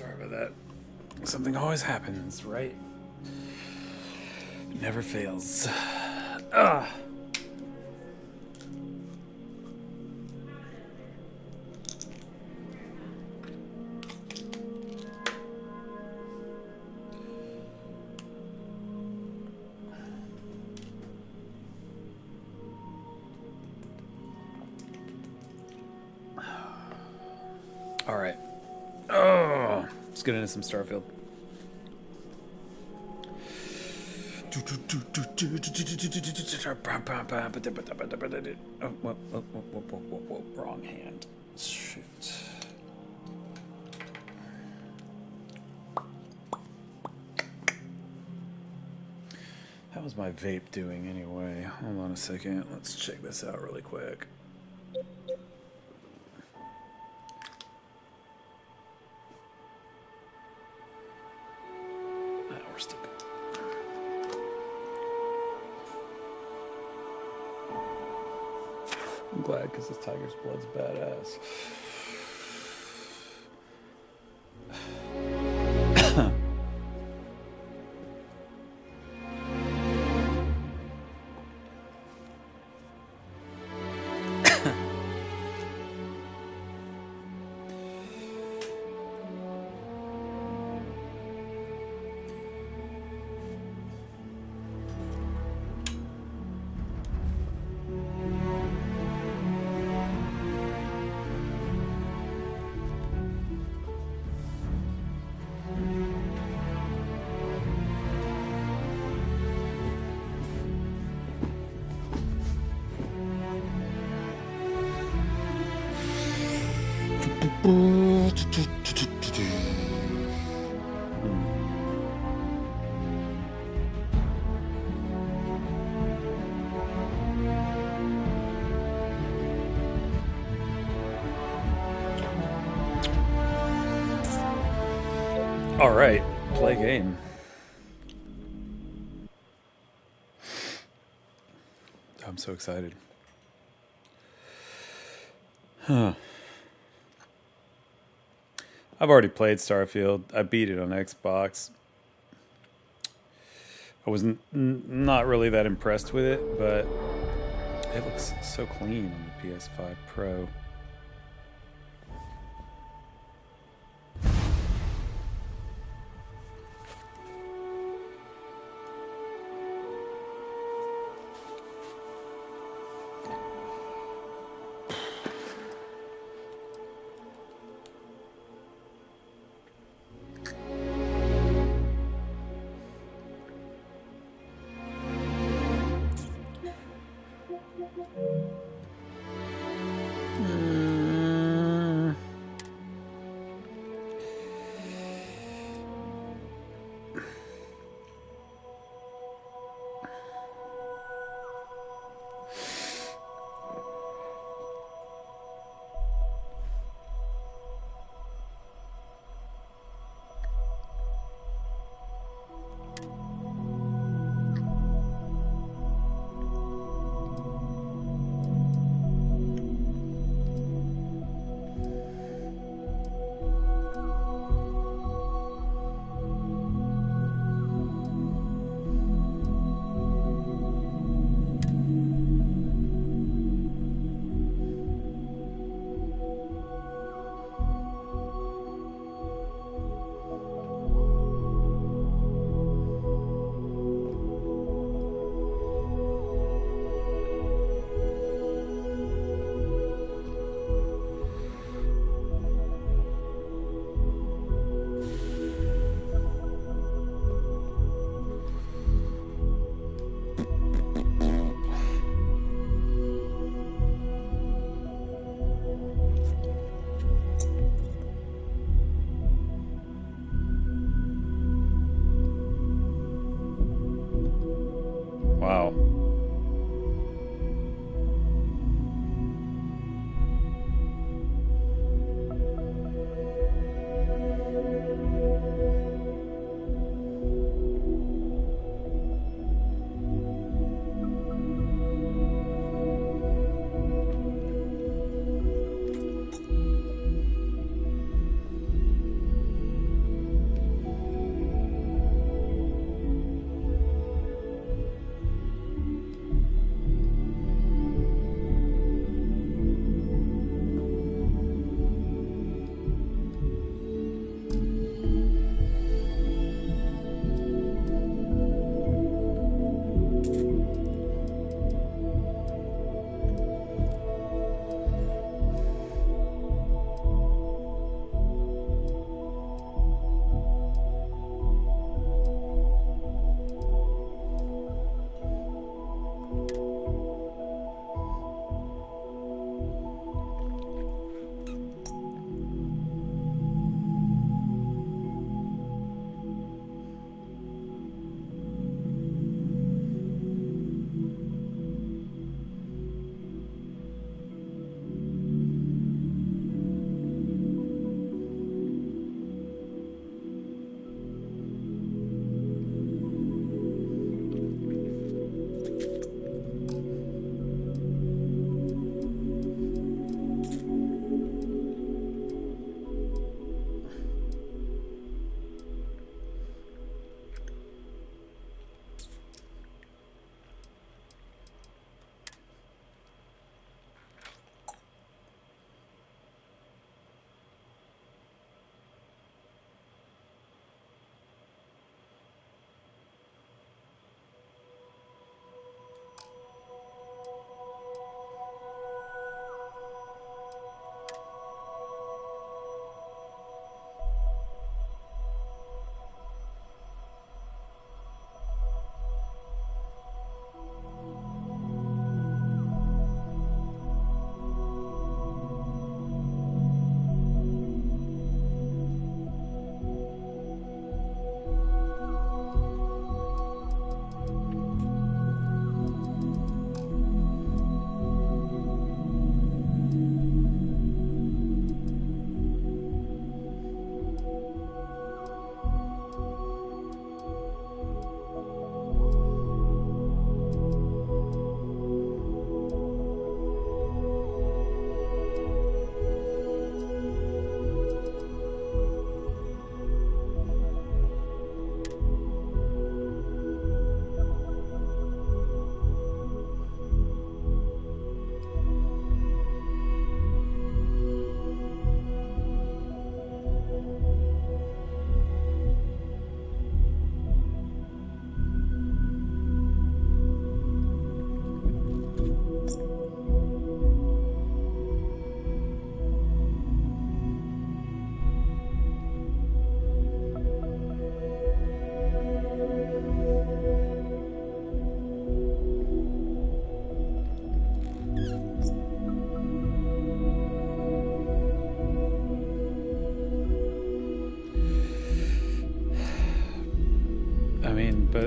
Sorry about that. Something always happens, right? It never fails. Ah. All right. Oh, let's get into some Starfield. Oh, whoa, wrong hand. Shoot. How was my vape doing anyway? Hold on a second. Let's check this out really quick. We're still good. I'm glad because this tiger's blood's badass. All right, play game. I'm so excited. Huh. I've already played Starfield. I beat it on Xbox. I was not really that impressed with it, but it looks so clean on the PS5 Pro.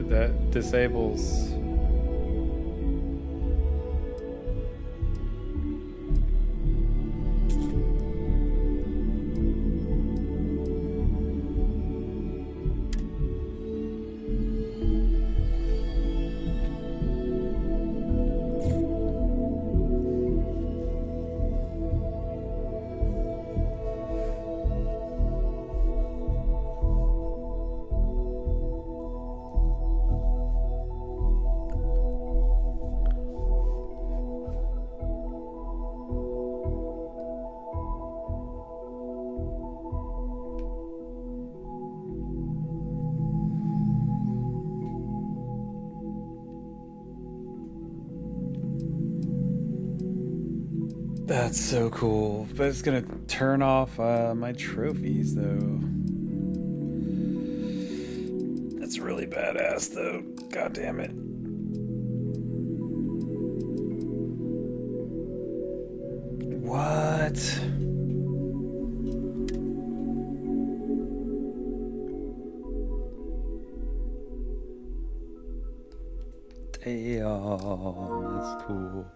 but that disables. That's so cool, but it's gonna turn off my trophies though. That's really badass though. God damn it. What? Damn, that's cool.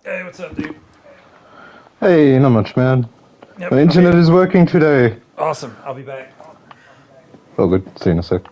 Hey, what's up, dude? Hey, not much, man. Yep, My internet is working today. Awesome. I'll be back. Oh, good. See you in a sec.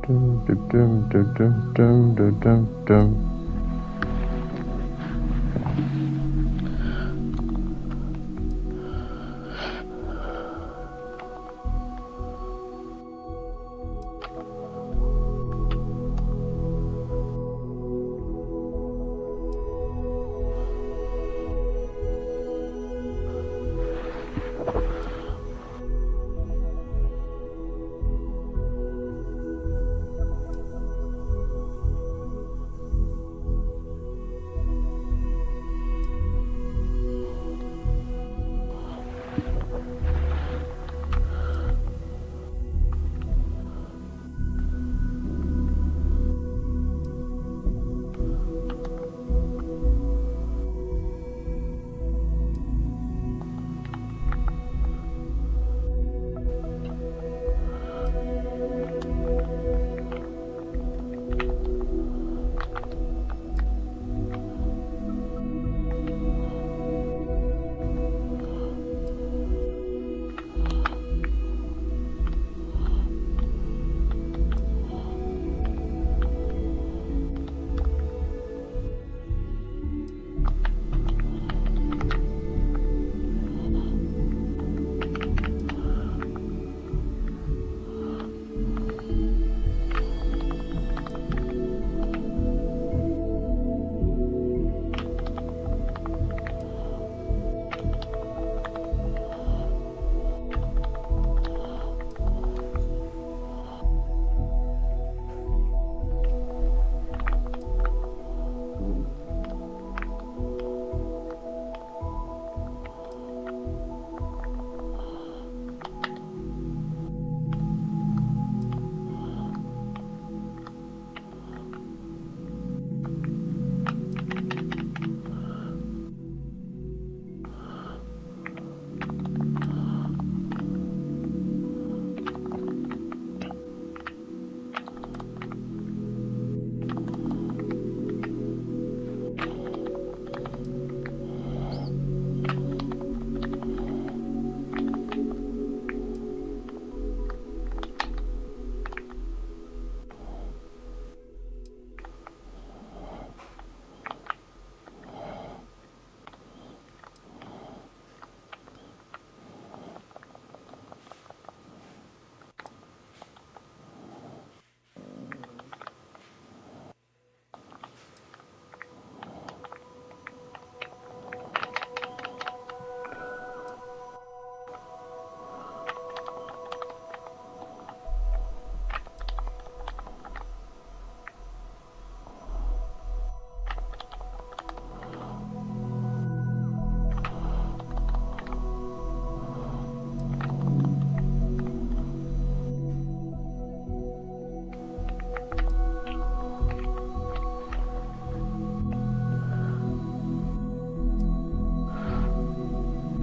Dum, dum, dum, dum, dum, dum, dum, dum.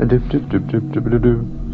Dip, dip, dip, dip, dip, dip, dip.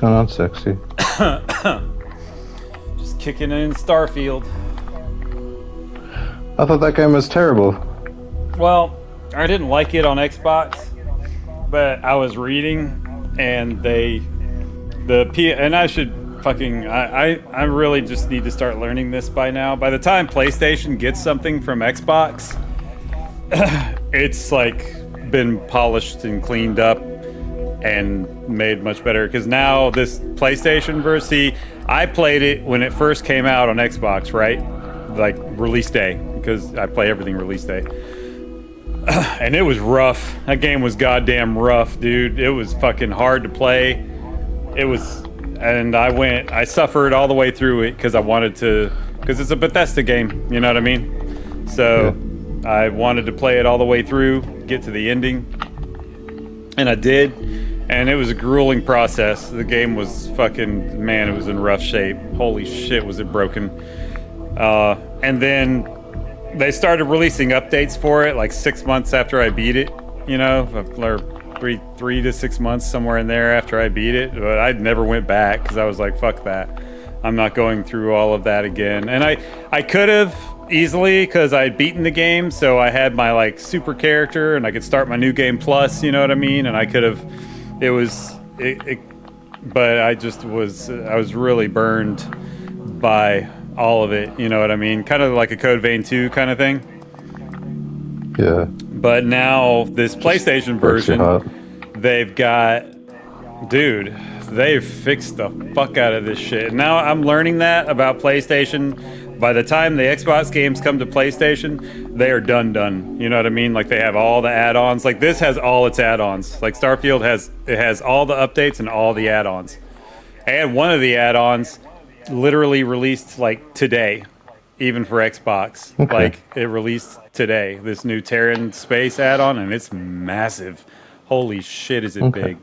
going on, sexy? Just kicking in Starfield. I thought that game was terrible. Well, I didn't like it on Xbox, but I was reading, and I should fucking I really just need to start learning this by now. By the time PlayStation gets something from Xbox, it's like been polished and cleaned up and made much better, because now this PlayStation version, I played it when it first came out on Xbox, right? Like release day, because I play everything release day. And it was rough. That game was goddamn rough, dude. It was fucking hard to play. And I suffered all the way through it because because it's a Bethesda game, you know what I mean? So yeah. I wanted to play it all the way through, get to the ending, and I did. And it was a grueling process. The game was fucking, man, it was in rough shape. Holy shit, was it broken. And then they started releasing updates for it like 6 months after I beat it, you know, or 3 to 6 months, somewhere in there after I beat it. But I never went back because I was like, fuck that. I'm not going through all of that again. And I could have easily, because I had beaten the game, so I had my like super character and I could start my new game plus, you know what I mean? And I could have, but I was really burned by all of it, you know what I mean? Kind of like a Code Vein 2 kind of thing. Yeah. But now this PlayStation version, they've fixed the fuck out of this shit. And now I'm learning that about PlayStation. By the time the Xbox games come to PlayStation, they are done. You know what I mean? Like they have all the add-ons. Like this has all its add-ons. Like Starfield has all the updates and all the add-ons. And one of the add-ons literally released like today, even for Xbox. Okay. Like it released today, this new Terran Space add-on, and it's massive. Holy shit, is it big.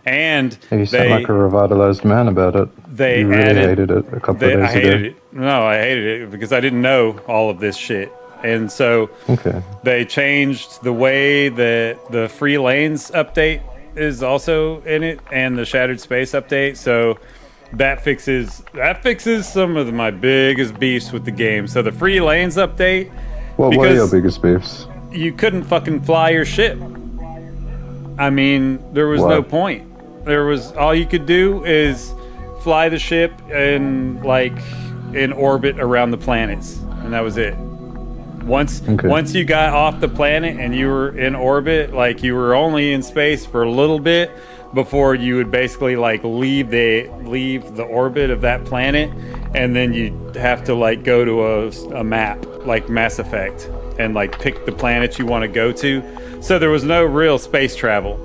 And you sound like a revitalized man about it. You really hated it a couple of days ago. I hated it because I didn't know all of this shit. And so they changed the way that the Free Lanes update is also in it, and the Shattered Space update. So that fixes some of my biggest beefs with the game. So the Free Lanes update. What were your biggest beefs? You couldn't fucking fly your ship. I mean, there was no point. All you could do is fly the ship in orbit around the planets, and that was it. Once you got off the planet and you were in orbit, like you were only in space for a little bit before you would basically like leave the orbit of that planet, and then you'd have to like go to a map like Mass Effect and like pick the planet you want to go to. So there was no real space travel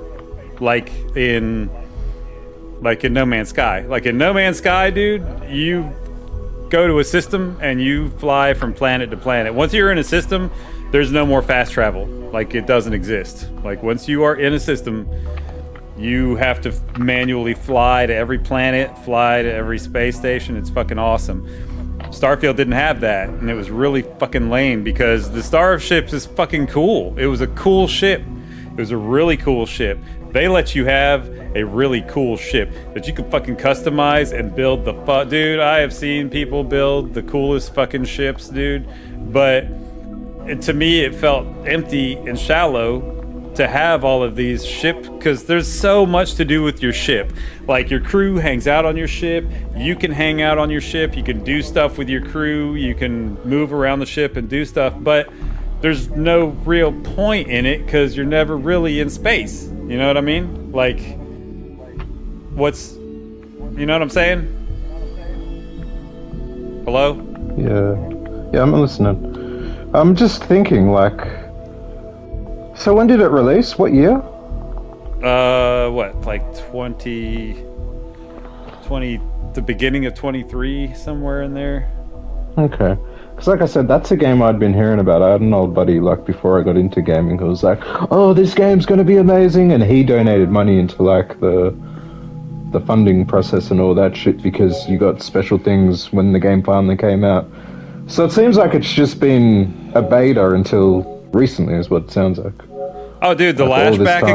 like in No Man's Sky. Like in No Man's Sky, dude, you go to a system and you fly from planet to planet. Once you're in a system, there's no more fast travel. Like it doesn't exist. Like once you are in a system, you have to manually fly to every planet, fly to every space station. It's fucking awesome. Starfield didn't have that, and it was really fucking lame because the Starship is fucking cool. It was a cool ship. It was a really cool ship. They let you have a really cool ship that you can fucking customize and build dude, I have seen people build the coolest fucking ships, dude. But to me, it felt empty and shallow to have all of these ship, because there's so much to do with your ship. Like your crew hangs out on your ship, you can hang out on your ship, you can do stuff with your crew, you can move around the ship and do stuff, but there's no real point in it because you're never really in space. You know what I mean? Like, you know what I'm saying? Hello? Yeah, I'm listening. I'm just thinking, like, so when did it release? What year? Like 20, the beginning of 23, somewhere in there. Okay. Because like I said, that's a game I'd been hearing about. I had an old buddy, like, before I got into gaming, who was like, oh, this game's going to be amazing, and he donated money into, like, the funding process and all that shit, because you got special things when the game finally came out. So it seems like it's just been a beta until recently, is what it sounds like. Oh, dude, the lashback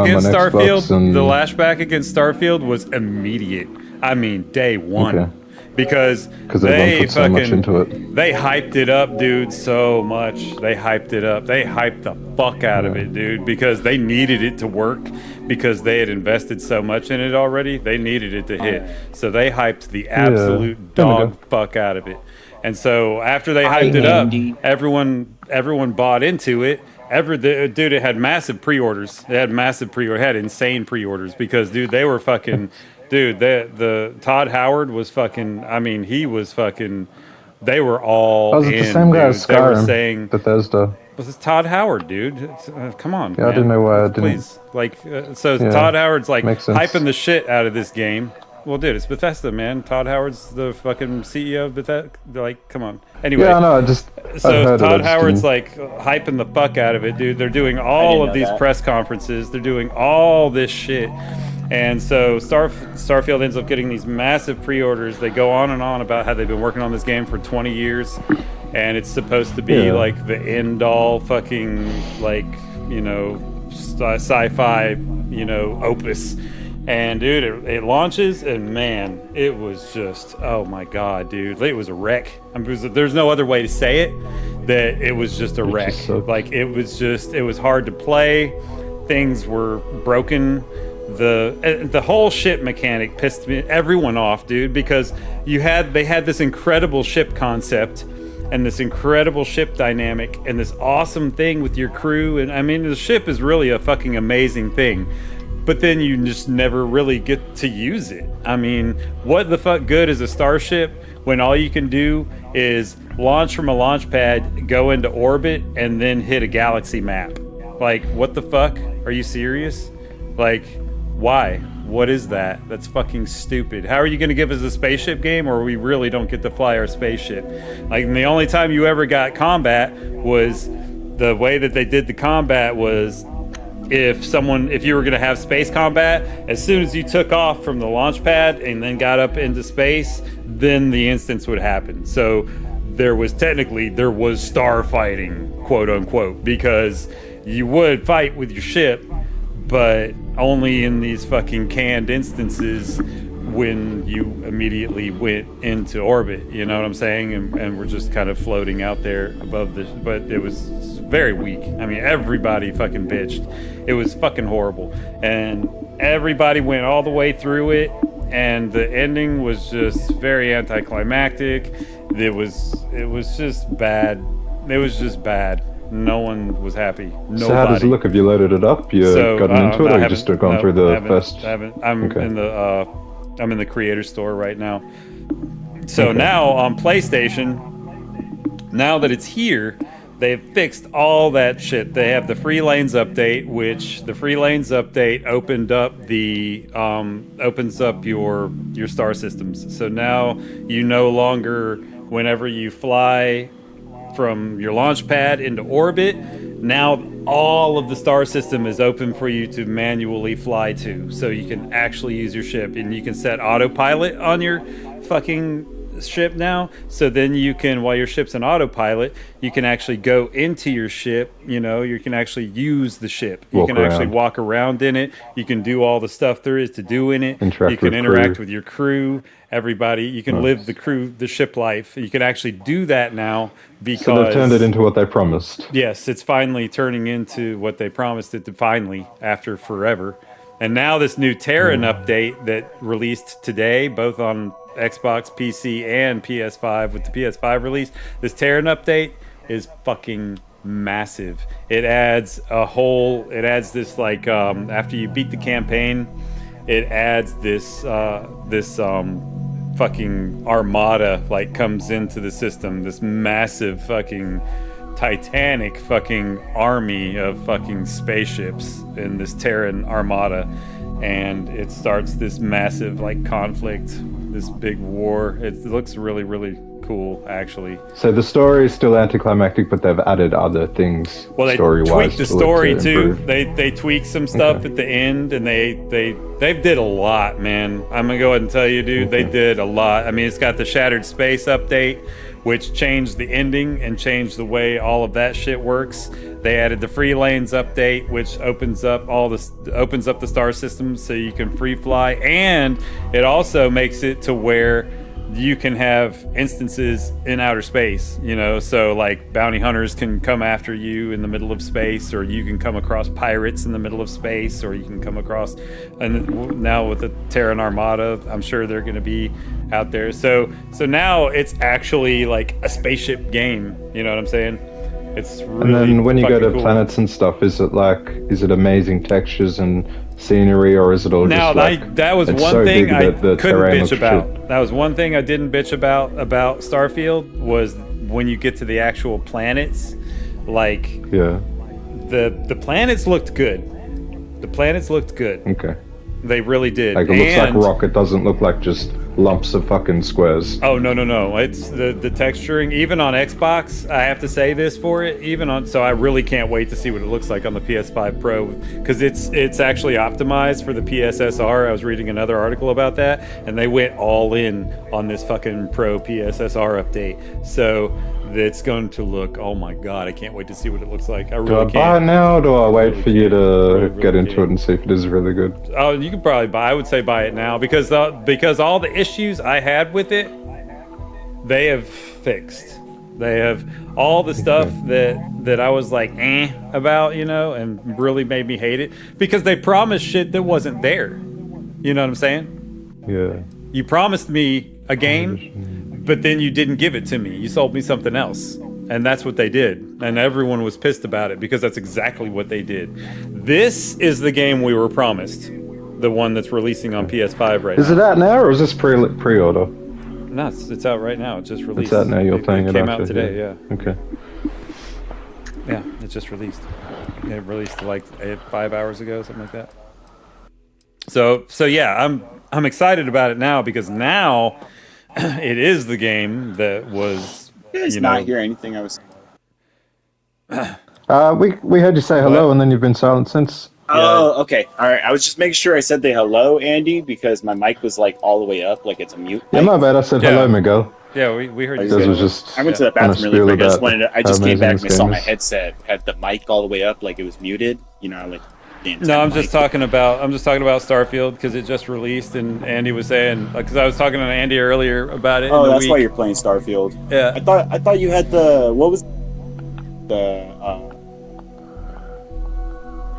against Starfield was immediate. I mean, day one. Okay. Because Because everyone they put so much into it. they hyped it up, dude, so much. They hyped it up. They hyped the fuck out of Yeah. it, dude, because they needed it to work, because they had invested so much in it already. They needed it to hit. So they hyped the absolute There we go. dog fuck out of it. And so after they Hi, hyped it up, Andy. everyone bought into it. Dude, it had massive pre-orders. It had insane pre-orders because, dude, they were fucking. Dude, the Todd Howard was fucking. I mean, he was fucking. They were all Oh, is it in. the same guy Dude. as They were Skyrim? saying, Bethesda. "This is Todd Howard, dude. Come on, Yeah, I man. didn't know why I didn't- Please, like, so Yeah, Todd Howard's like makes sense. hyping the shit out of this game. Well, dude, it's Bethesda, man. Todd Howard's the fucking CEO of Bethesda. Like, come on. Anyway, Yeah, I know. I'd so heard it, I Todd just Howard's didn't- like hyping the fuck out of it, dude. They're doing all didn't of know these that. press conferences. They're doing all this shit. And so Starfield ends up getting these massive pre-orders. They go on and on about how they've been working on this game for 20 years. And it's supposed to be Yeah. like the end-all fucking, like, you know, sci-fi, you know, opus. And dude, it launches, and man, it was just, oh my god, dude, it was a wreck. I mean, there's no other way to say it, that it was just a wreck. just sucked. Like it was hard to play. Things were broken. The whole ship mechanic pissed everyone off, dude, because they had this incredible ship concept and this incredible ship dynamic and this awesome thing with your crew. And I mean, the ship is really a fucking amazing thing. But then you just never really get to use it. I mean, what the fuck good is a starship when all you can do is launch from a launch pad, go into orbit, and then hit a galaxy map? Like, what the fuck? Are you serious? Like, why? What is that? That's fucking stupid. How are you going to give us a spaceship game where we really don't get to fly our spaceship? Like, and the only time you ever got combat was the way that they did the combat was if you were going to have space combat, as soon as you took off from the launch pad and then got up into space, then the instance would happen. So there was star fighting, quote unquote, because you would fight with your ship, but only in these fucking canned instances when you immediately went into orbit, you know what I'm saying? And we're just kind of floating out there above this, but it was very weak. I mean, everybody fucking bitched. It was fucking horrible. And everybody went all the way through it, and the ending was just very anticlimactic. It was just bad. It was just bad. No one was happy. Nobody. So how does it look? Have you loaded it up? You gotten into it, or you just gone through the first? I'm Okay. I'm in the creator store right now. So now on PlayStation, now that it's here, they've fixed all that shit. They have the Free Lanes update, which the Free Lanes update opens up your star systems. So now you no longer, whenever you fly from your launch pad into orbit, now all of the star system is open for you to manually fly to. So you can actually use your ship, and you can set autopilot on your fucking ship now. So then you can, while your ship's in autopilot, you can actually go into your ship, you know, you can actually use the ship. You can actually walk around in it. You can do all the stuff there is to do in it. You can interact with your crew, everybody. You can live the ship life. You can actually do that now because... So they've turned it into what they promised. Yes, it's finally turning into what they promised it to finally, after forever. And now this new Terran update that released today, both on Xbox, PC, and PS5 with the PS5 release, this Terran update is fucking massive. It adds this like, after you beat the campaign, it adds this fucking armada, like, comes into the system, this massive fucking titanic fucking army of fucking spaceships in this Terran armada, and it starts this massive like conflict, this big war. It looks really, really cool, actually. So the story is still anticlimactic, but they've added other things Well, they story-wise tweaked the to it story to too. improve. They tweaked some stuff at the end, and they did a lot, man. I'm gonna go ahead and tell you, dude, they did a lot. I mean, it's got the Shattered Space update, which changed the ending and changed the way all of that shit works. They added the Free Lanes update, which opens up the star system so you can free fly, and it also makes it to where you can have instances in outer space, you know, so like bounty hunters can come after you in the middle of space, or you can come across pirates in the middle of space, or you can come across, and now with the Terran Armada, I'm sure they're going to be out there. So now it's actually like a spaceship game, you know what I'm saying? It's really And then when you go to cool. planets and stuff, is it amazing textures and scenery, or is it all Now, just like that was it's one so thing big I that the couldn't terrain bitch looks about. shit? That was one thing I didn't bitch about Starfield, was when you get to the actual planets, like Yeah. the planets looked good. The planets looked good. Okay. They really did. Like it looks like And- rock. It doesn't look like just lumps of fucking squares. Oh no! It's the texturing. Even on Xbox, I have to say this for it. So I really can't wait to see what it looks like on the PS5 Pro, because it's actually optimized for the PSSR. I was reading another article about that, and they went all in on this fucking Pro PSSR update. So it's going to look. Oh my god! I can't wait to see what it looks like. I Do I really buy it can't. now, or do I wait Really for you can't. to Really get into can't. it and see if it is really good? Oh, you could probably buy. I would say buy it now, because all the issues I had with it, they have fixed. They have all the stuff that I was like about, you know, and really made me hate it, because they promised shit that wasn't there. You know what I'm saying? Yeah. You promised me a game, but then you didn't give it to me. You sold me something else. And that's what they did. And everyone was pissed about it, because that's exactly what they did. This is the game we were promised. The one that's releasing on PS5 right Is now. it out now, or is this pre-order? No, it's out right now. It just released. It's out now. You're playing it it. came aren't out you? today, yeah. Okay. Yeah, it just released. It released like 5 hours ago, something like that. So yeah, I'm excited about it now, because now it is the game that was. It's not hear anything I was. We heard you say hello, What? and then you've been silent since. Oh, okay. All right. I was just making sure I said the hello, Andy, because my mic was like all the way up, like it's a mute. Yeah, mic. my bad. I said Yeah. hello, Miguel. Yeah, we heard you. Because say it was that. just. I went to the on a bathroom really spiel quick. I just about I just how came back and amazing I saw this my game is. headset had the mic all the way up, like it was muted. You know, like. No, I'm just talking about Starfield, because it just released, and Andy was saying, because I was talking to Andy earlier about it. Oh, in the that's week. why you're playing Starfield. Yeah. I thought you had the what was the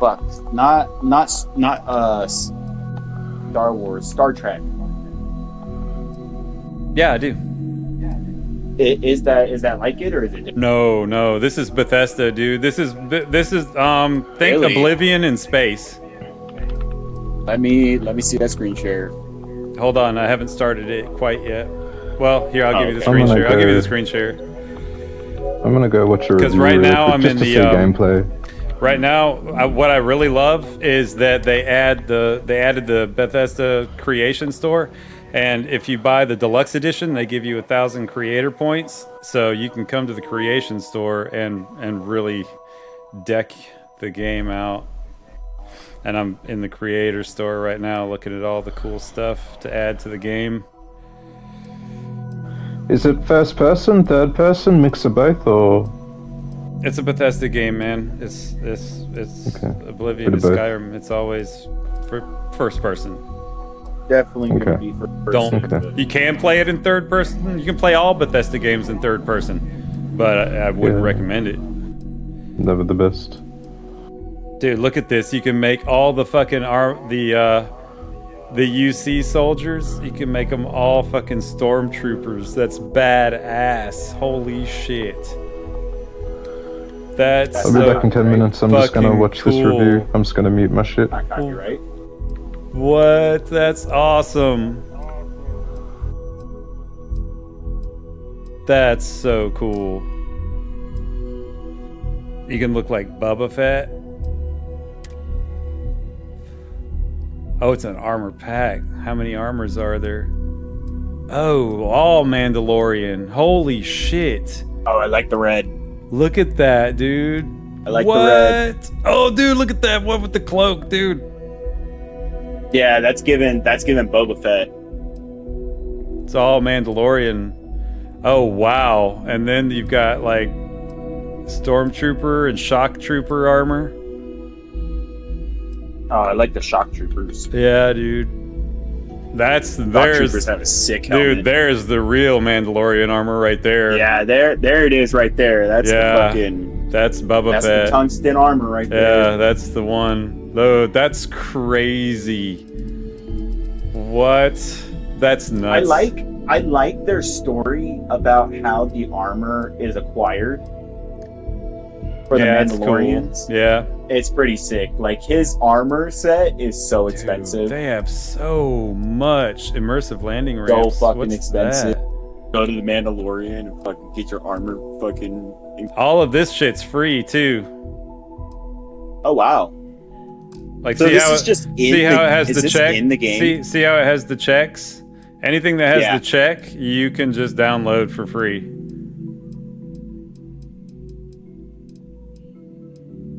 fuck not Star Wars, Star Trek. Yeah, I do. Is that like it, or is it different? No, this is Bethesda, dude. This is think Really? Oblivion in space. Let me see that screen share. Hold on, I haven't started it quite yet. Well, here, I'll give you the okay. screen I'm gonna share. I'll give you go- the screen share. I'm gonna go watch a 'Cause review right really now quick, I'm just in to the, see gameplay. Right now, what I really love is that they added the Bethesda Creation Store, and if you buy the deluxe edition, they give you 1,000 creator points, so you can come to the Creation Store and really deck the game out. And I'm in the Creator Store right now, looking at all the cool stuff to add to the game. Is it first person, third person, mix of both, or? It's a Bethesda game, man. It's Okay. Oblivion, Bit it's of both. Skyrim. It's always for first person. Definitely gonna Okay. be for Don't. Okay. You can play it in third person. You can play all Bethesda games in third person, but I wouldn't Yeah. recommend it. Never the best. Dude, look at this. You can make all the fucking the UC soldiers. You can make them all fucking stormtroopers. That's badass. Holy shit. That's I'll be so back in 10 minutes. I'm just gonna fucking watch this cool. review. I'm just gonna mute my shit. I got you right. What? That's awesome. That's so cool. You can look like Boba Fett. Oh, it's an armor pack. How many armors are there? Oh, all Mandalorian. Holy shit. Oh, I like the red. Look at that, dude. I like what? the red. Oh, dude, look at that one with the cloak, dude. Yeah, that's given Boba Fett. It's all Mandalorian. Oh, wow. And then you've got, like, Stormtrooper and Shock Trooper armor. Oh, I like the Shock Troopers. Yeah, dude. There's Troopers have a sick helmet. Dude, there's the real Mandalorian armor right there. Yeah, there it is right there. That's the fucking. That's Boba Fett. That's the tungsten armor right there. Yeah, that's the one. Though that's crazy. What? That's nuts. I like their story about how the armor is acquired for the Mandalorians. Cool. Yeah. It's pretty sick. Like, his armor set is so expensive. They have so much immersive landing ramps. So fucking What's expensive. That? Go to the Mandalorian and fucking get your armor fucking... All of this shit's free, too. Oh, wow. Like, so see how it has the check? In the game? See how it has the checks? Anything that has the check, you can just download for free.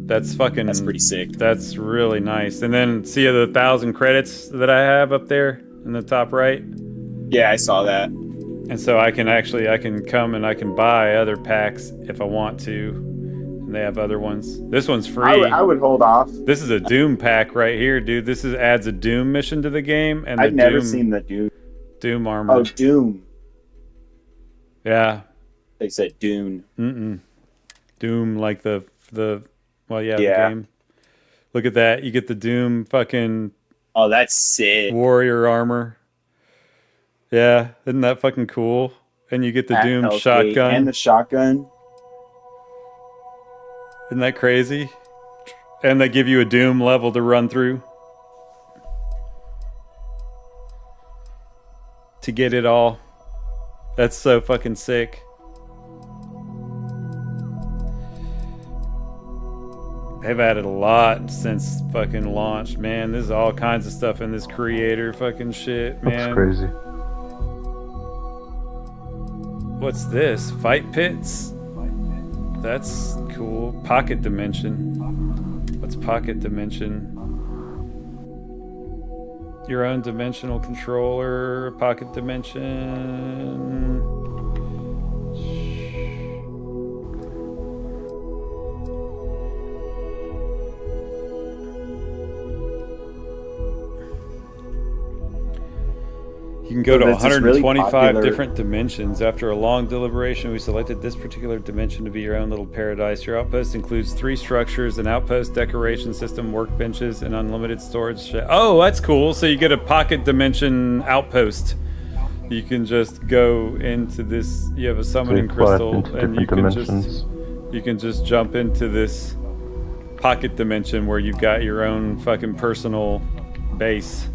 That's pretty sick. That's really nice. And then see the 1,000 credits that I have up there in the top right? Yeah, I saw that. And so I can come and I can buy other packs if I want to. And they have other ones. This one's free. I would hold off. This is a Doom pack right here, dude. This adds a Doom mission to the game. And I've never seen the Doom armor. Oh, Doom. Yeah. They said Dune. Doom, like the game. Look at that. You get the Doom fucking... Oh, that's sick. Warrior armor. Yeah, isn't that fucking cool? And you get the Doom shotgun. And the shotgun. Isn't that crazy? And they give you a Doom level to run through. To get it all. That's so fucking sick. They've added a lot since fucking launch, man. There's all kinds of stuff in this creator fucking shit, man. That's crazy. What's this? Fight pits? That's cool. Pocket dimension. What's pocket dimension? Your own dimensional controller. Pocket dimension. You can go to 125 different dimensions. After a long deliberation, we selected this particular dimension to be your own little paradise. Your outpost includes 3 structures, an outpost decoration system, workbenches, and unlimited storage. Oh, that's cool. So you get a pocket dimension outpost. You can just go into this. You have a summoning crystal, and you can just jump into this pocket dimension where you've got your own fucking personal base.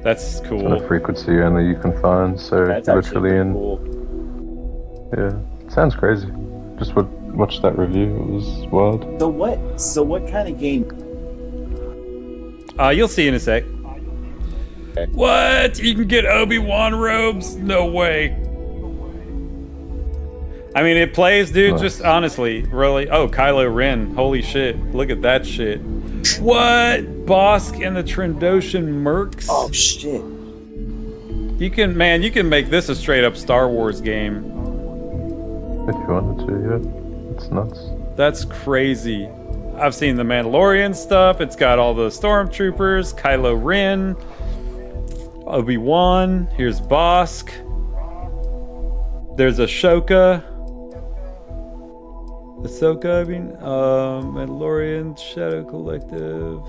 That's cool. It's on a frequency only you can find, so that's literally in. Cool. Yeah, it sounds crazy. Just watch that review. It was wild. So what kind of game? You'll see in a sec. Okay. What? You can get Obi-Wan robes? No way. I mean, it plays, dude. Nice. Just honestly, really. Oh, Kylo Ren. Holy shit! Look at that shit. What? Bosk and the Trandoshan Mercs? Oh shit! You can make this a straight up Star Wars game. If you wanted to, yeah. It's nuts. That's crazy. I've seen the Mandalorian stuff. It's got all the Stormtroopers, Kylo Ren, Obi-Wan. Here's Bosk. There's Ahsoka. Mandalorian, Shadow Collective.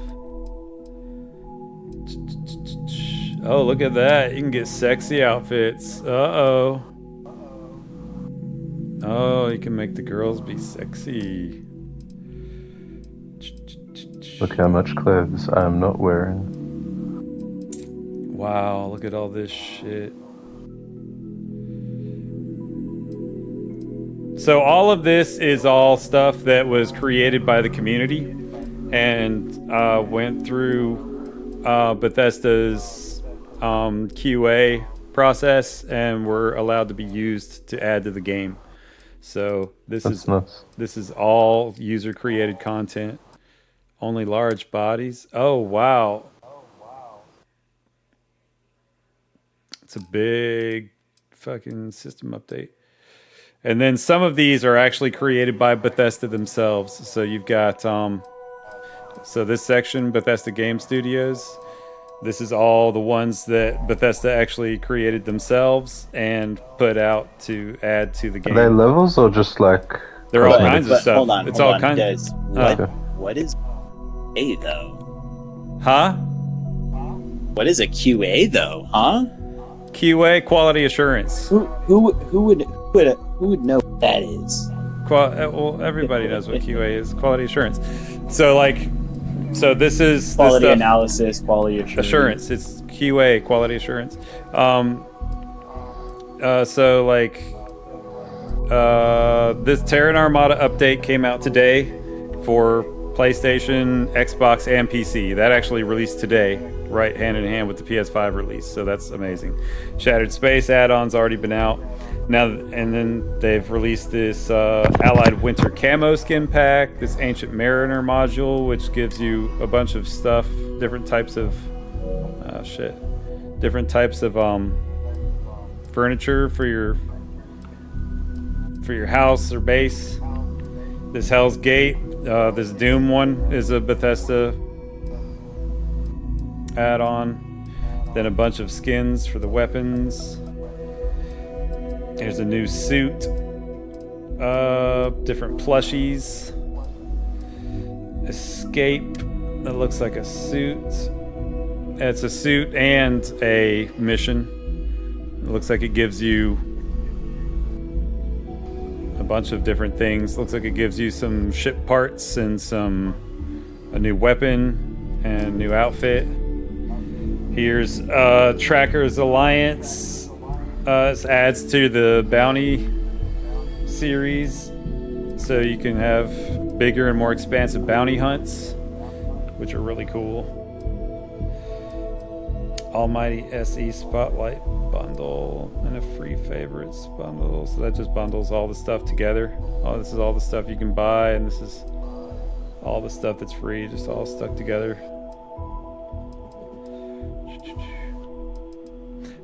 Oh, look at that. You can get sexy outfits. Uh-oh. Oh, you can make the girls be sexy. Look how much clothes I am not wearing. Wow, look at all this shit. So all of this is all stuff that was created by the community and went through Bethesda's QA process and were allowed to be used to add to the game. So this is all user created content. Only large bodies. Oh wow. It's a big fucking system update. And then some of these are actually created by Bethesda themselves. So you've got so this section, Bethesda Game Studios. This is all the ones that Bethesda actually created themselves and put out to add to the game. Are they levels or just like? They're all kinds of stuff. Hold on, it's all on. kinds. Dezz, what is A though? Huh? What is a QA though? Huh? QA, quality assurance. Who would know what that is? Well, everybody knows what QA is. Quality assurance. So this is Quality this analysis, quality assurance. It's QA, quality assurance. This Terran Armada update came out today for PlayStation, Xbox, and PC. That actually released today, right hand in hand with the PS5 release. So that's amazing. Shattered Space add-on's already been out. Now, and then they've released this Allied Winter Camo skin pack, this Ancient Mariner module, which gives you a bunch of stuff, different types of different types of furniture for your house or base. This Hell's Gate, this Doom one is a Bethesda add-on. Then a bunch of skins for the weapons. Here's a new suit, different plushies, escape, that looks like a suit. It's a suit and a mission. It looks like it gives you a bunch of different things. Looks like it gives you some ship parts and a new weapon and new outfit. Here's Tracker's Alliance. This adds to the bounty series, so you can have bigger and more expansive bounty hunts, which are really cool. Almighty SE Spotlight bundle and a free favorites bundle. So that just bundles all the stuff together. Oh, this is all the stuff you can buy, and this is all the stuff that's free, just all stuck together.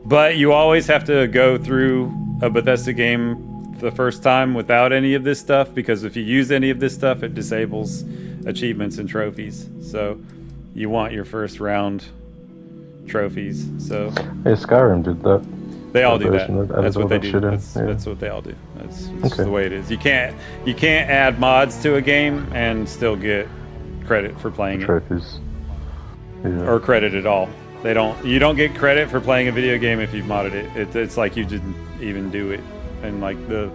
But you always have to go through a Bethesda game the first time without any of this stuff, because if you use any of this stuff, it disables achievements and trophies. So you want your first round trophies. So yeah, Skyrim did that. They all do that. That's what they do. That's what they all do. That's just the way it is. You can't add mods to a game and still get credit for playing trophies. Yeah. Or credit at all. You don't get credit for playing a video game if you've modded it. It's like you didn't even do it. And like the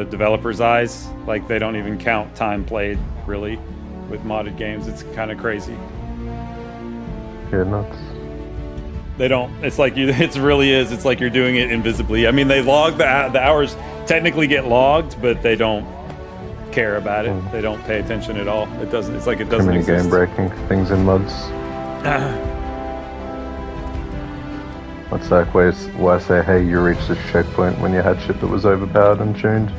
developer's eyes, like they don't even count time played really with modded games. It's kind of crazy. Yeah, nuts. They don't. It's like it really is. It's like you're doing it invisibly. I mean, they log the hours technically get logged, but they don't care about it. They don't pay attention at all. It doesn't. It's like it doesn't exist. Game breaking things in mods. What's that where I say, hey, you reached this checkpoint when you had shit that was overpowered and tuned?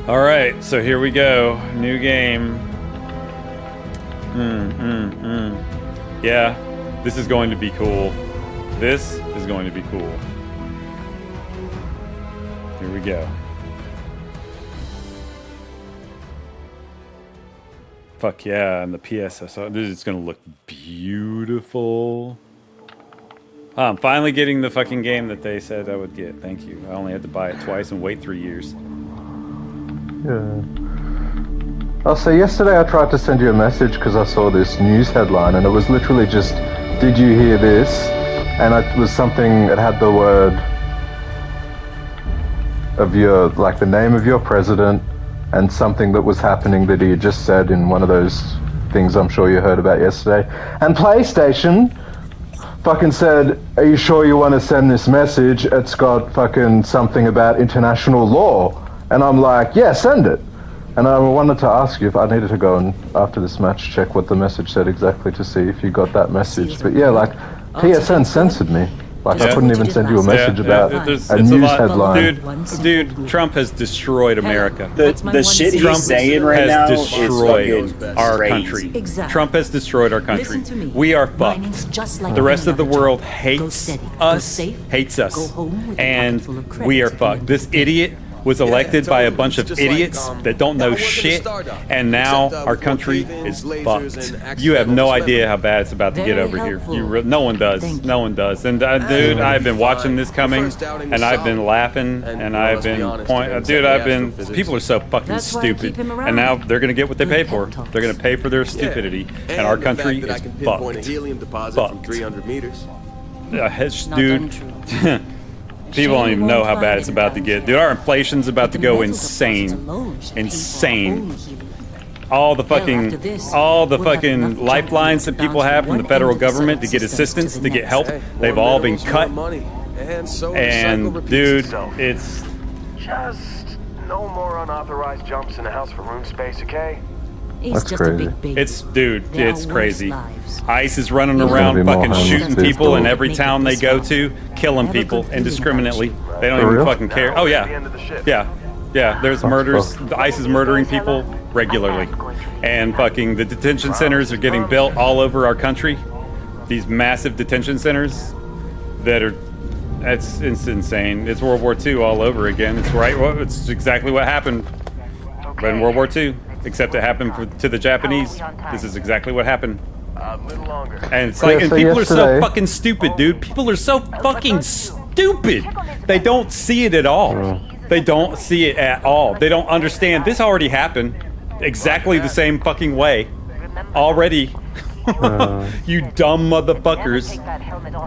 Alright, so here we go. New game. Yeah, this is going to be cool. This is going to be cool. Here we go. Fuck yeah, and the PSS. This is gonna look beautiful. Oh, I'm finally getting the fucking game that they said I would get. Thank you. I only had to buy it twice and wait 3 years. Yeah. Oh, so yesterday I tried to send you a message because I saw this news headline and it was literally just, did you hear this? And it was something that had the word of your, like the name of your president, and something that was happening that he had just said in one of those things I'm sure you heard about yesterday. And PlayStation fucking said, are you sure you want to send this message? It's got fucking something about international law. And I'm like, yeah, send it. And And I wanted to ask you if I needed to go and, after this match, check what the message said exactly to see if you got that message. But yeah, like, PSN censored me. Like, I couldn't even send you a message about a news headline. Dude, Trump has destroyed America. The shit he's saying right now has destroyed our crazy. country. Exactly. Trump has destroyed our country. Listen to me. We are My fucked. name's just like The rest any of the other world job. Go hates steady, go us, safe, hates go us, home with a and pocket full of credits we are at the end fucked. of This the day. idiot was elected by a bunch of Just idiots like, that don't know I work in a shit, startup. and now Except, our with country cave-ins, is lasers, fucked. and You have no accidental idea how bad it's about to get Very over helpful. here. No one does. Thank No you. one does. And dude, I've been watching this coming, First outing and was I've been solid. laughing, And, and well, I've let's be been honest, pointing. it's Dude, like I've been. astrophysics. People are so fucking That's why I stupid, keep him and now around. they're gonna get what they pay Good for. pep talks. They're gonna pay for their stupidity, and our the country fact that I is can pinpoint a fucked. helium deposit Fucked. from 300 meters. Not Dude. untrue. People don't even know how bad it's about to get. Dude, our inflation's about to The go metal deposits insane. alone should pay for our Insane. own healing. All the Hell, after fucking, this, all the we'll have fucking enough lifelines that junk people have from the one federal end of the government to solar get system assistance, to to the get next. help, Hey, they've more all been minerals, cut. more money. And so And recycle repeats dude, itself. it's Just no more unauthorized jumps in the house for room space, okay? He's That's just a crazy. big baby. it's dude, There it's are worse crazy. lives. ICE is running There's around gonna be more fucking homeless shooting these people in days. every town they go to, killing Have a people good feeling indiscriminately. about They don't For even real? fucking care. Oh The yeah, end of the ship. yeah, yeah. There's murders. fuck. The ICE is murdering people regularly, and fucking the detention centers are getting built all over our country. These massive detention centers that are. It's insane. It's World War II all over again. It's right. Well, it's exactly what happened in World War II, except it happened to the Japanese. This is exactly what happened. A little longer. And it's like, Yeah, and so people are so yesterday- fucking stupid, dude. People are so fucking stupid. They don't see it at all. They don't see it at all. They don't understand. This already happened exactly the same fucking way already. You dumb motherfuckers.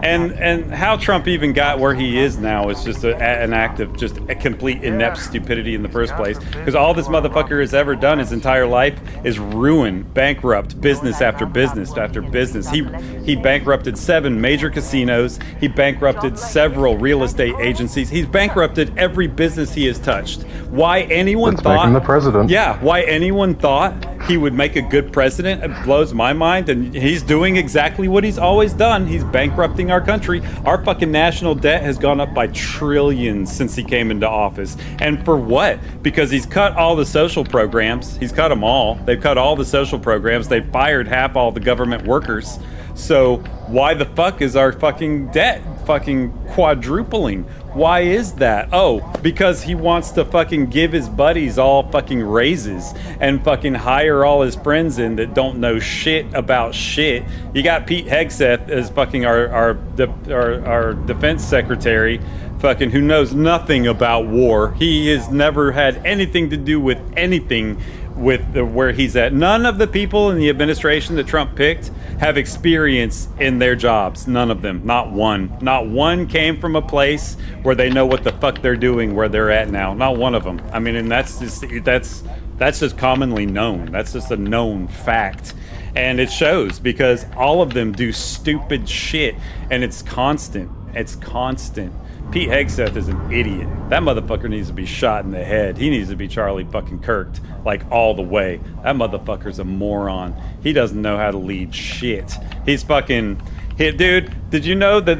And how Trump even got where he is now is just an act of just a complete inept stupidity in the first place. Because all this motherfucker has ever done his entire life is ruin, bankrupt business after business after business. He bankrupted 7 major casinos. He bankrupted several real estate agencies. He's bankrupted every business he has touched. Why anyone Let's make thought him the president. Yeah, why anyone thought he would make a good president, it blows my mind. And he's doing exactly what he's always done. He's bankrupting our country. Our fucking national debt has gone up by trillions since he came into office. And for what? Because he's cut all the social programs. He's cut them all. They've cut all the social programs. They fired half all the government workers. So why the fuck is our fucking debt fucking quadrupling? Why is that? Oh, because he wants to fucking give his buddies all fucking raises and fucking hire all his friends in that don't know shit about shit. You got Pete Hegseth as fucking our defense secretary, fucking who knows nothing about war. He has never had anything to do with anything with where he's at. None of the people in the administration that Trump picked have experience in their jobs. None of them. Not one. Not one came from a place where they know what the fuck they're doing where they're at now. Not one of them. I mean, and that's just commonly known. That's just a known fact. And it shows because all of them do stupid shit and it's constant. It's constant. Pete Hegseth is an idiot. That motherfucker needs to be shot in the head. He needs to be Charlie fucking Kirked, like all the way. That motherfucker's a moron. He doesn't know how to lead shit. He's fucking... Dude, did you know that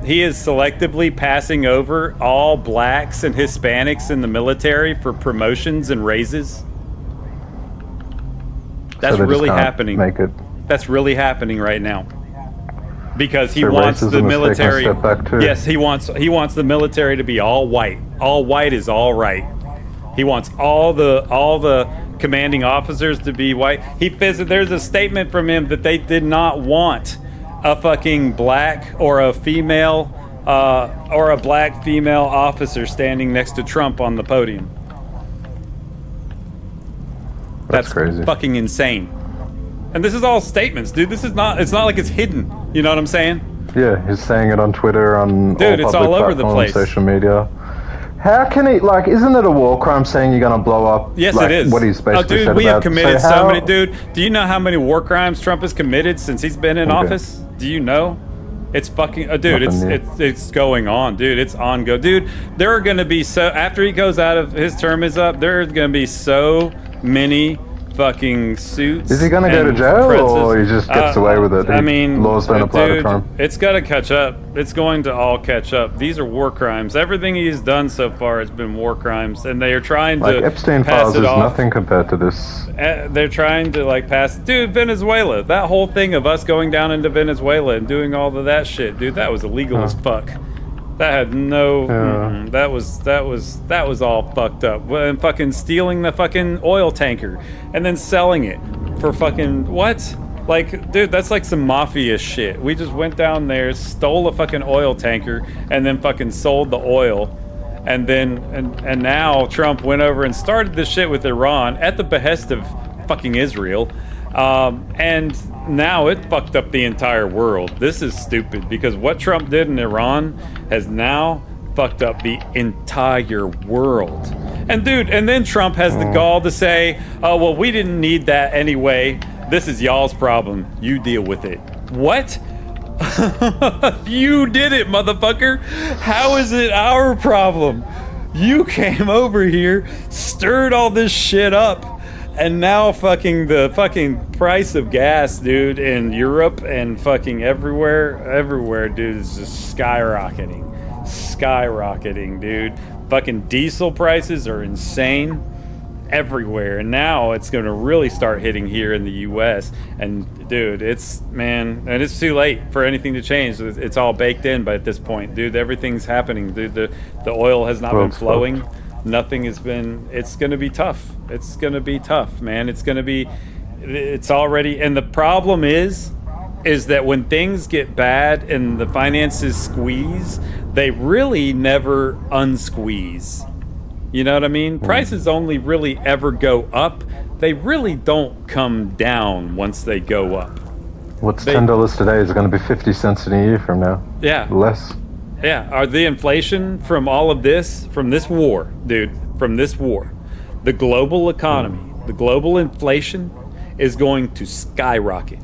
he is selectively passing over all blacks and Hispanics in the military for promotions and raises? That's So they just really can't happening. Make it. That's really happening right now. Because he So wants racism the is military. taking a step back too. Yes, he wants the military to be all white. All white is all right. He wants all the commanding officers to be white. There's a statement from him that they did not want a fucking black or a female or a black female officer standing next to Trump on the podium. That's crazy. Fucking insane. And this is all statements, dude. It's not like it's hidden. You know what I'm saying? Yeah, he's saying it on Twitter, on Dude, it's all public all over the platforms, place. social media. How can he, like, isn't it a war crime saying you're going to blow up? Yes, like, it is. What he's basically dude, said we about, have committed so how- many. Dude, do you know how many war crimes Trump has committed since he's been in Okay. office? Do you know? It's fucking, dude. Nothing new. It's going on, dude. It's ongoing, dude. There are gonna be after he goes out of his term is up. There's gonna be so many fucking suits. Is he gonna go to and jail, princes. or he just gets away with it? I mean, laws don't apply to dude, Trump. it's gotta catch up. It's going to all catch up. These are war crimes. Everything he's done so far has been war crimes, and they are trying Like to Epstein pass files it is off. nothing compared to this. They're trying to like pass, dude. Venezuela, that whole thing of us going down into Venezuela and doing all of that shit, dude. That was illegal as fuck. That had no. Yeah. That was all fucked up. And fucking stealing the fucking oil tanker and then selling it for fucking what? Like, dude, that's like some mafia shit. We just went down there, stole a fucking oil tanker, and then fucking sold the oil. And then, and now Trump went over and started this shit with Iran at the behest of fucking Israel. And now it fucked up the entire world. This is stupid because what Trump did in Iran has now fucked up the entire world. And dude, and then Trump has the gall to say, oh, well, we didn't need that anyway. This is y'all's problem. You deal with it. What? You did it, motherfucker. How is it our problem? You came over here, stirred all this shit up, and now fucking the fucking price of gas, dude, in Europe and fucking everywhere, dude, is just skyrocketing. Skyrocketing, dude. Fucking diesel prices are insane everywhere, and now it's going to really start hitting here in the US. And dude, it's too late for anything to change. It's all baked in by at this point, dude. Everything's happening, dude. The oil has not been flowing. Nothing has been. It's going to be tough. It's going to be tough, man. It's already, and the problem is that when things get bad and the finances squeeze, they really never unsqueeze. You know what I mean? Prices only really ever go up. They really don't come down once they go up. What's $10 today is going to be 50 cents in a year from now. Yeah. Less. Yeah. Are the inflation from all of this, from this war, dude, from this war, the global economy, the global inflation is going to skyrocket.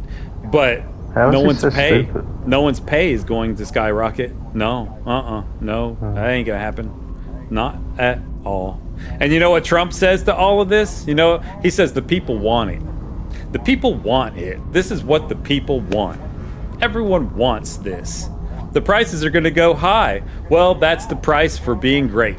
But no one's pay. Stupid? No one's pay is going to skyrocket. No. No. That ain't gonna happen. Not at all. And you know what Trump says to all of this? You know, he says the people want it. The people want it. This is what the people want. Everyone wants this. The prices are gonna go high. Well, that's the price for being great.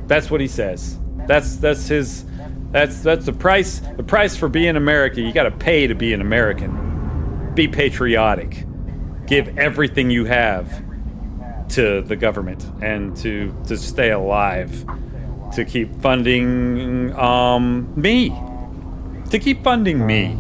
That's what he says. That's the price. The price for being American. You gotta pay to be an American. Be patriotic. Give everything you have to the government and to stay alive, to keep funding me, to keep funding me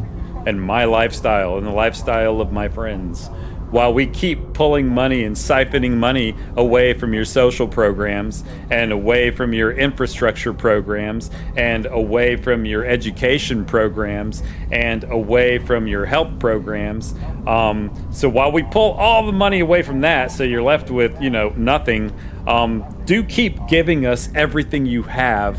and my lifestyle and the lifestyle of my friends, while we keep pulling money and siphoning money away from your social programs and away from your infrastructure programs and away from your education programs and away from your health programs. So while we pull all the money away from that, so you're left with, nothing, do keep giving us everything you have.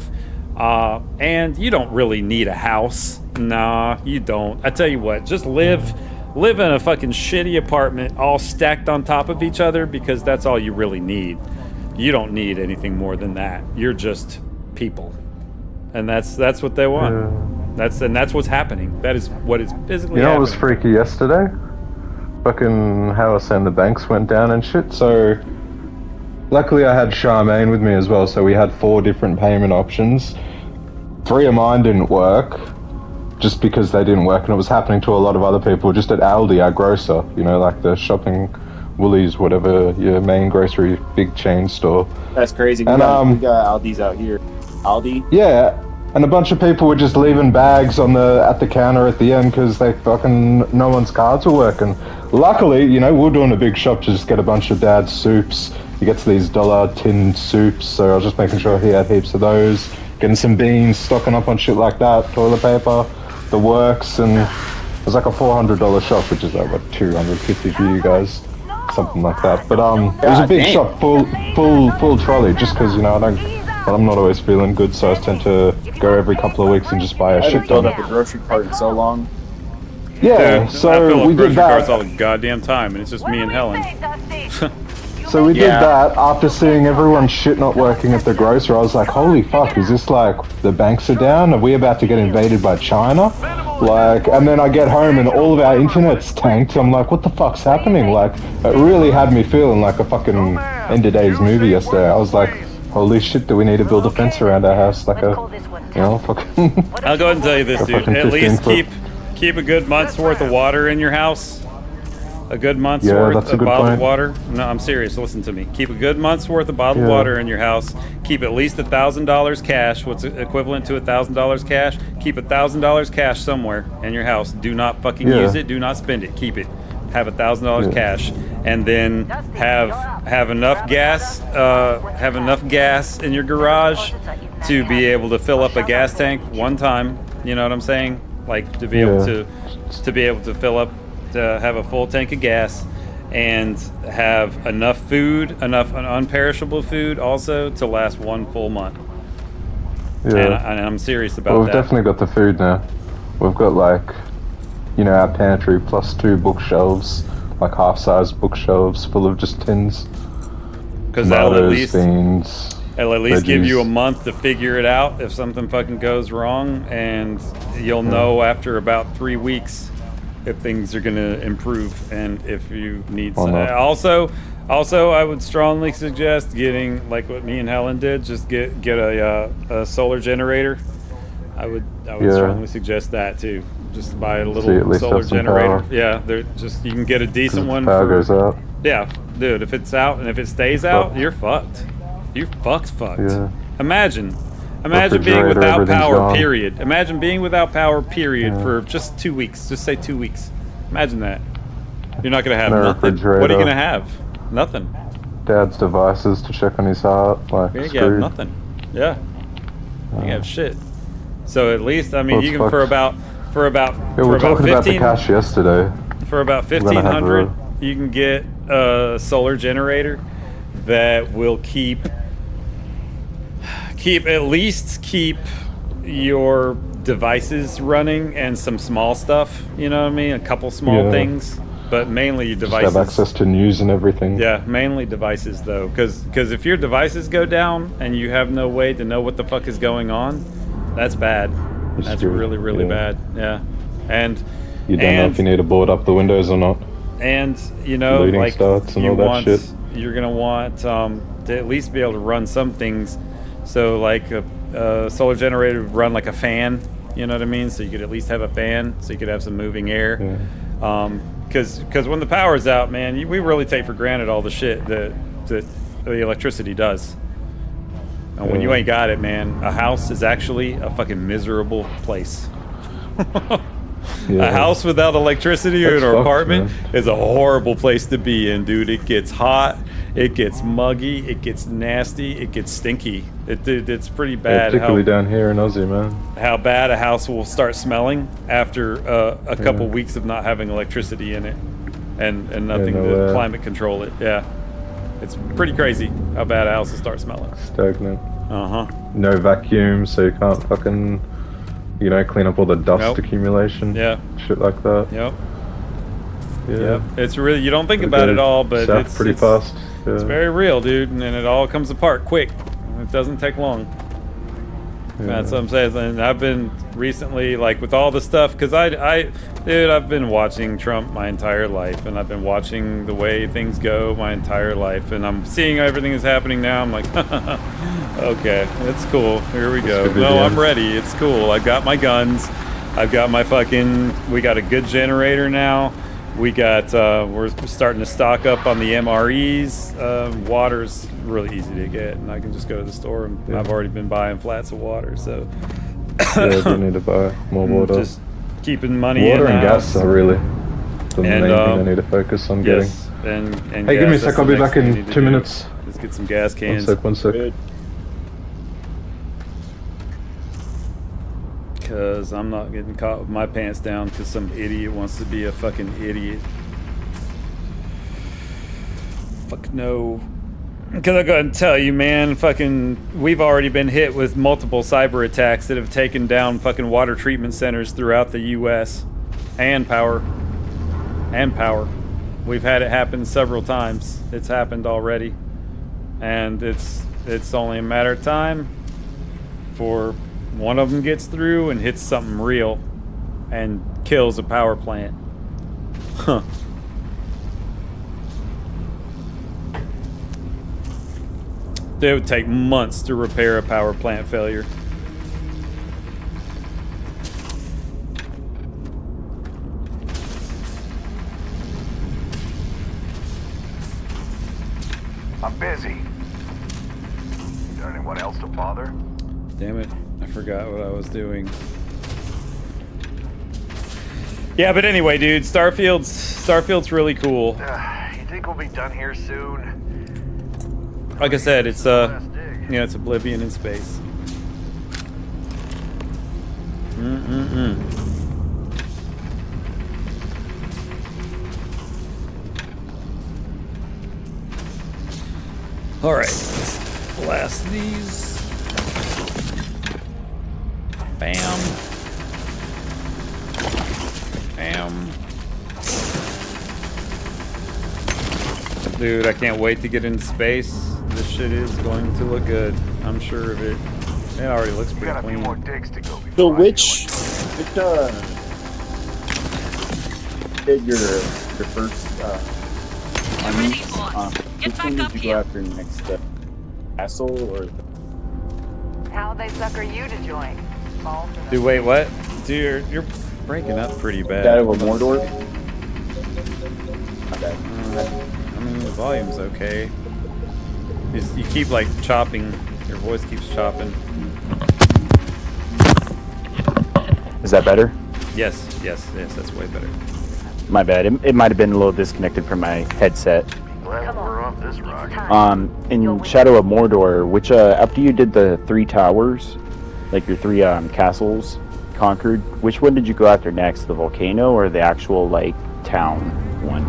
And you don't really need a house. Nah, you don't. I tell you what, just live in a fucking shitty apartment all stacked on top of each other, because that's all you really need. You don't need anything more than that. You're just people. And that's what they want. Yeah. That's what's happening. That is what is physically happening. You know what was freaky yesterday? Fucking how I was saying the banks went down and shit. So luckily I had Charmaine with me as well, so we had 4 different payment options. 3 of mine didn't work, just because they didn't work, and it was happening to a lot of other people, just at Aldi, our grocer, like the shopping, Woolies, whatever, your main grocery, big chain store. That's crazy. We And, got Aldi's out here. Aldi? Yeah, and a bunch of people were just leaving bags at the counter at the end, because no one's cards were working. Luckily, we were doing a big shop to just get a bunch of Dad's soups. He gets these $1 tin soups, so I was just making sure he had heaps of those, getting some beans, stocking up on shit like that, toilet paper, the works, and it was like a $400 shop, which is like what, $250 for you guys, something like that. But it was a big shop, full trolley, just because I'm not always feeling good, so I tend to go every couple of weeks and just buy a shit ton. I haven't filled up a grocery cart in so long. Yeah, Dude, I so fill up we did grocery carts all that. the goddamn time, and it's just me and Helen. So we did Yeah. that after seeing everyone's shit not working at the grocer. I was like, holy fuck, is this like the banks are down? Are we about to get invaded by China? Like, and then I get home and all of our internet's tanked. I'm like, what the fuck's happening? Like, it really had me feeling like a fucking end of days movie yesterday. I was like, holy shit, do we need to build a fence around our house? Like a, you know, fucking... I'll go ahead and tell you this, A dude. fucking At least 15 keep a good month's worth of water in your house. A good month's Yeah, worth that's a of good bottled point. water. No, I'm serious. Listen to me. Keep a good month's worth of bottled Yeah. water in your house. Keep at least $1,000 cash. What's equivalent to $1,000 cash? Keep $1,000 cash somewhere in your house. Do not fucking Yeah. use it. Do not spend it. Keep it. Have $1,000 Yeah. cash, and then have enough gas. Have enough gas in your garage to be able to fill up a gas tank one time. You know what I'm saying? Like to be able to fill up, to have a full tank of gas, and have enough food, enough unperishable food also to last one full month. Yeah. And I'm serious about Well, we've that. definitely got the food now. We've got like, you know, our pantry plus 2 bookshelves, like half-size bookshelves full of just tins. Because that'll at Tomatoes, least beans, it'll at least give you a veggies. month to figure it out if something fucking goes wrong, and you'll know after about 3 weeks if things are gonna improve and if you need Or some. not. Also, I would strongly suggest getting like what me and Helen did. Just get a solar generator. I would Yeah. strongly suggest that too. Just buy a So you little at least solar have some generator. power. Yeah, they're just you can get a decent one. Power for, goes out. Yeah, dude, if it's out and if it stays out, Fucked. you're fucked. You're fucked. Yeah. Imagine being Refrigerator, without everything's power, gone. period. Imagine being without power, period, Yeah. for just 2 weeks. Just say 2 weeks. Imagine that. You're not gonna have No nothing. What are you refrigerator. gonna have? Nothing. Dad's devices to check on his heart, like You're gonna have screwed. nothing. Yeah. You can have shit. So at least, I mean, Well, you it's can for fucked. about Yeah, for we about were talking about the 15 cash yesterday. for about We're gonna have 1,500, a- you can get a solar generator that will keep your devices running and some small stuff. You know what I mean? A couple small Yeah. things, but mainly your Just devices. have access to news and everything. Yeah, mainly devices though, because if your devices go down and you have no way to know what the fuck is going on, that's bad. You're That's screwed, really, really yeah. bad. Yeah, and You don't know if you need to board up the windows or not. and you know, Looting like starts and you all that want, shit. you're gonna want to at least be able to run some things. So like a solar generator would run like a fan. You know what I mean? So you could at least have a fan, so you could have some moving air. Yeah. Because when the power's out, man, we really take for granted all the shit that the electricity does. And when you Yeah. ain't got it, man, a house is actually a fucking miserable place. Yeah. A house without electricity or That's an fucked, apartment man. is a horrible place to be in, dude. It gets hot, it gets muggy, it gets nasty, it gets stinky. It's pretty Yeah, bad particularly down here in Aussie, man. how bad a house will start smelling after a couple weeks of not having electricity in it and nothing no to way. climate control it. Yeah, it's pretty crazy how bad a house will start smelling. Stagnant. Uh-huh. No vacuum, so you can't fucking, you know, clean up all the dust Nope. accumulation. Yeah. Shit like that. Yep. Yeah. Yep. It's really, you don't think It about it goes all, but south it's pretty fast. Yeah. It's very real, dude, and it all comes apart quick. It doesn't take long. Yeah. That's what I'm saying. And I've been recently, like, with all the stuff, because dude, I've been watching Trump my entire life, and I've been watching the way things go my entire life, and I'm seeing everything that's happening now. I'm like, okay, it's cool. Here we go. good No, video. I'm ready. It's cool. I've got my guns. I've got my we got a good generator now. We got, we're starting to stock up on the MREs. Water's really easy to get, and I can just go to the store, and Yeah. I've already been buying flats of water, so Yeah, I do need to buy more water. just keeping money Water in and the gas house. are really the main And, thing I need to focus on getting. Yes, and Hey, give me a gas, sec, that's I'll the be next back thing in we need to 2 do. minutes. Let's get some gas One cans. sec, 1 sec. Good. Because I'm not getting caught with my pants down because some idiot wants to be a fucking idiot. Fuck no. Because I go ahead and tell you, man, we've already been hit with multiple cyber attacks that have taken down fucking water treatment centers throughout the U.S. And power. And power. We've had it happen several times. It's happened already. And it's only a matter of time for one of them gets through and hits something real and kills a power plant. Huh. It would take months to repair a power plant failure. I'm busy. Got anyone else to bother? Damn it, I forgot what I was doing. Yeah, but anyway, dude, Starfield's really cool. You think we'll be done here soon? Like I said, it's it's Oblivion in space. All right, let's blast these. Bam. Bam. Dude, I can't wait to get into space. This shit is going to look good. I'm sure of it. It already looks We pretty got a few clean. more digs to go. So which did your first which one did you go after next? Castle or How'd they sucker you to join? Small for Dude, wait, what? Dude, you're breaking up pretty bad. that over Mordor? Not bad. I mean, the volume's okay. You keep like chopping. Your voice keeps chopping. Is that better? Yes, that's way better. My bad. It might have been a little disconnected from my headset. Glad Come we're on. off this rock. In Shadow of Mordor, which after you did the 3 towers, like your 3 castles conquered, which one did you go after next? The volcano or the actual like town one?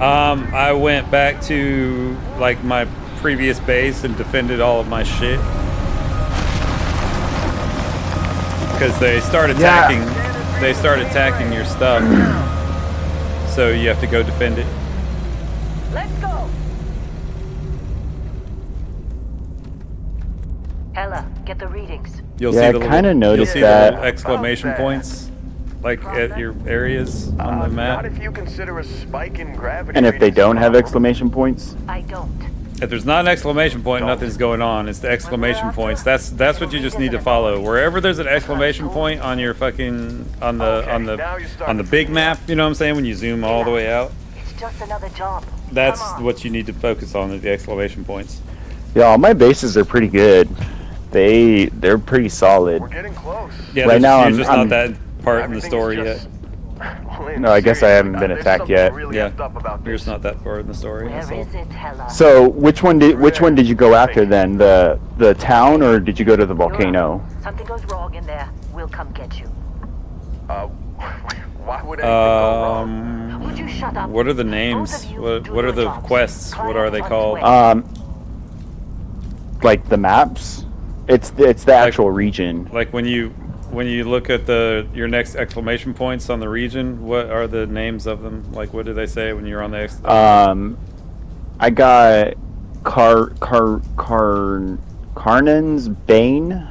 I went back to like my previous base and defended all of my shit because they start attacking. They start attacking your stuff, so you have to go defend it. Let's go. Ella, get the readings. You'll Yeah, see I the kinda little- noticed you'll see that. the little exclamation points, like at your areas on the Not map. if you consider a spike in gravity. And if they readings don't have phenomenal. exclamation points? I don't. If there's not an exclamation point, nothing's going on. It's the exclamation points. That's what you just need to follow. Wherever there's an exclamation point on your fucking on the big map, you know what I'm saying? When you zoom all the way out, It's just another job. that's Come on. what you need to focus on, is the exclamation points. Yeah, all my bases are pretty good. They're pretty solid. We're getting close. Yeah, Right there's, now, you're I'm- just I'm- not that part in the Everything's story yet. just- Well, No, I guess I haven't been there's attacked something yet. Really Yeah, effed up about you're this. just not that part in the story. Where That's all. is it, Ella? So which one did you go after then? The town or did you go to the volcano? Something goes wrong in there. We'll come get you. Why would anything go wrong? Would you shut up? What are the Both names? of you What do are your the jobs. quests? What are they Client on its called? way. Like the maps? It's the actual region. Like when you look at your next exclamation points on the region, what are the names of them? Like what do they say when you're on the I got Karnan's Bane,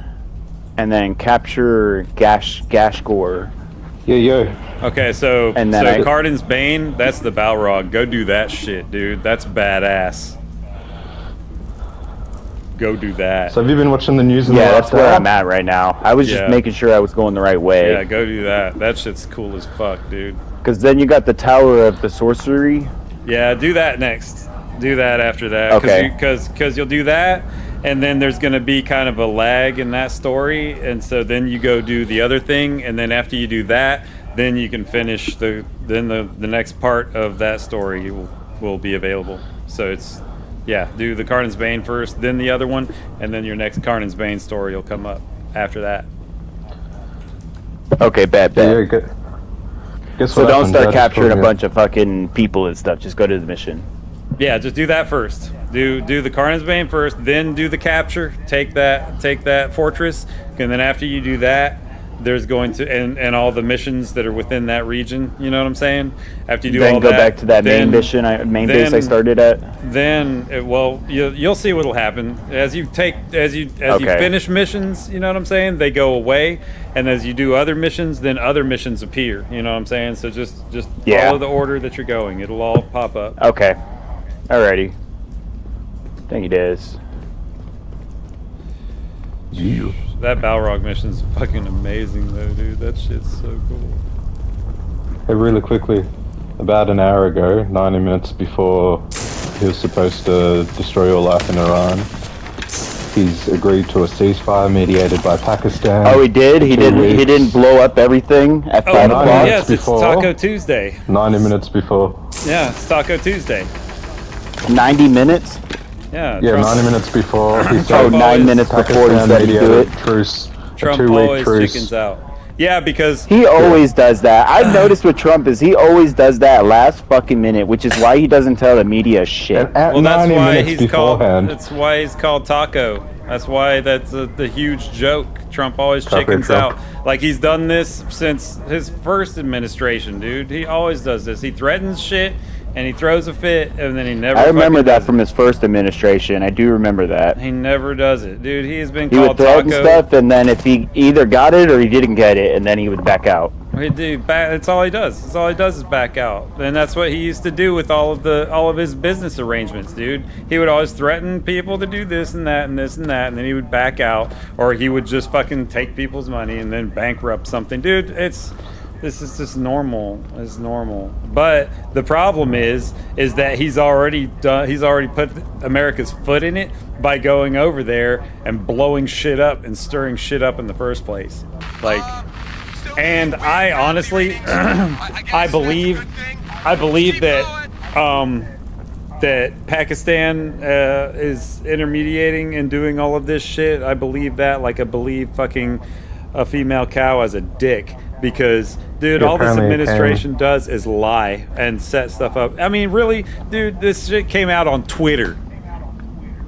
and then capture Gashgore. Yeah. Okay, so And then Cardin's Bane, that's the Balrog. Go do that shit, dude. That's badass. Go do that. So have you been watching the news? In Yeah, the that's last where hour? I'm at right now. I was Yeah. just making sure I was going the right way. Yeah, go do that. That shit's cool as fuck, dude. Because then you got the Tower of the Sorcery. Yeah, do that next. Do that after that. Okay. Because you'll do that, and then there's going to be kind of a lag in that story, and so then you go do the other thing, and then after you do that, then you can finish the next part of that story will be available. So it's, yeah, do the Carnan's Bane first, then the other one, and then your next Carnan's Bane story will come up after that. Okay, bet. Yeah, good. Guess So what don't happens? start I just capturing a put it- bunch of fucking people and stuff. Just go to the mission. Yeah, just do that first. Do the Carnan's Bane first, then do the capture. Take that fortress, and then after you do that, there's going to and all the missions that are within that region. You know what I'm saying? After you do then all go that, back to that main base I started at. Then, you'll see what'll happen as you finish missions. You know what I'm saying? They go away, and as you do other missions, then other missions appear. You know what I'm saying? So just follow the order that you're going. It'll all pop up. Okay. Alrighty. Thank you, Dezz. That Balrog mission's fucking amazing, though, dude. That shit's so cool. Hey, really quickly, about an hour ago, 90 minutes before he was supposed to destroy all life in Iran, he's agreed to a ceasefire mediated by Pakistan. Oh, he did? He didn't blow up everything at 5 o'clock? Yes, it's Taco Tuesday. 90 minutes before. Yeah, it's Taco Tuesday. 90 minutes? Yeah, 90 minutes before. He said 9 minutes before he said he'd do it. Trump a 2-week always truce. chickens out. Yeah, because he always does that. I've noticed with Trump is he always does that last fucking minute, which is why he doesn't tell the media shit. Well, that's why he's called. That's why he's called Taco. That's why that's the huge joke. Trump always chickens out. Like he's done this since his first administration, dude. He always does this. He threatens shit. And he throws a fit, and then he never. I remember that from his first administration. I do remember that. He never does it, dude. He has been he called would threaten Taco. stuff, and then if he either got it or he didn't get it, and then he would back out. That's all he does. That's all he does is back out, and that's what he used to do with all of his business arrangements, dude. He would always threaten people to do this and that and this and that, and then he would back out, or he would just fucking take people's money and then bankrupt something, dude. This is just normal. It's normal. But the problem is that he's already put America's foot in it by going over there and blowing shit up and stirring shit up in the first place. Like, and I honestly, I believe that that Pakistan is intermediating and doing all of this shit. I believe that, like I believe fucking a female cow as a dick. Because, dude, all this administration does is lie and set stuff up. I mean, really, dude, this shit came out on Twitter.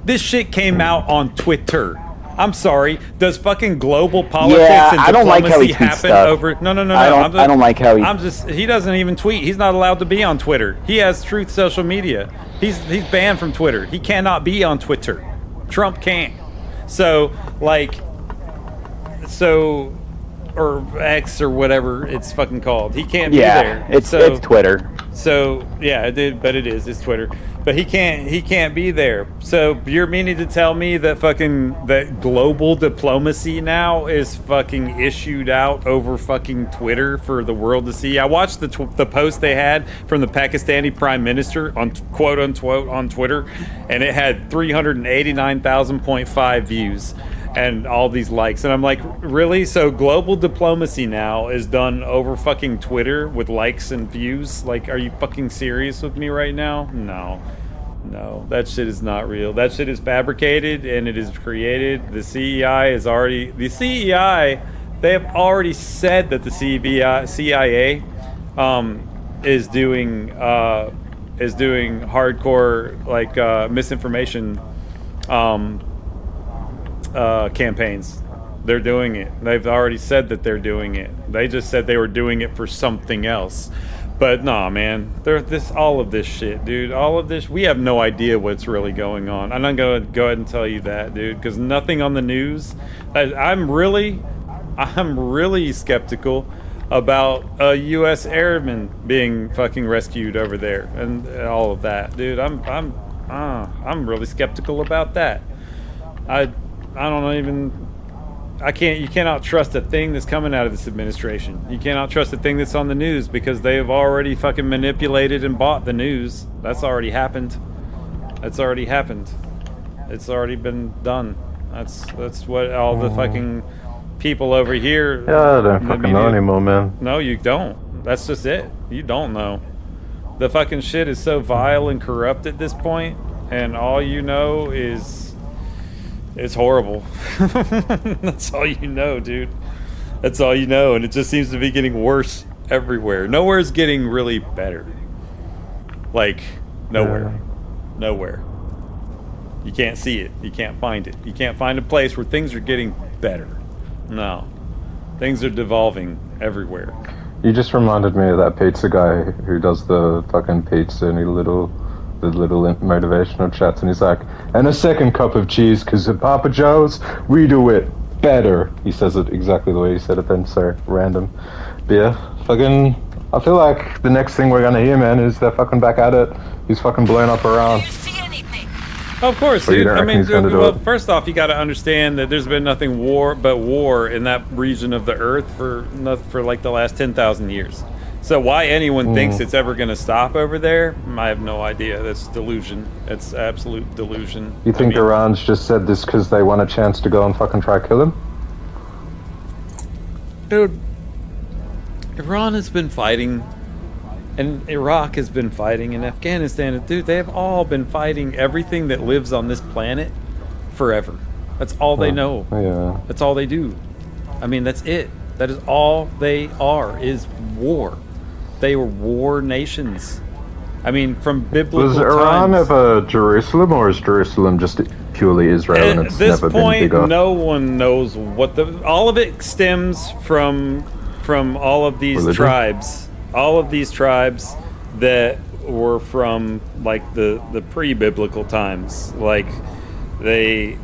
This shit came out on Twitter. I'm sorry. Does fucking global politics and diplomacy happen over? No. I don't like how he. He doesn't even tweet. He's not allowed to be on Twitter. He has Truth Social Media. He's banned from Twitter. He cannot be on Twitter. Trump can't. Or X or whatever it's fucking called. He can't be there. It's Twitter. So yeah, it's Twitter. But he can't be there. So you're meaning to tell me that that global diplomacy now is fucking issued out over fucking Twitter for the world to see? I watched the post they had from the Pakistani Prime Minister on quote unquote on Twitter, and it had 389,000.5 views. And all these likes, and I'm like, really? So global diplomacy now is done over fucking Twitter with likes and views? Like, are you fucking serious with me right now? No, that shit is not real. That shit is fabricated and it is created. The CEI they have already said that the CIA is doing hardcore like misinformation campaigns. They're doing it. They've already said that they're doing it. They just said they were doing it for something else. But nah, man, all of this shit, dude. All of this, we have no idea what's really going on. I'm not gonna go ahead and tell you that, dude, because nothing on the news. I'm really skeptical about a U.S. airman being fucking rescued over there and all of that, dude. I'm really skeptical about that. You cannot trust a thing that's coming out of this administration. You cannot trust a thing that's on the news because they have already fucking manipulated and bought the news. That's already happened. It's already been done. That's what all the fucking people over here. Yeah, I don't fucking know anymore, man. No, you don't. That's just it. You don't know. The fucking shit is so vile and corrupt at this point, and all you know is it's horrible. That's all you know, dude. That's all you know, and it just seems to be getting worse everywhere. Nowhere's getting really better. Like, nowhere. Nowhere. You can't see it. You can't find it. You can't find a place where things are getting better. No. Things are devolving everywhere. You just reminded me of that pizza guy who does the fucking pizza and the little motivational chats, and he's like, and a second cup of cheese, because at Papa Joe's, we do it better. He says it exactly the way he said it then, so random. But yeah, fucking, I feel like the next thing we're gonna hear, man, is they're fucking back at it. He's fucking blowing up around. Of course, But you dude. don't I reckon mean, he's gonna do well, it? first off, you got to understand that there's been nothing but war in that region of the Earth for like the last 10,000 years. So why anyone thinks it's ever going to stop over there, I have no idea. That's delusion. It's absolute delusion. You think Iran's just said this because they want a chance to go and fucking try kill him? Dude, Iran has been fighting, and Iraq has been fighting, and Afghanistan. Dude, they have all been fighting everything that lives on this planet forever. That's all they know. Yeah. That's all they do. I mean, that's it. That is all they are, is war. They were war nations. I mean, from biblical Was Iran times. ever Jerusalem, or is Jerusalem just purely Israel and At it's this never been point, bigger? no one knows what all of it stems from all of these Religion? tribes. All of these tribes that were from like the pre-biblical times. Like they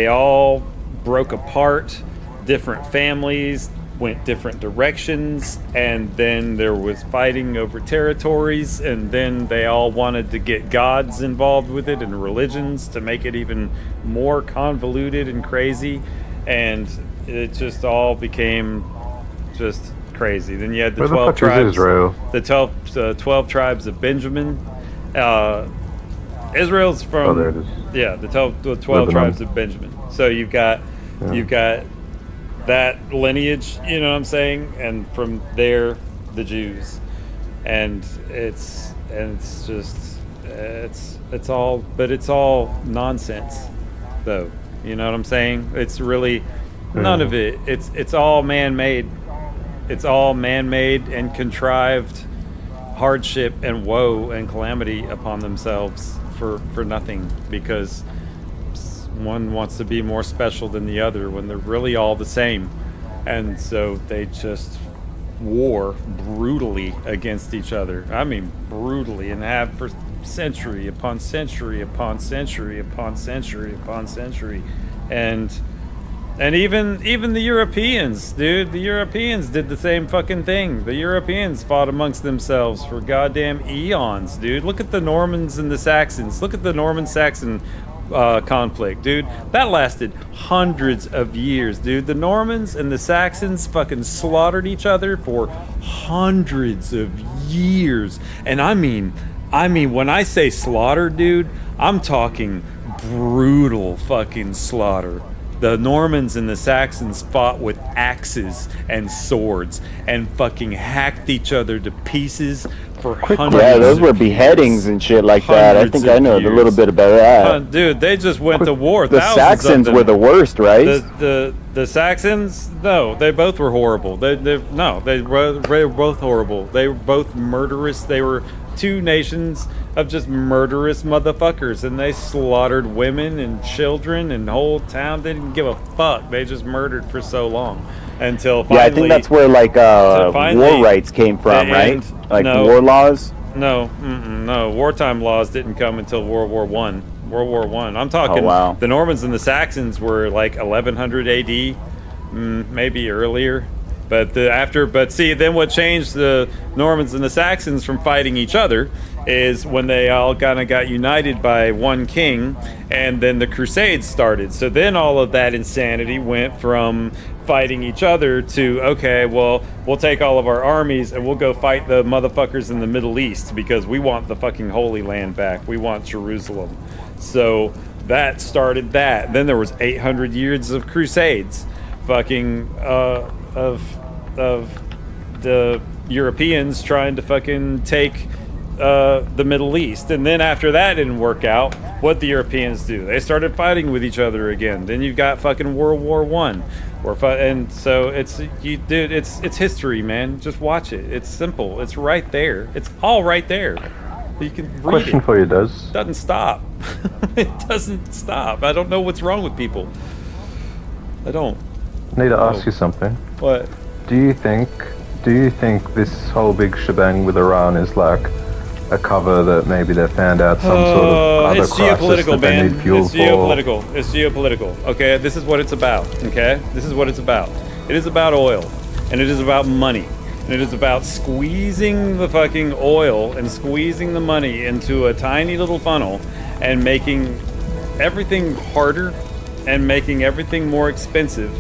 all broke apart, different families went different directions, and then there was fighting over territories, and then they all wanted to get gods involved with it and religions to make it even more convoluted and crazy, and it just all became just crazy. Then you had the Where the 12 fuck is tribes, Israel? the 12 tribes of Benjamin. Israel's from Oh, there it is. yeah, the 12 Lebanon. tribes of Benjamin. So you've got that lineage, you know what I'm saying, and from there the Jews, and it's all nonsense, though. You know what I'm saying? It's really none of it. It's all man-made. It's all man-made and contrived hardship and woe and calamity upon themselves for nothing, because one wants to be more special than the other when they're really all the same. And so they just war brutally against each other. I mean, brutally, and have for century upon century upon century upon century upon century. And even the Europeans, dude, the Europeans did the same fucking thing. The Europeans fought amongst themselves for goddamn eons, dude. Look at the Normans and the Saxons. Look at the Norman-Saxon conflict, dude. That lasted hundreds of years, dude. The Normans and the Saxons fucking slaughtered each other for hundreds of years. And I mean, when I say slaughter, dude, I'm talking brutal fucking slaughter. The Normans and the Saxons fought with axes and swords and fucking hacked each other to pieces for hundreds. Yeah, those were of beheadings years. and shit like that. I Hundreds think I of know a years. little bit about that. Dude, they just went to war. The Thousands of Saxons them. were the worst, right? The Saxons, no, they both were horrible. They were both horrible. They were both murderous. They were two nations of just murderous motherfuckers, and they slaughtered women and children and whole town. They didn't give a fuck. They just murdered for so long until finally. Yeah, I think that's where like war rights came from, right? Like war laws. No, no. Wartime laws didn't come until World War One. World War One. I'm talking. Oh, wow. The Normans and the Saxons were like 1100 AD, maybe earlier. But see, then what changed the Normans and the Saxons from fighting each other is when they all kind of got united by one king, and then the Crusades started. So then all of that insanity went from fighting each other to, okay, well, we'll take all of our armies and we'll go fight the motherfuckers in the Middle East because we want the fucking Holy Land back. We want Jerusalem. So that started that. Then there was 800 years of Crusades, fucking of the Europeans trying to fucking take the Middle East. And then after that didn't work out, what the Europeans do? They started fighting with each other again. Then you've got fucking World War One, and so it's history, man. Just watch it. It's simple. It's right there. It's all right there. You can read Question it. for you, Dezz. It doesn't stop. It doesn't stop. I don't know what's wrong with people. I don't. Need to ask you something. What? Do you think this whole big shebang with Iran is like a cover that maybe they found out some sort of other it's crisis geopolitical, that they man. need fuel It's for? geopolitical. It's geopolitical. Okay, this is what it's about. Okay, this is what it's about. It is about oil, and it is about money, and it is about squeezing the fucking oil and squeezing the money into a tiny little funnel, and making everything harder, and making everything more expensive,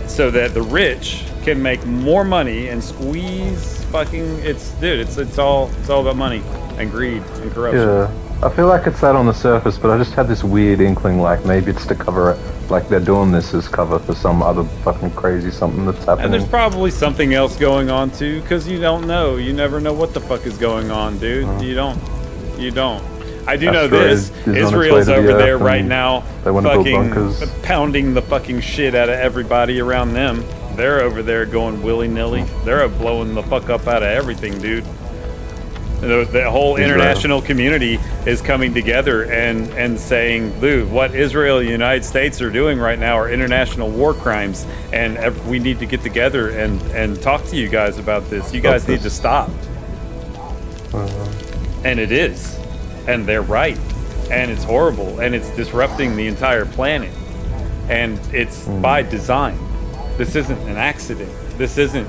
so that the rich can make more money and squeeze fucking. It's all about money and greed and corruption. Yeah, I feel like it's that on the surface, but I just had this weird inkling, like maybe it's to cover it, like they're doing this as cover for some other fucking crazy something that's happening. And there's probably something else going on too, because you don't know. You never know what the fuck is going on, dude. You don't. I do know this. Israel's over there right now, they want to build fucking bunkers. pounding the fucking shit out of everybody around them. They're over there going willy-nilly. They're blowing the fuck up out of everything, dude. The whole international community is coming together and saying, dude, what Israel and the United States are doing right now are international war crimes, and we need to get together and talk to you guys about this. You guys need to stop. And it is. And they're right. And it's horrible. And it's disrupting the entire planet. And it's by design. This isn't an accident. This isn't...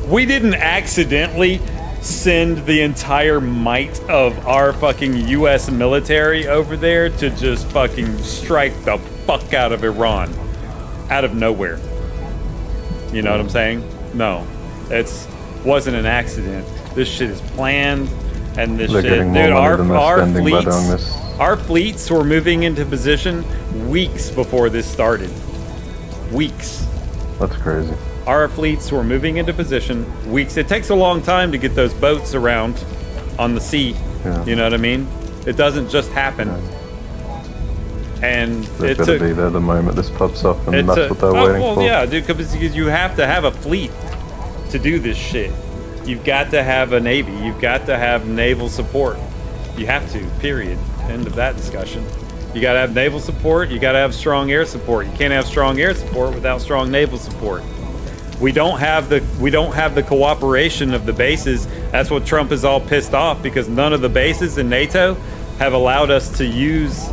We didn't accidentally send the entire might of our fucking U.S. military over there to just fucking strike the fuck out of Iran. Out of nowhere. You know what I'm saying? No. Wasn't an accident. This shit is planned. And this shit, dude, our fleets were moving into position weeks before this started. Weeks. That's crazy. Our fleets were moving into position weeks. It takes a long time to get those boats around on the sea. Yeah. You know what I mean? It doesn't just happen. Yeah. And They've got to be there the moment this pops up, and that's what they're waiting for. Well, yeah, dude, because you have to have a fleet to do this shit. You've got to have a navy. You've got to have naval support. You have to, period. End of that discussion. You got to have naval support. You got to have strong air support. You can't have strong air support without strong naval support. We don't have the cooperation of the bases. That's what Trump is all pissed off, because none of the bases in NATO have allowed us to use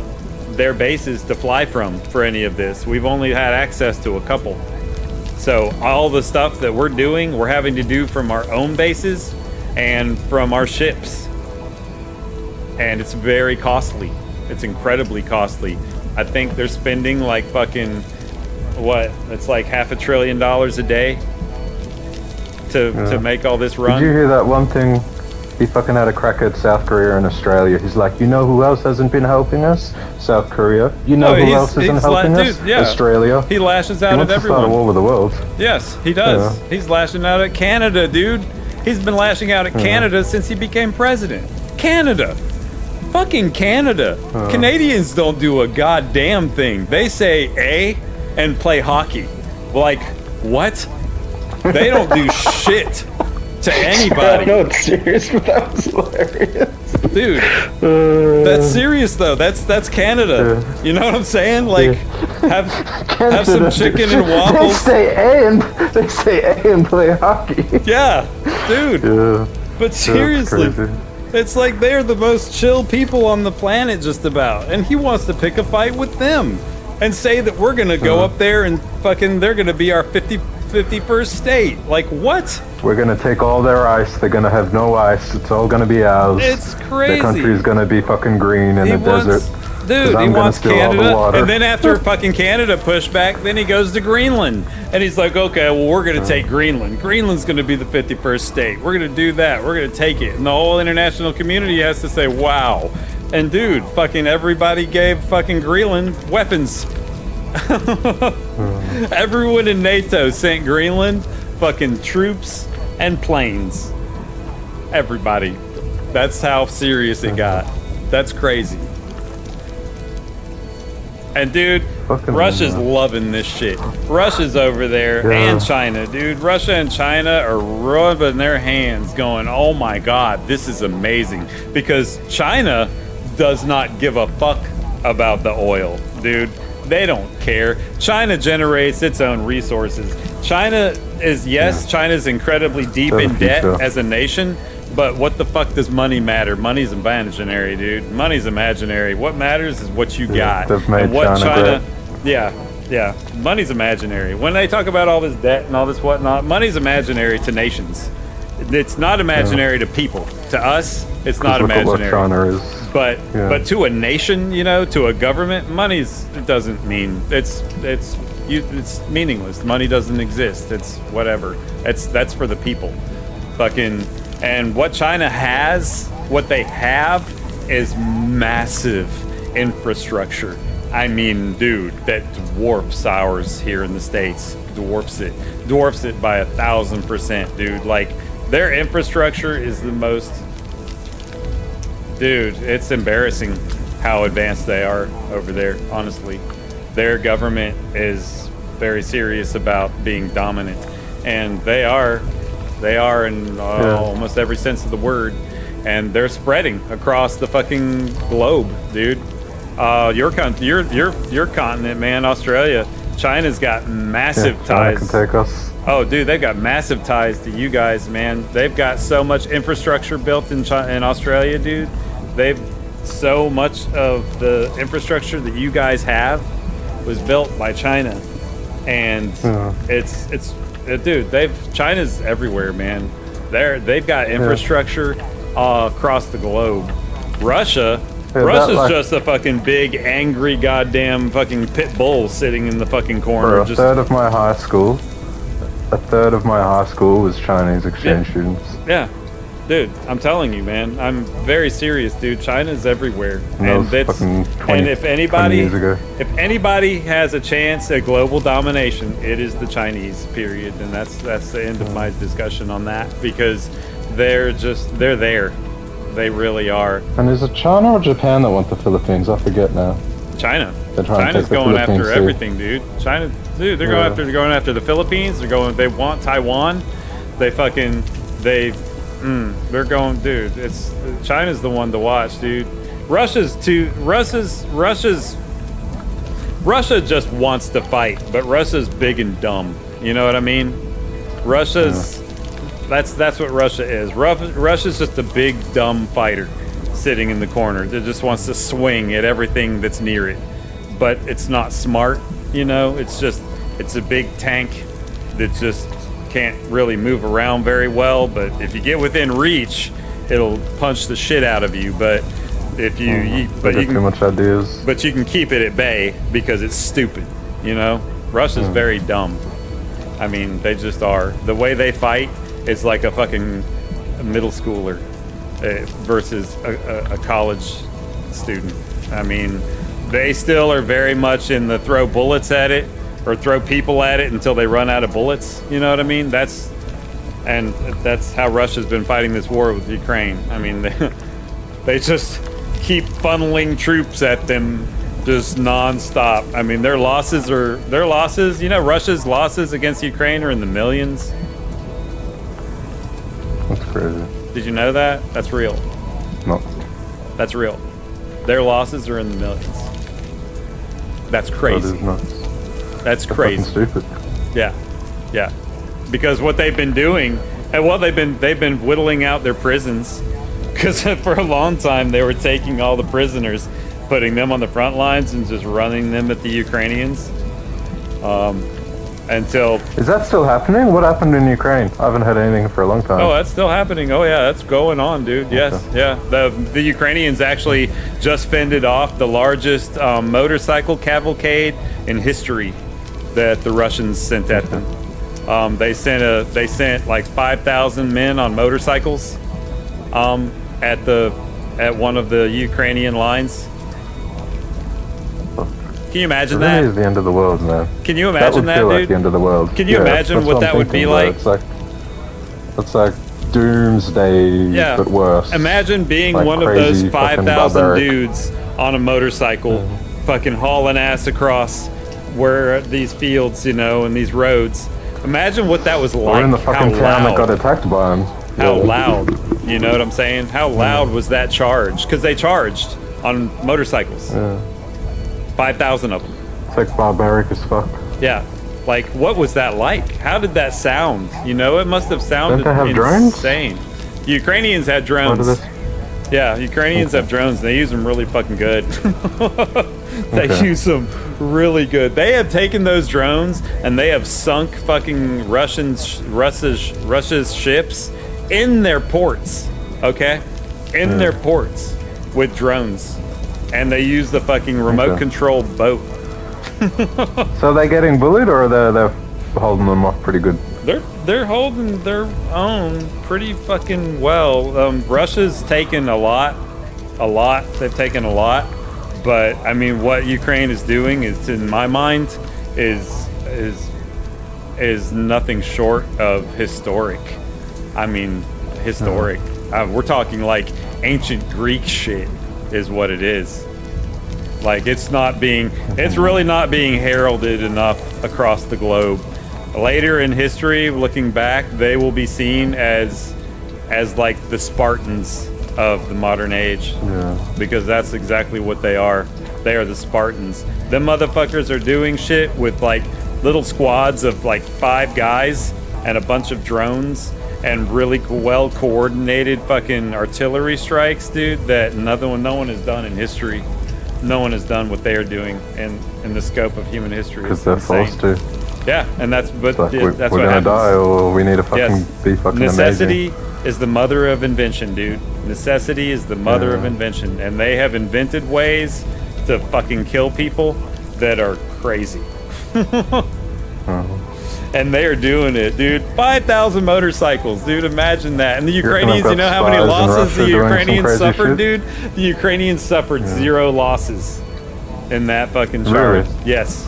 their bases to fly from for any of this. We've only had access to a couple. So all the stuff that we're doing, we're having to do from our own bases and from our ships. And it's very costly. It's incredibly costly. I think they're spending like fucking, it's like $500 billion a day to make all this run. Did you hear that one thing? He fucking had a crack at South Korea and Australia. He's like, you know who else hasn't been helping us? South Korea. You know who else isn't helping us? Dude, yeah. Australia. He lashes out at everyone. He wants to start a war with the world. Yes, he does. Yeah. He's lashing out at Canada, dude. He's been lashing out at Canada since he became president. Canada. Fucking Canada. Canadians don't do a goddamn thing. They say A and play hockey. Like, what? They don't do shit to anybody. No, it's serious, but that was hilarious. Dude, that's serious though. That's Canada. You know what I'm saying? Like, have some chicken and waffles. They say A and play hockey. Yeah, dude. Yeah. But seriously, crazy. it's like they're the most chill people on the planet just about. And he wants to pick a fight with them and say that we're going to go up there and fucking, they're going to be our 51st state. Like, what? We're going to take all their ice. They're going to have no ice. It's all going to be ours. It's crazy. The country's going to be fucking green in the desert. Dude, he wants Canada, and then after fucking Canada pushed back, then he goes to Greenland. And he's like, okay, well, we're going to take Greenland. Greenland's going to be the 51st state. We're going to do that. We're going to take it. And the whole international community has to say, wow. And dude, fucking everybody gave fucking Greenland weapons. Everyone in NATO sent Greenland fucking troops and planes. Everybody. That's how serious it got. That's crazy. And dude, Russia's loving this shit. Russia's over there and China, dude. Russia and China are rubbing their hands going, oh my God, this is amazing. Because China does not give a fuck about the oil. dude. They don't care. China generates its own resources. China is, China's incredibly deep in debt as a nation, but what the fuck does money matter? Money's imaginary, dude. Money's imaginary. What matters is what you got. They've made and what China yeah, money's imaginary. When they talk about all this debt and all this whatnot, money's imaginary to nations. It's not imaginary to people. To us, it's not look at what imaginary. China is. But to a nation, you know, to a government, it doesn't mean it's meaningless. Money doesn't exist. It's whatever. That's for the people. Fucking, and what China has, what they have is massive infrastructure. I mean, dude, that dwarfs ours here in the States. Dwarfs it by 1,000%, dude. Like, their infrastructure is the most. Dude, it's embarrassing how advanced they are over there, honestly. Their government is very serious about being dominant. And they are in almost every sense of the word. And they're spreading across the fucking globe, dude. Your continent, man, Australia. China's got massive ties. China can take us. Oh, dude, they've got massive ties to you guys, man. They've got so much infrastructure built in Australia, dude. They've so much of the infrastructure that you guys have was built by China, and China's everywhere, man. They've got infrastructure across the globe. Russia's just a fucking big, angry, goddamn fucking pit bull sitting in the fucking corner. A third of my high school was Chinese exchange students. Yeah. Dude, I'm telling you, man. I'm very serious, dude. China's everywhere. And if anybody has a chance at global domination, it is the Chinese, period. And that's the end of my discussion on that, because they're there. They really are. And is it China or Japan that want the Philippines? I forget now. China. China's going after everything, dude. China, dude, they're going after the Philippines. They want Taiwan. They're going, dude. China's the one to watch, dude. Russia just wants to fight, but Russia's big and dumb. You know what I mean? That's what Russia is. Russia's just a big dumb fighter sitting in the corner that just wants to swing at everything that's near it. But it's not smart, you know? It's a big tank that just can't really move around very well, but if you get within reach, it'll punch the shit out of you. But if you too much ideas. But you can keep it at bay because it's stupid, you know? Russia's very dumb. I mean, they just are. The way they fight is like a fucking middle schooler versus a college student. I mean, they still are very much in the throw bullets at it, or throw people at it until they run out of bullets. You know what I mean? That's how Russia's been fighting this war with Ukraine. I mean, they just keep funneling troops at them just non-stop. I mean, their losses, you know, Russia's losses against Ukraine are in the millions. That's crazy. Did you know that? That's real. No. That's real. Their losses are in the millions. That's crazy. That is nuts. That's crazy. Stupid. Yeah. Because what they've been doing, and they've been whittling out their prisons. Because for a long time they were taking all the prisoners, putting them on the front lines, and just running them at the Ukrainians. Until is that still happening? What happened in Ukraine? I haven't heard anything for a long time. Oh, that's still happening. Oh yeah, that's going on, dude. Yes, yeah. The Ukrainians actually just fended off the largest motorcycle cavalcade in history that the Russians sent at them. They sent like 5,000 men on motorcycles at one of the Ukrainian lines. Can you imagine that? It really is the end of the world, man. Can you imagine that, feel dude? like the end of the world. Can you imagine what that would be like? It's like doomsday, but worse. Imagine being like one of those 5,000 dudes on a motorcycle, fucking hauling ass across where these fields, you know, and these roads. Imagine what that was like. Or in the fucking town that got attacked by them. How loud, you know what I'm saying? How loud was that charge? Because they charged on motorcycles. 5,000 of them. It's like barbaric as fuck. Yeah. Like, what was that like? How did that sound? You know, it must have sounded Don't they have drones? insane. Ukrainians had What drones. are this? Yeah, Ukrainians have drones. And they use them really fucking good. They Okay. use them really good. They have taken those drones and they have sunk fucking Russia's ships in their ports. Okay, in their ports with drones, and they use the fucking remote Okay. control boat. So are they getting bullied, or they're holding them off pretty good? They're holding their own pretty fucking well. Russia's taken a lot. They've taken a lot, but I mean, what Ukraine is doing is, in my mind, is nothing short of historic. I mean, historic. We're talking like ancient Greek shit, is what it is. Like, it's really not being heralded enough across the globe. Later in history, looking back, they will be seen as like the Spartans of the modern age. Yeah. Because that's exactly what they are. They are the Spartans. Them motherfuckers are doing shit with like little squads of like 5 guys and a bunch of drones and really well coordinated fucking artillery strikes, dude, that no one has done in history. No one has done what they are doing in the scope of human history. Because It's they're insane. forced to. Yeah, and that's It's like yeah, we're that's gonna what happens. die, or we need to fucking be fucking Necessity amazing. is the mother of invention, dude. Necessity is the mother of invention, and they have invented ways to fucking kill people that are crazy. And they are doing it, dude. 5,000 motorcycles, dude. Imagine that. And the Ukrainians, you know how many losses the Ukrainians suffered, dude? The Ukrainians suffered 0 losses in that fucking charge. Really? Yes.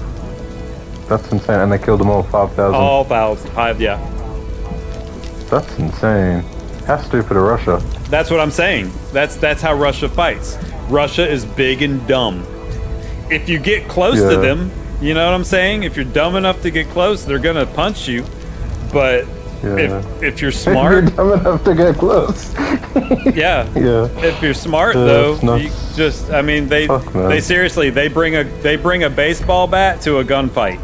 That's insane. And they killed them all 5,000. All 5, yeah. That's insane. How stupid are Russia? That's what I'm saying. That's how Russia fights. Russia is big and dumb. If you get close to Yeah. them, you know what I'm saying? If you're dumb enough to get close, they're gonna punch you. But Yeah. if you're You're smart, dumb enough to get close. yeah. Yeah. If you're smart Yeah, though, it's nuts. you just I mean they Fuck, man. they seriously they bring a baseball bat to a gunfight.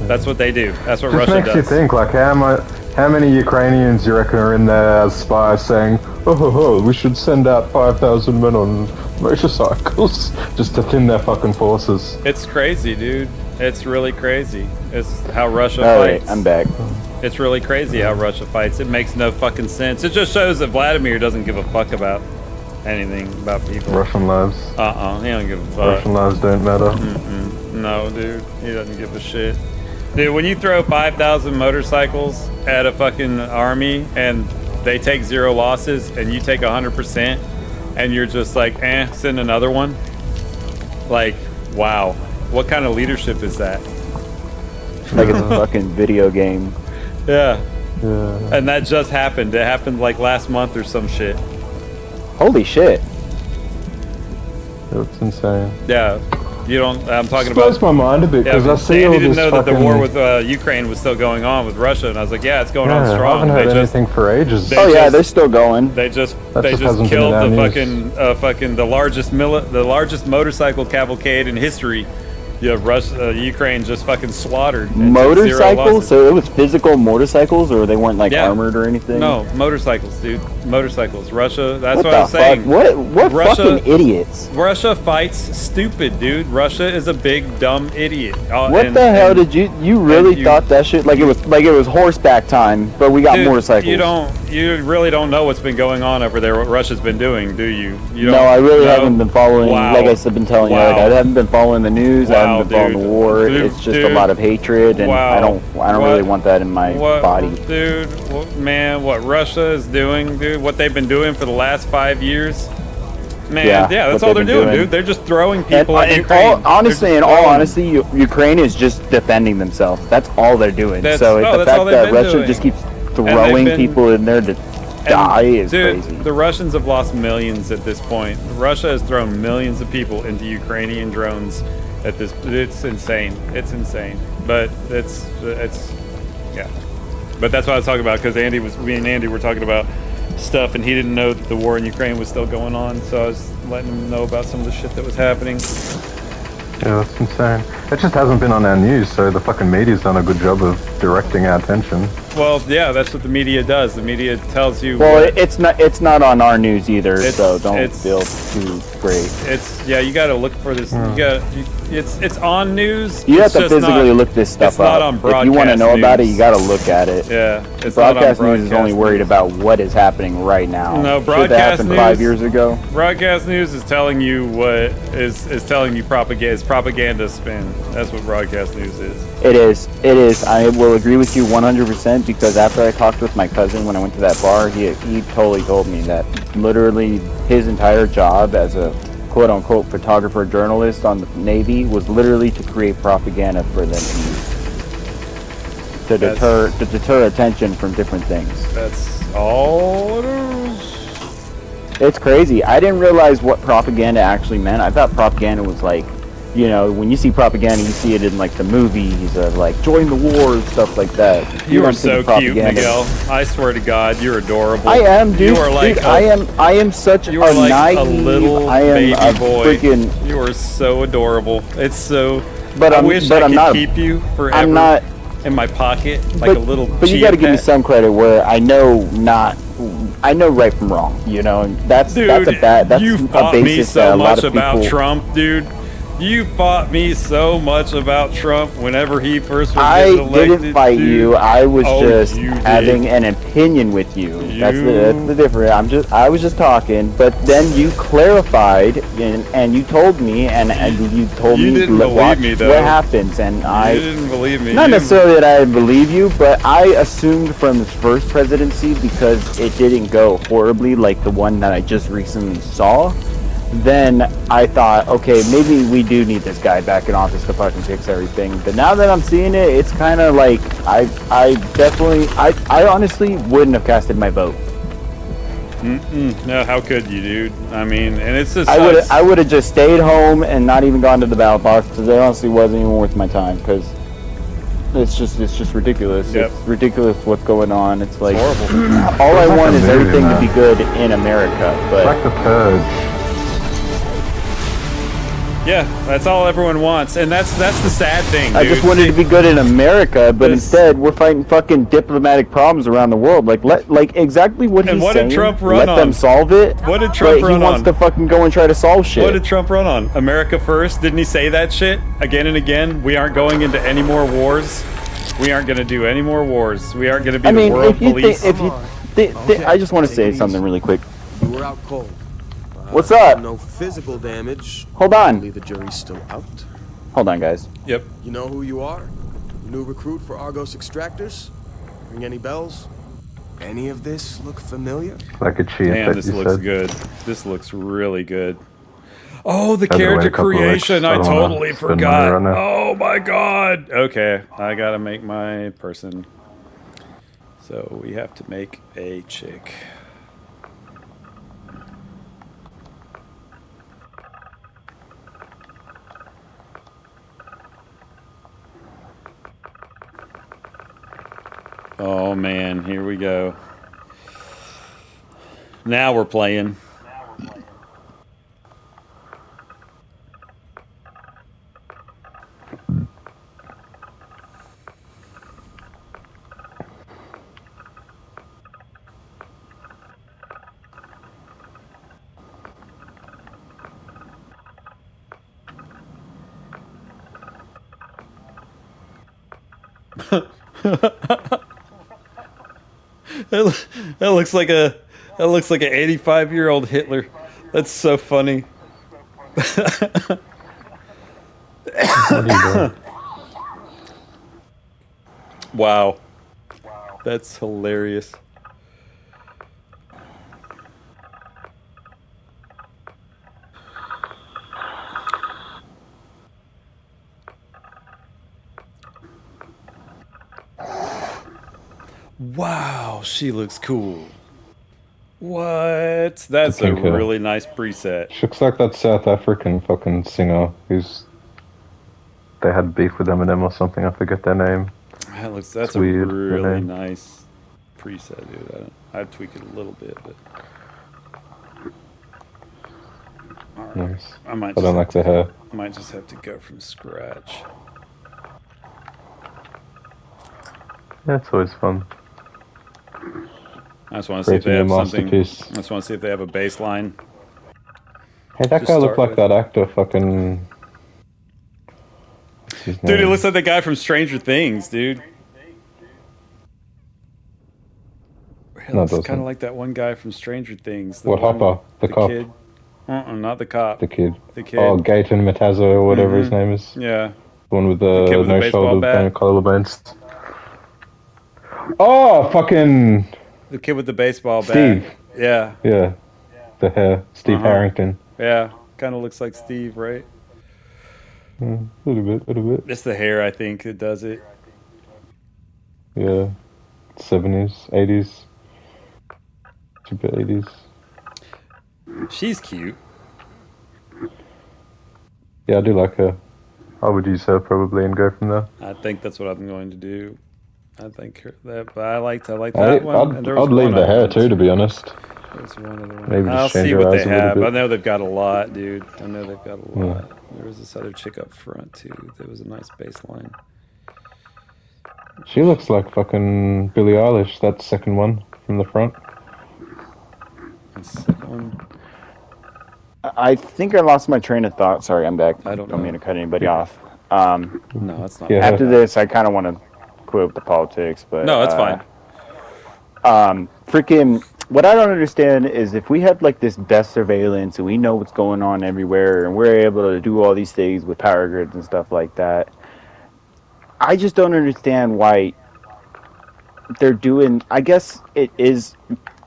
That's what they do. That's what Just Russia makes does. you think, like, how many Ukrainians you reckon are in there as spies saying, oh, we should send out 5,000 men on motorcycles just to thin their fucking forces. It's crazy, dude. It's really crazy. It's how Russia All right, fights. I'm back. It's really crazy how Russia fights. It makes no fucking sense. It just shows that Vladimir doesn't give a fuck about anything about people. Russian lives. He don't give a fuck. Russian lives don't matter. No, dude. He doesn't give a shit. Dude, when you throw 5,000 motorcycles at a fucking army and they take 0 losses and you take 100% and you're just like, send another one. Like, wow. What kind of leadership is that? Like it's a fucking video game. Yeah. Yeah. And that just happened. It happened like last month or some shit. Holy shit. It's insane. Yeah. You don't, I'm talking It blows about. my mind a bit Yeah, because I see all Andy this didn't know that the fucking- war with Ukraine was still going on with Russia, and I was like, yeah, it's going on Yeah, I strong. haven't heard They just, anything for ages. they Oh yeah, just- they're still going. They just That they just just hasn't been killed in the our fucking the largest motorcycle cavalcade in history. Yeah, Ukraine just fucking slaughtered. and took 0 Motorcycles? losses. So it was physical motorcycles, or they weren't like Yeah. armored or anything? No, motorcycles, dude. Motorcycles. Russia. That's What what, the I'm saying. fuck? What Russia- fucking idiots? Russia fights stupid, dude. Russia is a big dumb idiot. What the hell did you really you- thought that shit like it was horseback time, but we got Dude, motorcycles. You really don't know what's been going on over there. What Russia's been doing, do you? You No, don't I really know? haven't been following. Wow. Like I've been telling you, like, Wow. I haven't been following the news. I Wow, haven't been following dude. the war. Dude, It's just dude. a lot of hatred, and Wow. I don't What? really want that in my body. Dude, what Russia is doing, dude, what they've been doing for the last 5 years. Man, Yeah, yeah, that's what all they're they've been doing, doing. dude. They're just throwing And, people at and Ukraine. all, honestly, They're in just all throwing- honesty, Ukraine is just defending themselves. That's all they're doing. That's- so oh, the that's all fact they've that been Russia doing. just keeps they've throwing been- people in there to die is dude, crazy. the Russians have lost millions at this point. Russia has thrown millions of people into Ukrainian drones at this. It's insane. It's insane. But it's yeah. But that's what I was talking about because me and Andy were talking about stuff, and he didn't know that the war in Ukraine was still going on. So I was letting him know about some of the shit that was happening. Yeah, that's insane. It just hasn't been on our news, so the fucking media's done a good job of directing our attention. Well, yeah, that's what the media does. The media tells you. Well, what, it's not on our news either, so don't it's- feel too great. you got to look for this. It's on news. You have it's to just physically not- look this stuff it's not up. on If you want to broadcast know about it, news. you got to look at it. Yeah, it's not on Broadcast news is only broadcast worried news. about what is happening right now. No, Shit that broadcast happened news- 5 years ago. Broadcast news is telling you what is telling you propaganda spin. That's what broadcast news is. It is. It is. I will agree with you 100% because after I talked with my cousin when I went to that bar, he totally told me that literally his entire job as a quote-unquote photographer journalist on the Navy was literally to create propaganda for them to deter attention from different things. That's all it is. It's crazy. I didn't realize what propaganda actually meant. I thought propaganda was like, you know, when you see propaganda, you see it in like the movies of like join the war and stuff like that. You don't are think so of cute, propaganda. Miguel. I swear to God, you're adorable. I am, dude. You are like dude, I am such You are a like naive. a little I am baby a boy. freaking. You are so adorable. It's so. But I I'm- wish but I I'm could not- keep you forever I'm not. in my pocket like a little. But you chia got to give me pet. some credit where I know right from wrong. You know, and that's Dude, a bad. That's you a fought me basis that so a lot much of about people. Trump, dude. You fought me so much about Trump whenever he first was I getting elected. didn't fight dude. you. I was Oh, just you having did. an opinion with you. That's You- the difference. I was just talking, but then you clarified and you told me and you told You me didn't believe watch me, though. what happens and You didn't believe me. not You- necessarily that I believe you, but I assumed from his first presidency because it didn't go horribly like the one that I just recently saw. Then I thought, okay, maybe we do need this guy back in office to fucking fix everything. But now that I'm seeing it, it's kind of like I honestly wouldn't have casted my vote. No, how could you, dude? I mean, and it's just. I would have just stayed home and not even gone to the ballot box because it honestly wasn't even worth my time because it's just ridiculous. Yep. It's ridiculous what's going on. It's like horrible. all I It's like want a is movie, everything to man. be good in America, It's but like the purge. Yeah, that's all everyone wants, and that's the sad thing, dude. I just wanted to be good in America, but This- instead we're fighting fucking diplomatic problems around the world. Like exactly what And he's what did saying. Trump run Let on? them solve it. What did Trump but run he wants on? to fucking go and try to solve shit. What did Trump run on? America first? Didn't he say that shit again and again? We aren't going into any more wars. We aren't going to do any more wars. We aren't going to be I mean, the world if you police. think, if you, I just want to say something really quick. You were out cold. What's up? No physical damage. Hold I on. believe the jury's still out. Hold on, guys. Yep. You know who you are? New recruit for Argos Extractors? Ring any bells? Any of this look familiar? Like a chia Man, pet, this you looks said. good. This looks really good. Oh, the Had to wait a character couple of weeks. creation. I I don't wanna totally spend money forgot. on that. Oh my god. Okay, I gotta make my person. So we have to make a chick. Oh man, here we go. Now we're playing. That looks like an 85-year-old Hitler. That's so funny. What are you doing? Wow. That's hilarious. Wow, she looks cool. What? That's a think, really nice preset. She looks like that South African fucking singer who's. They had beef with Eminem or something. I forget their name. That's a weird, the really name. nice preset, dude. I'd tweak it a little bit, but. Alright. Nice. I might I just don't like the hair. I might just have to go from scratch. That's always fun. I just want to see if they Creating a have something. masterpiece. I just want to see if they have a baseline. Hey, that Just guy looked start like with- that actor fucking... What's his Dude, he name? looks like the guy from Stranger Things, dude. He No, it looks kind doesn't. of like that one guy from Stranger Things. The What, one- Hopper? The cop? kid. Not the cop. The kid. The kid. Oh, Gaten Matazzo or whatever his Mhm. name is. Yeah. The one with The the, kid with the no baseball shoulder bat? collarbones. Oh, fucking The kid with the baseball bat. Steve. Yeah. Yeah, the hair. Steve Uh-huh. Harrington. Yeah. Kind of looks like Steve, right? A little bit. It's the hair, I think, that does it. Yeah, 70s, 80s, super 80s. She's cute. Yeah, I do like her. I would use her probably and go from there. I think that's what I'm going to do. I think that, but I liked that I'd one. and there was leave one the other hair one, too, to be honest. There's one other one. Maybe just I'll change see her what they eyes a little have. bit. I know they've got a lot, dude. I know they've got a Yeah. lot. There was this other chick up front too. There was a nice baseline. She looks like fucking Billie Eilish, that second one from the front. The second one. I think I lost my train of thought. Sorry, I'm back. I don't mean know. to cut anybody off. No, it's not. Yeah. After this, I kind of want to quit with the politics, but No, it's fine. Freaking, what I don't understand is if we have like this best surveillance and we know what's going on everywhere and we're able to do all these things with power grids and stuff like that, I just don't understand why they're doing. I guess it is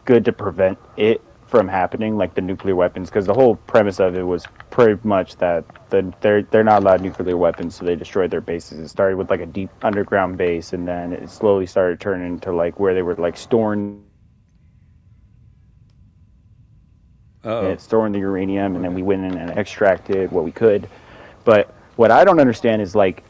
good to prevent it from happening, like the nuclear weapons, because the whole premise of it was pretty much that they're not allowed nuclear weapons, so they destroyed their bases. It started with like a deep underground base, and then it slowly started turning into like where they were like storing the uranium, and then we went in and extracted what we could. But what I don't understand is like,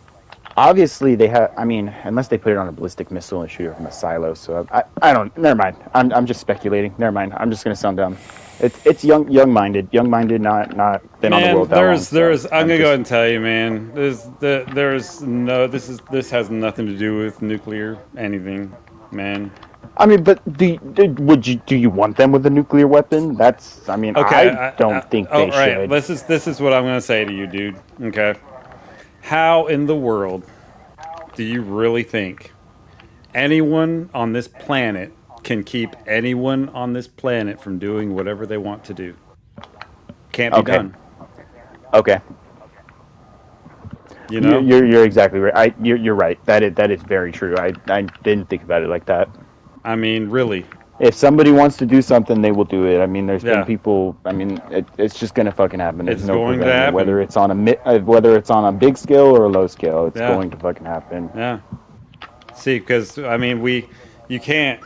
obviously they have. I mean, unless they put it on a ballistic missile and shoot it from a silo. So I don't. Never mind. I'm just speculating. Never mind. I'm just gonna sound dumb. It's young-minded, not been on the Man, world that long. there's. So I'm gonna just- go ahead and tell you, man. There's no. This has nothing to do with nuclear anything, man. I mean, but do you want them with a nuclear weapon? That's. I mean, Okay, I don't think they should. This is what I'm gonna say to you, dude. Okay. How in the world do you really think anyone on this planet can keep anyone on this planet from doing whatever they want to do? Can't be Okay. done. Okay. You know? You're exactly right. You're right. That is very true. I didn't think about it like that. I mean, really. If somebody wants to do something, they will do it. I mean, there's Yeah. been people. I mean, it's just gonna fucking happen. There's It's no going to preventing it, happen. whether it's on a big scale or a low scale. It's Yeah. going to fucking happen. Yeah. See, because I mean, you can't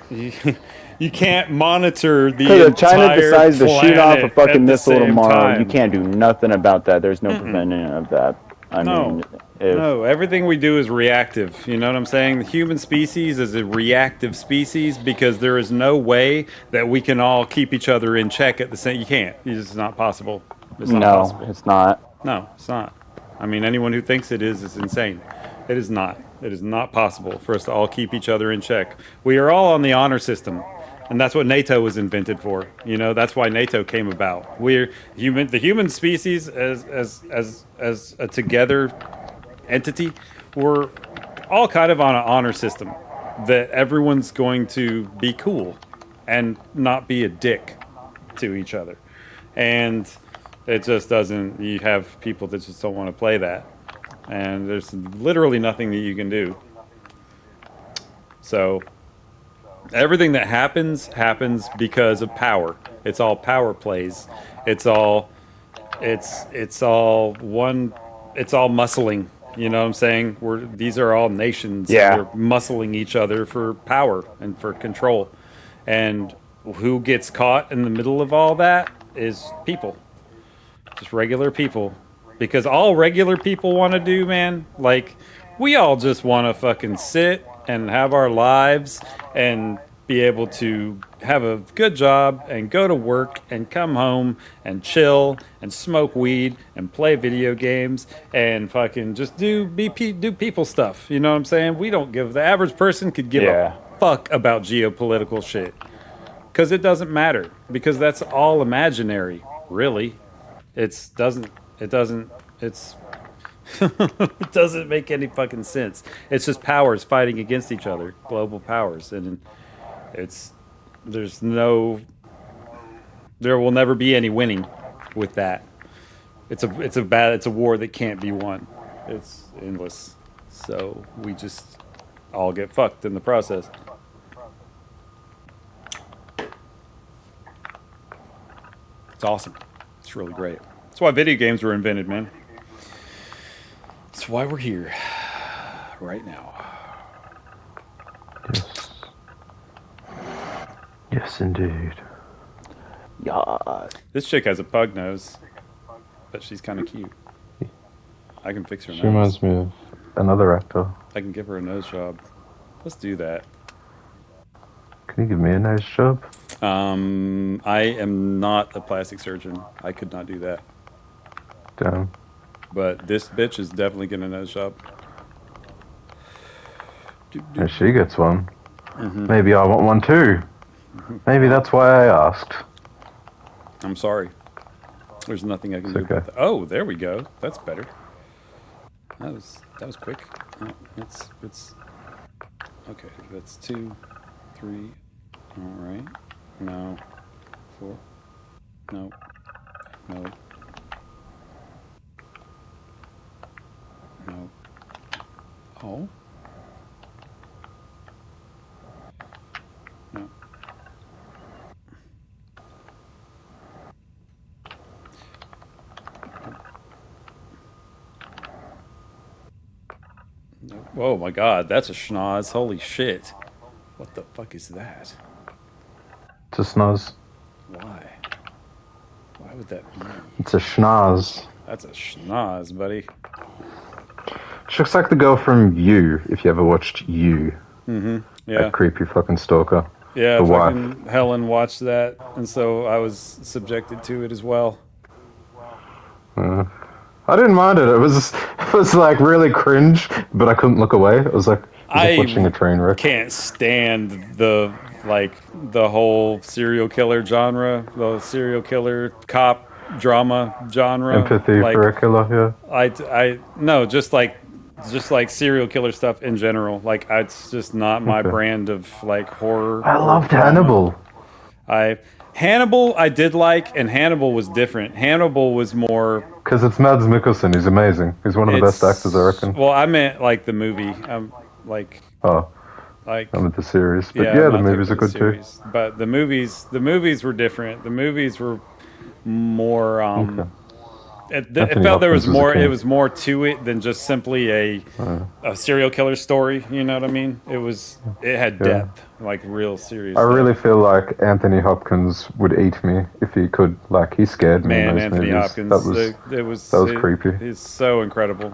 you can't monitor the Because if China entire decides to shoot off a planet at fucking the missile same tomorrow, time. you can't do nothing about that. There's no preventing of that. I No. mean, if, No, everything we do is reactive. You know what I'm saying? The human species is a reactive species because there is no way that we can all keep each other in check at the same. You can't. It's just not possible. It's not no, possible. it's not. No, it's not. I mean, anyone who thinks it is insane. It is not. It is not possible for us to all keep each other in check. We are all on the honor system, and that's what NATO was invented for. You know, that's why NATO came about. We're human. The human species, as a together entity, we're all kind of on an honor system that everyone's going to be cool and not be a dick to each other, and it just doesn't. You have people that just don't want to play that, and there's literally nothing that you can do. So everything that happens because of power. It's all power plays. It's all muscling. You know what I'm saying? These are all nations. Yeah. We're muscling each other for power and for control. And who gets caught in the middle of all that is people. Just regular people. Because all regular people want to do, man, like, we all just want to fucking sit and have our lives and be able to have a good job and go to work and come home and chill and smoke weed and play video games and fucking just do people stuff. You know what I'm saying? We don't give, the average person could give a fuck about geopolitical shit because it doesn't matter, because that's all imaginary, really. It doesn't make any fucking sense. It's just powers fighting against each other, global powers, and there will never be any winning with that. It's a war that can't be won. It's endless. So we just all get fucked in the process. It's awesome. It's really great. That's why video games were invented, man. That's why we're here right now. Yes, indeed. Yeah. This chick has a pug nose, but she's kind of cute. I can fix her nose. She reminds me of another actor. I can give her a nose job. Let's do that. Can you give me a nose job? I am not a plastic surgeon. I could not do that. Damn. But this bitch is definitely getting a nose job. And she gets one. Maybe I want one too. Maybe that's why I asked. I'm sorry. There's nothing I can It's do okay. about that. Oh, there we go. That's better. That was quick. Oh, it's okay. That's 2, 3. All right. No. 4. No. No. No. Oh. No. No. Oh my god, that's a schnoz. Holy shit. What the fuck is that? It's a snaz. Why? Why would that be? It's a schnaz. That's a schnoz, buddy. She looks like the girl from You, if you ever watched You. Yeah. That creepy fucking stalker. Yeah, The wife. fucking Helen watched that, and so I was subjected to it as well. I didn't mind it. It was like really cringe, but I couldn't look away. It was like watching a train wreck. Can't stand the whole serial killer genre, the serial killer cop drama genre. Empathy for a killer, yeah. No, just like serial killer stuff in general. Like it's just not my brand of like horror. I loved Hannibal. Hannibal I did like, and Hannibal was different. Hannibal was more Because it's Mads Mikkelsen. He's amazing. He's one of the best actors, I reckon. Well, I meant like the movie. Oh, Like I'm at the series. But I'm yeah, the not movies are taking good the too. series. But the movies were different. The movies were more it felt there was Hopkins was a more. king. It was more to it than just simply a serial killer story. You know what I mean? It had depth, like real serious. I depth. really feel like Anthony Hopkins would eat me if he could. Like, he scared me in Man, those Anthony movies. Hopkins. That was creepy. He's so incredible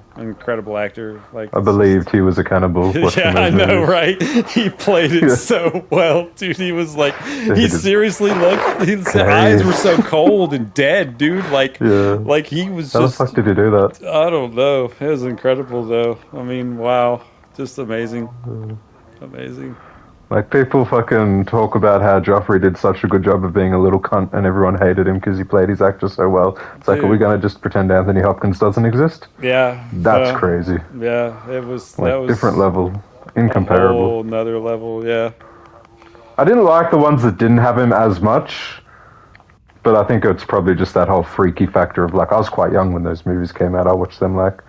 actor. Like I believed he was a cannibal. watching yeah, those I know, movies. right? He played it so well, dude. He was like, he seriously looked. His eyes were so cold and dead, dude. Like, like he was How just. the fuck did he do that? I don't know. It was incredible, though. I mean, wow, just amazing, amazing. Like, people fucking talk about how Joffrey did such a good job of being a little cunt and everyone hated him because he played his actor so well. It's like, are we going to just pretend Anthony Hopkins doesn't exist? Yeah. That's crazy. Yeah, it was. Like, that was different level. a Incomparable. whole another level. Yeah. I didn't like the ones that didn't have him as much, but I think it's probably just that whole freaky factor of, like, I was quite young when those movies came out. I watched them, like,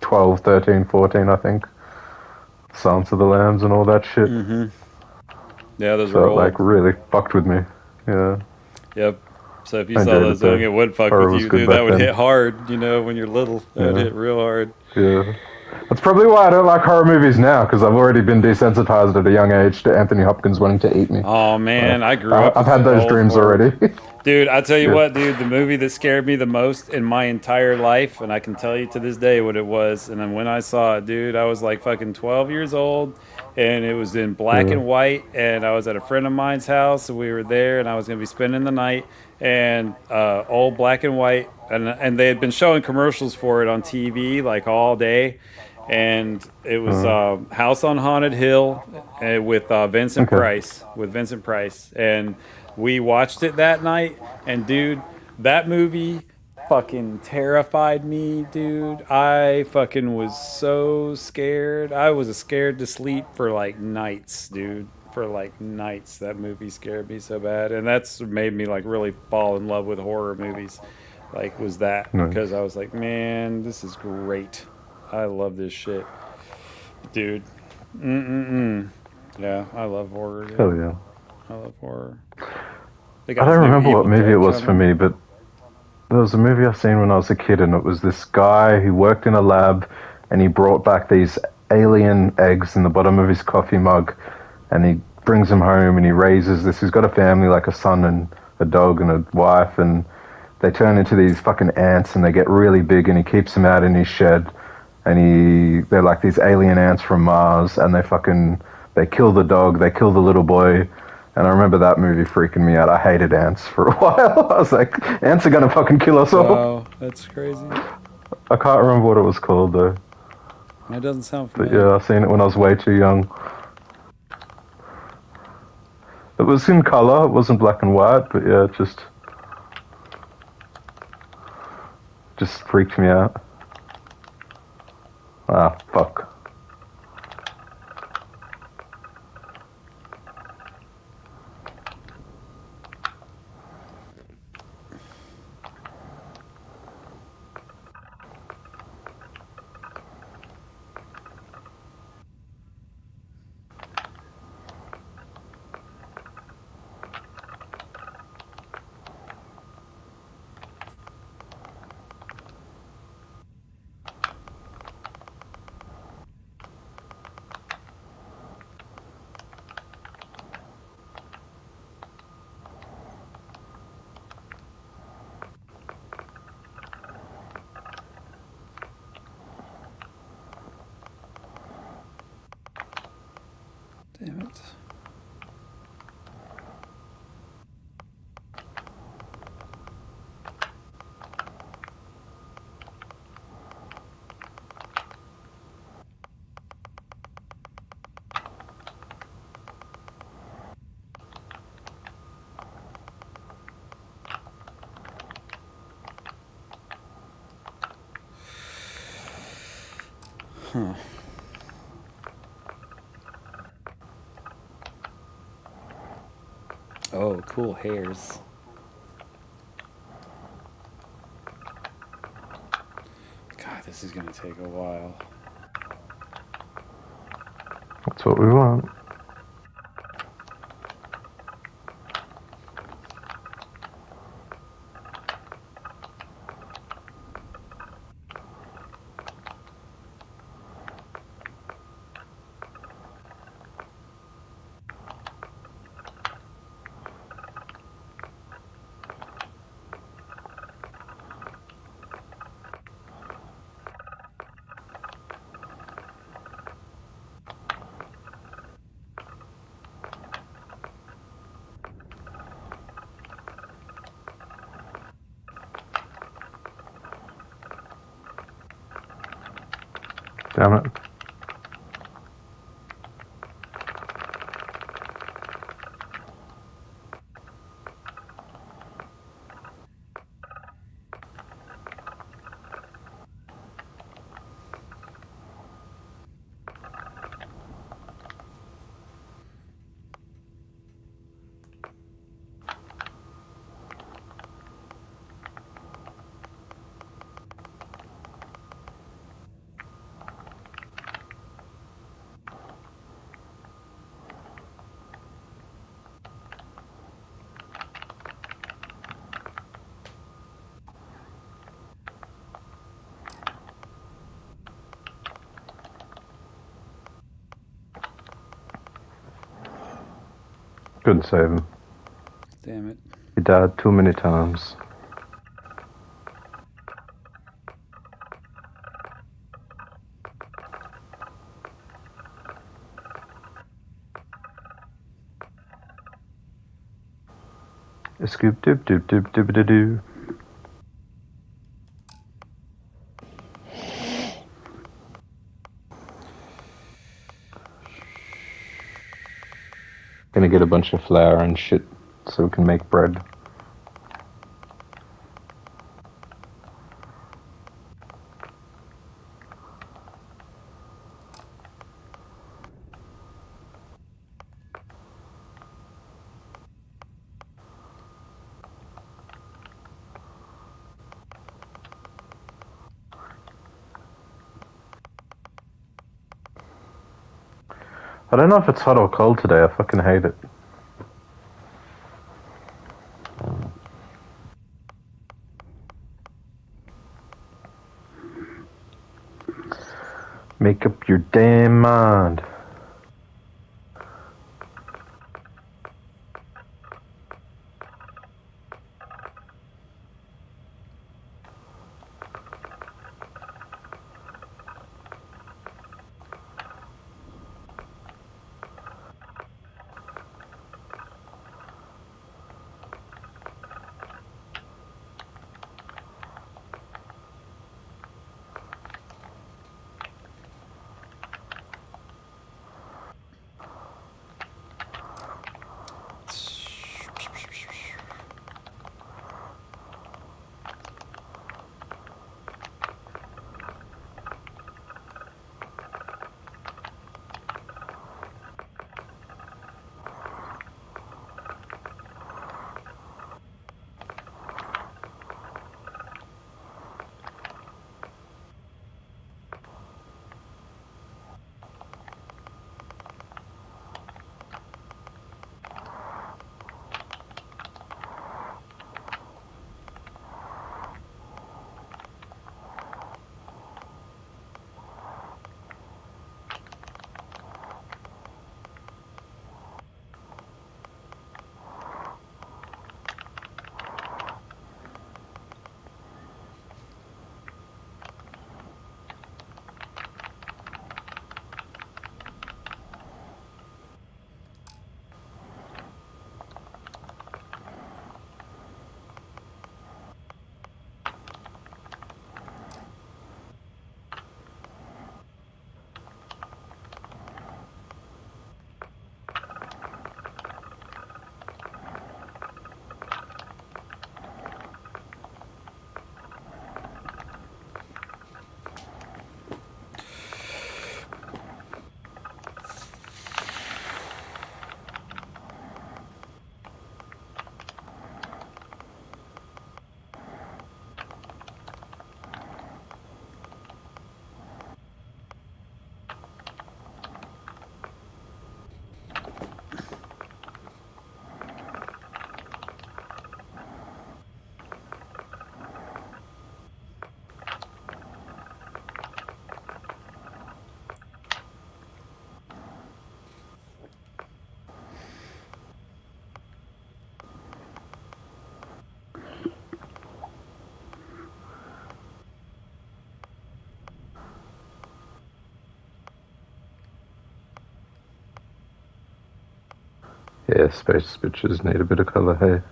12, 13, 14, I think. Silence of the Lambs and all that shit. Yeah, those So were it, old. like, really fucked with me. Yeah. Yep. So if you I saw enjoyed those it, though. young, it would fuck Horror with was you, good dude. back That would then. hit hard, when you're little. That would Yeah. hit real hard. Yeah. That's probably why I don't like horror movies now, because I've already been desensitized at a young age to Anthony Hopkins wanting to eat me. Oh man, I grew up. I've with had those old dreams horror. already. Dude, I tell you Yeah. what, dude, the movie that scared me the most in my entire life, and I can tell you to this day what it was. And then when I saw it, dude, I was like fucking 12 years old, and it was in black Yeah. and white. And I was at a friend of mine's house, and we were there, and I was gonna be spending the night. And old black and white, and they had been showing commercials for it on TV like all day. And it was House on Haunted Hill with Vincent Okay. Price, and we watched it that night. And dude, that movie fucking terrified me, dude. I fucking was so scared. I was scared to sleep for like nights, dude. For like nights, that movie scared me so bad, and that's made me like really fall in love with horror movies. Like, was that Nice. because I was like, man, this is great. I love this shit, dude. Yeah, I love horror, Hell dude. yeah. I love horror. They I got this don't new remember what Evil movie Dead it was for coming. me, but there was a movie I seen when I was a kid, and it was this guy who worked in a lab, and he brought back these alien eggs in the bottom of his coffee mug, and he brings them home, and he raises this. He's got a family, like a son and a dog and a wife, and they turn into these fucking ants, and they get really big, and he keeps them out in his shed, and they're like these alien ants from Mars, and they kill the dog, they kill the little boy. And I remember that movie freaking me out. I hated ants for a while. I was like, ants are gonna fucking kill us all. Wow, that's crazy. I can't remember what it was called though. That doesn't sound But familiar. yeah, I seen it when I was way too young. It was in color. It wasn't black and white, but yeah, it just freaked me out. Ah, fuck. Damn it. Huh. Oh, cool hairs. God, this is gonna take a while. That's what we want. Damn it. Couldn't save him. Damn it. He died too many times. Scoop doop doop doop doop doo doo. Gonna get a bunch of flour and shit so we can make bread. I don't know if it's hot or cold today. I fucking hate it. Make up your damn mind. Yeah, space bitches need a bit of color, hey?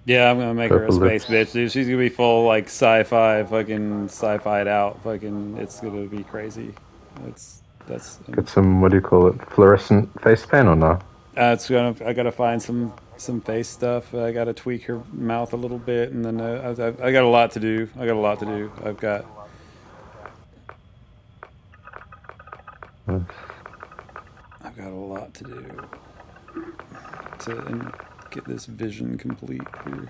Yeah, I'm gonna make her a Purple space lips. bitch, dude. She's gonna be full like sci-fi, fucking sci-fi'd out, fucking. It's gonna be crazy. That's Get some, what do you call it, fluorescent face paint or no? it's gonna. I gotta find some face stuff. I gotta tweak her mouth a little bit, and then I got a lot to do. I got a lot to do. I've got a lot to do to get this vision complete here.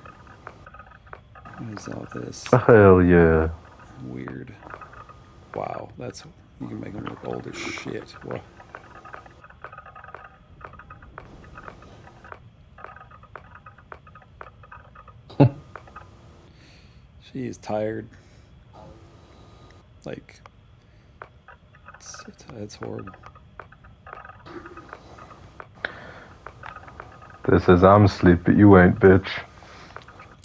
What is all this? Hell yeah. Weird. Wow, that's you can make them look old as shit. What? She is tired. Like, it's horrible. It says I'm asleep, but you ain't, bitch.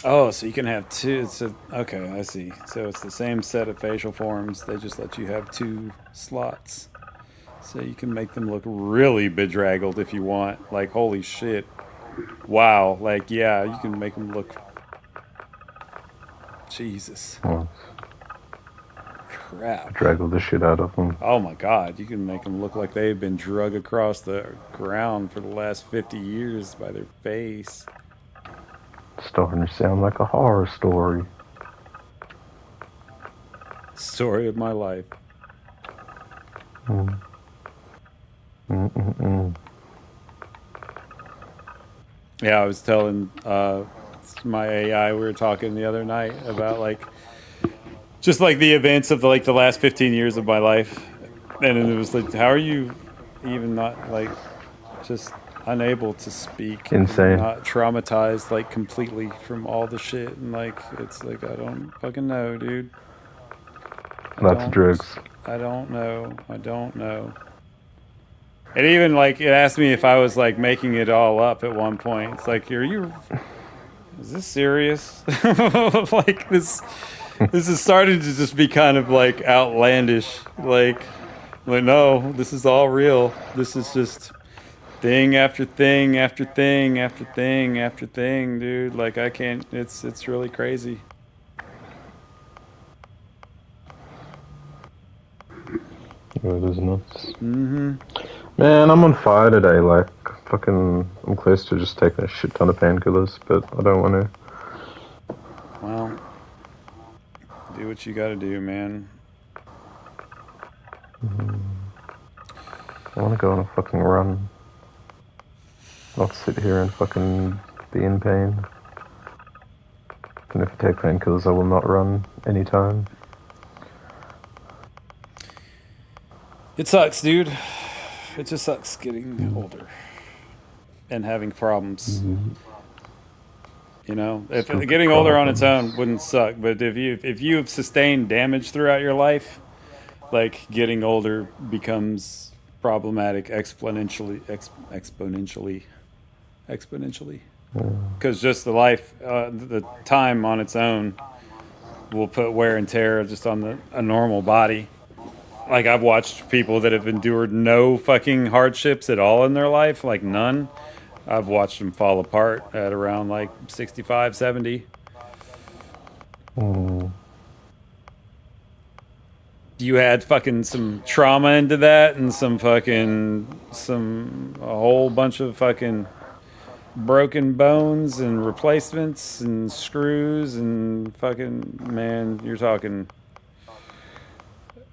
Oh, so you can have two. Okay, I see. So it's the same set of facial forms. They just let you have 2 slots. So you can make them look really bedraggled if you want. Like, holy shit. Wow. Like, yeah, you can make them look... Jesus. Well, Crap. draggle the shit out of them. Oh my god, you can make them look like they've been drug across the ground for the last 50 years by their face. Starting to sound like a horror story. Story of my life. Mm. Mm-mm-mm. Yeah, I was telling my AI, we were talking the other night about like just like the events of the last 15 years of my life, and it was like, how are you even not like just unable to speak? Insane. Not traumatized like completely from all the shit, and like it's like I don't fucking know, dude. Lots of drugs. I don't know. It even like it asked me if I was like making it all up at one point. It's like, is this serious? Like this is starting to just be kind of like outlandish. Like no, this is all real. This is just thing after thing after thing after thing after thing, dude. Like I can't. It's really crazy. Yeah, it is nuts. Mm-hmm. Man, I'm on fire today. Like, fucking, I'm close to just taking a shit ton of painkillers, but I don't want to. Well, do what you gotta do, man. I want to go on a fucking run. Not sit here and fucking be in pain. And if I take painkillers, I will not run anytime. It sucks, dude. It just sucks getting older and having problems. You know, if Stupid getting older on its problems. own wouldn't suck, but if you have sustained damage throughout your life, like getting older becomes problematic exponentially. Because just the time on its own will put wear and tear just on a normal body. Like I've watched people that have endured no fucking hardships at all in their life, like none. I've watched them fall apart at around like 65, 70. You had fucking some trauma into that and a whole bunch of fucking broken bones and replacements and screws and fucking, man, you're talking,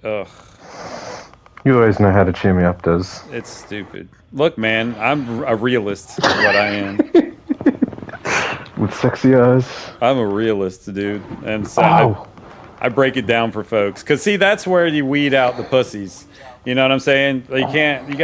ugh. You always know how to cheer me up, Dezz. It's stupid. Look, man, I'm a realist is what I am. With sexy eyes. I'm a realist, dude. And so Ow. I break it down for folks. Because, see, that's where you weed out the pussies. You know what I'm saying? You can't, you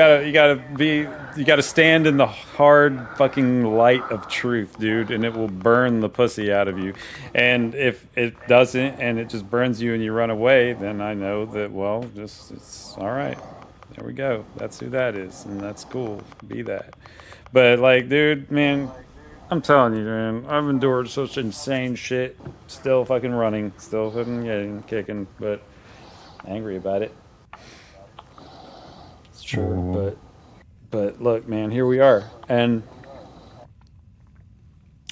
gotta stand in the hard fucking light of truth, dude, and it will burn the pussy out of you. And if it doesn't and it just burns you and you run away, then I know that, well, it's all right. There we go. That's who that is, and that's cool. Be that. But, like, dude, man, I'm telling you, man, I've endured such insane shit. Still fucking running. Still fucking kicking, but angry about it. It's true, but look, man, here we are, and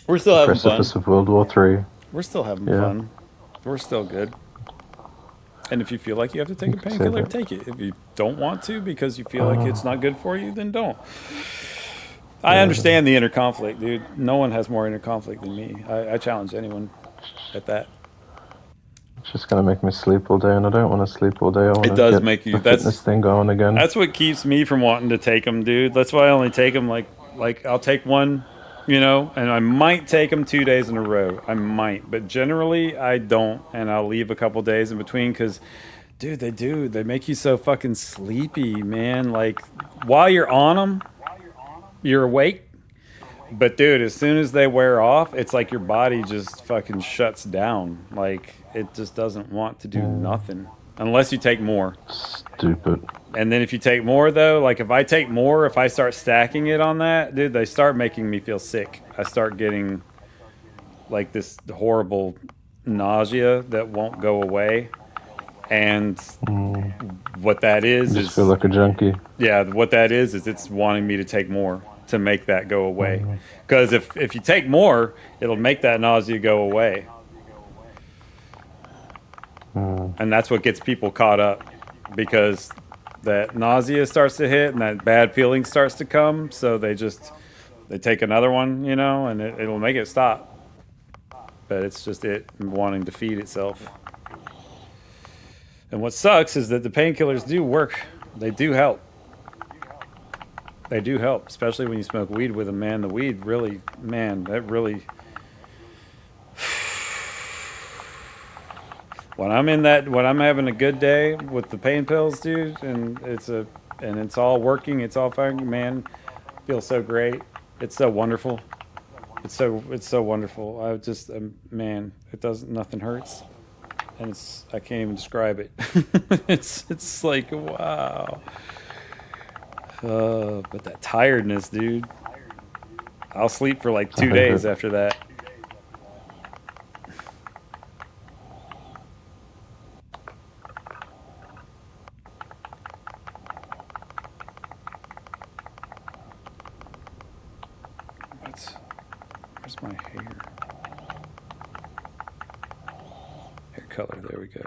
we're still having fun. Precipice of World War III. We're still having fun. We're still good. And if you feel like you have to take a painkiller, take it. If you don't want to because you feel like it's not good for you, then don't. I understand the inner conflict, dude. No one has more inner conflict than me. I challenge anyone at that. It's just gonna make me sleep all day, and I don't want to sleep all day. I want It does make you. the fitness thing going again. That's what keeps me from wanting to take them, dude. That's why I only take them like I'll take one, you know, and I might take them 2 days in a row. I might, but generally I don't, and I'll leave a couple days in between because, dude, they make you so fucking sleepy, man. Like while you're on them, you're awake. But dude, as soon as they wear off, it's like your body just fucking shuts down. Like it just doesn't want to do nothing. unless you take more. Stupid. And then if you take more, though, like if I take more, if I start stacking it on that, dude, they start making me feel sick. I start getting like this horrible nausea that won't go away. And what that is Just feel like a junkie. yeah, what that is it's wanting me to take more to make that go away. Because if you take more, it'll make that nausea go away. And that's what gets people caught up, because that nausea starts to hit and that bad feeling starts to come. So they take another one, you know, and it'll make it stop. But it's just it wanting to feed itself. And what sucks is that the painkillers do work. They do help. They do help, especially when you smoke weed with them, man. The weed really, man, that really... When I'm having a good day with the pain pills, dude, and it's all working, it's all fine, man, feels so great. It's so wonderful. It's so wonderful. I just, man, nothing hurts. And I can't even describe it. it's like, wow. But that tiredness, dude. I'll sleep for like 2 days after that. Where's my hair? Hair color, there we go.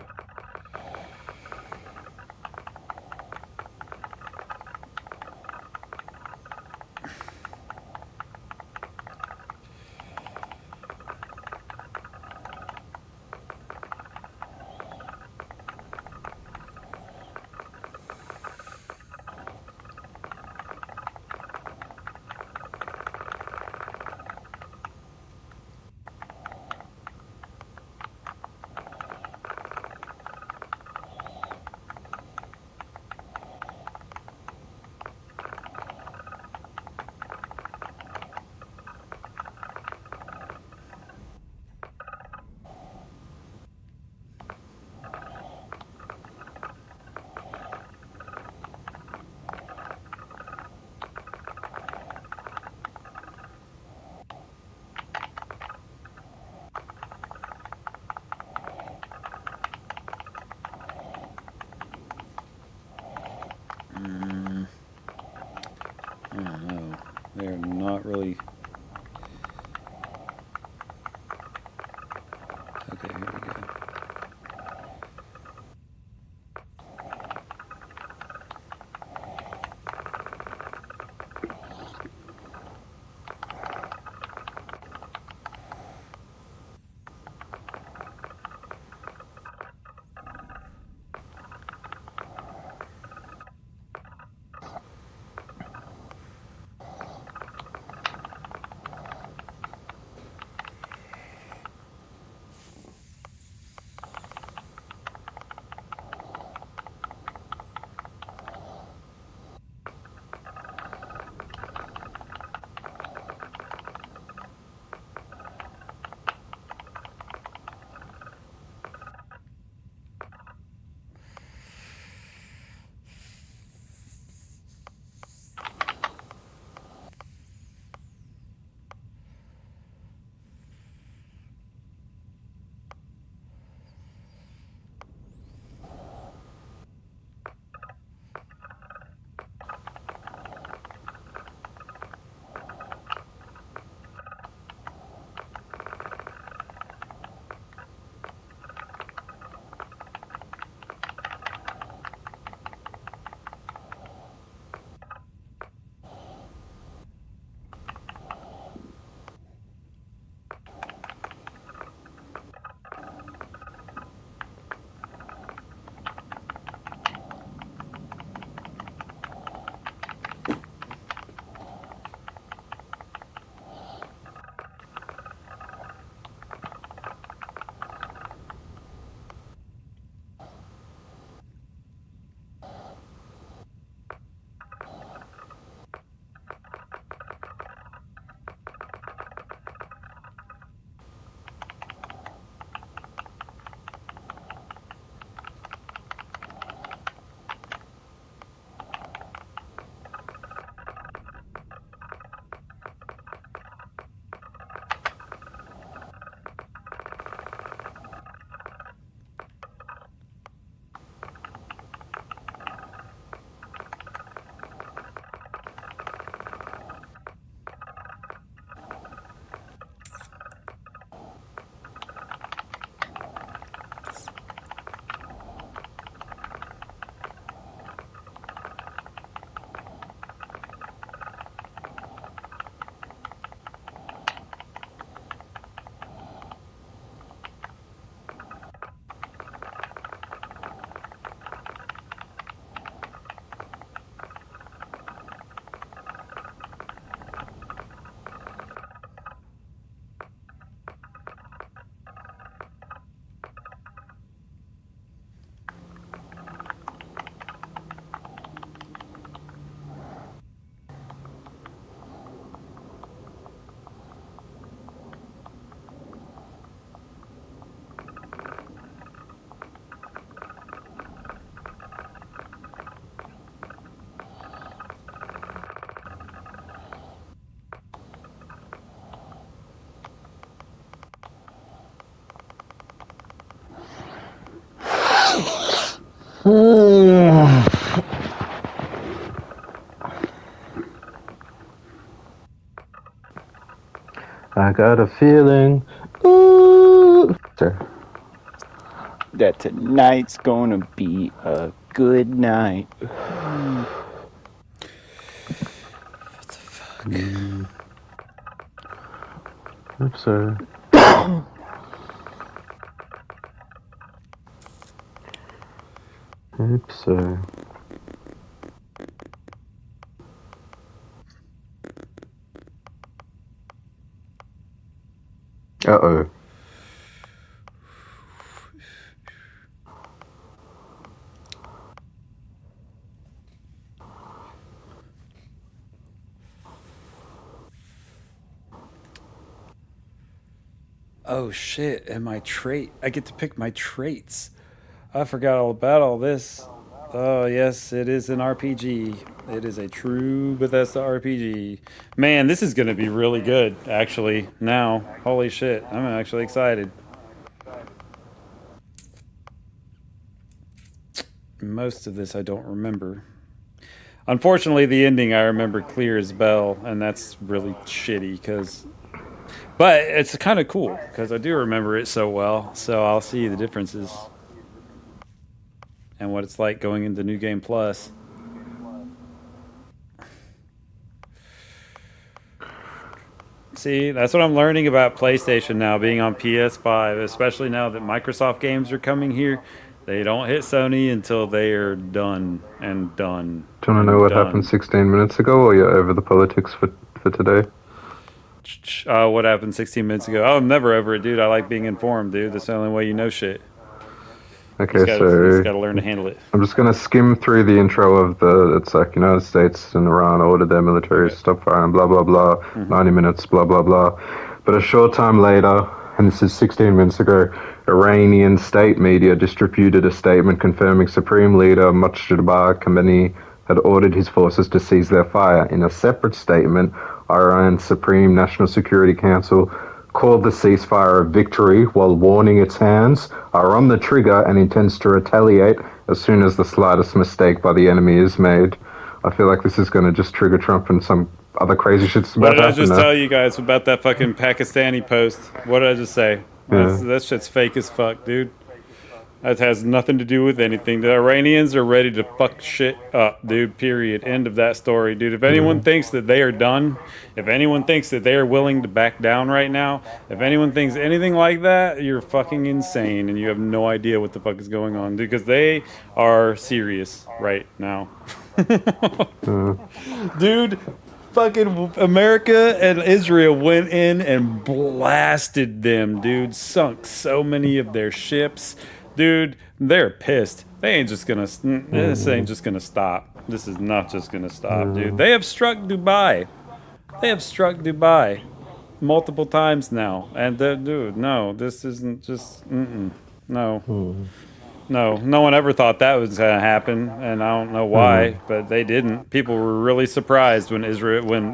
I don't know. They're not really... Okay, here we go. I got a feeling. Ooh. Sorry. That tonight's gonna be a good night. Oops, sorry. Oops, sorry. Uh-oh. Oh shit, and my trait. I get to pick my traits. I forgot all about all this. Oh yes, it is an RPG. It is a true Bethesda RPG. Man, this is gonna be really good, actually, now. Holy shit, I'm actually excited. Most of this I don't remember. Unfortunately, the ending I remember clear as bell, and that's really shitty, because... But it's kind of cool, because I do remember it so well, so I'll see the differences. And what it's like going into New Game Plus. See, that's what I'm learning about PlayStation now, being on PS5, especially now that Microsoft games are coming here. They don't hit Sony until they are done and done. Do you want to know what happened 16 minutes ago, or you're over the politics for today? What happened 16 minutes ago? Oh, I'm never over it, dude. I like being informed, dude. That's the only way you know shit. Okay, you just gotta learn to handle it. I'm just gonna skim through the intro of it's like United States and Iran ordered their military to stop firing, blah blah blah, 90 minutes, blah blah blah. But a short time later, and this is 16 minutes ago, Iranian state media distributed a statement confirming Supreme Leader Mujtaba Khamenei had ordered his forces to cease their fire. In a separate statement, Iran's Supreme National Security Council called the ceasefire a victory while warning its hands are on the trigger and intends to retaliate as soon as the slightest mistake by the enemy is made. I feel like this is going to just trigger Trump and some other crazy shit's about to happen. What did I just tell you guys about that fucking Pakistani post? What did I just say? Yeah. That shit's fake as fuck, dude. That has nothing to do with anything. The Iranians are ready to fuck shit up, dude. Period. End of that story, dude. If anyone thinks that they are done, if anyone thinks that they are willing to back down right now, if anyone thinks anything like that, you're fucking insane and you have no idea what the fuck is going on, dude. Because they are serious right now. Dude, fucking America and Israel went in and blasted them, dude. Sunk so many of their ships. Dude, they're pissed. They ain't just gonna... This ain't just gonna stop. This is not just gonna stop, dude. They have struck Dubai. They have struck Dubai multiple times now. And, dude, no, this isn't just... No. No one ever thought that was gonna happen, and I don't know why, but they didn't. People were really surprised when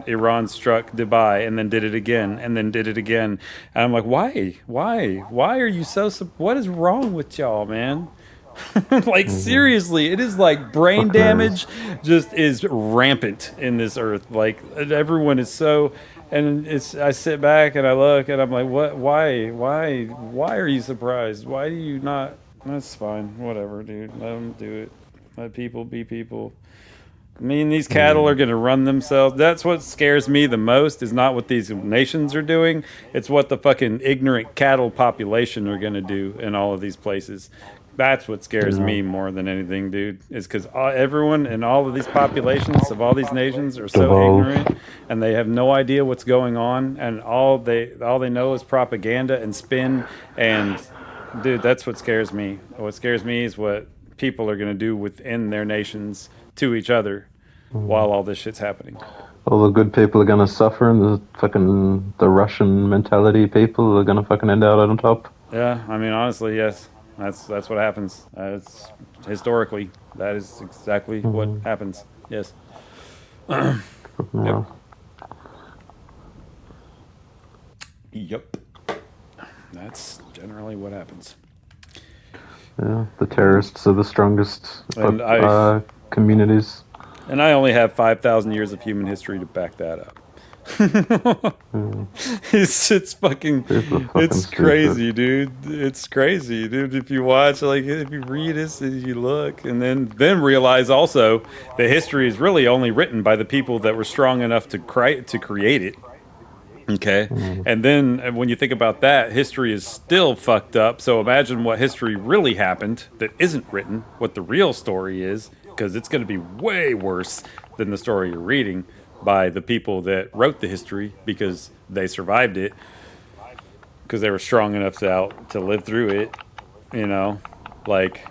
Iran struck Dubai, and then did it again, and then did it again. And I'm like, why are you so? What is wrong with y'all, man? Like seriously, it is like brain damage just is rampant in this earth. Like everyone is so. And I sit back and I look and I'm like, what? Why are you surprised? Why do you not? That's fine. Whatever, dude. Let them do it. Let people be people. I mean, these cattle are going to run themselves. That's what scares me the most, is not what these nations are doing. It's what the fucking ignorant cattle population are going to do in all of these places. That's what scares me more than anything, dude. Is because everyone in all of these populations of all these nations are so ignorant, and they have no idea what's going on, and all they know is propaganda and spin. And dude, that's what scares me. What scares me is what people are going to do within their nations to each other while all this shit's happening. All the good people are going to suffer, and the Russian mentality people are going to fucking end out on top. Yeah, I mean, honestly, yes. That's what happens. It's historically, that is exactly what happens. Yes. Yep. Yep. That's generally what happens. Yeah, the terrorists are the strongest And communities. And I only have 5,000 years of human history to back that up. It's fucking, People are fucking it's stupid. crazy, dude. It's crazy, dude. If you watch, like, if you read this, you look, and then realize also that history is really only written by the people that were strong enough to create it. Okay. And then when you think about that, history is still fucked up. So imagine what history really happened that isn't written, what the real story is, because it's going to be way worse than the story you're reading by the people that wrote the history because they survived it, because they were strong enough to live through it. You know, like,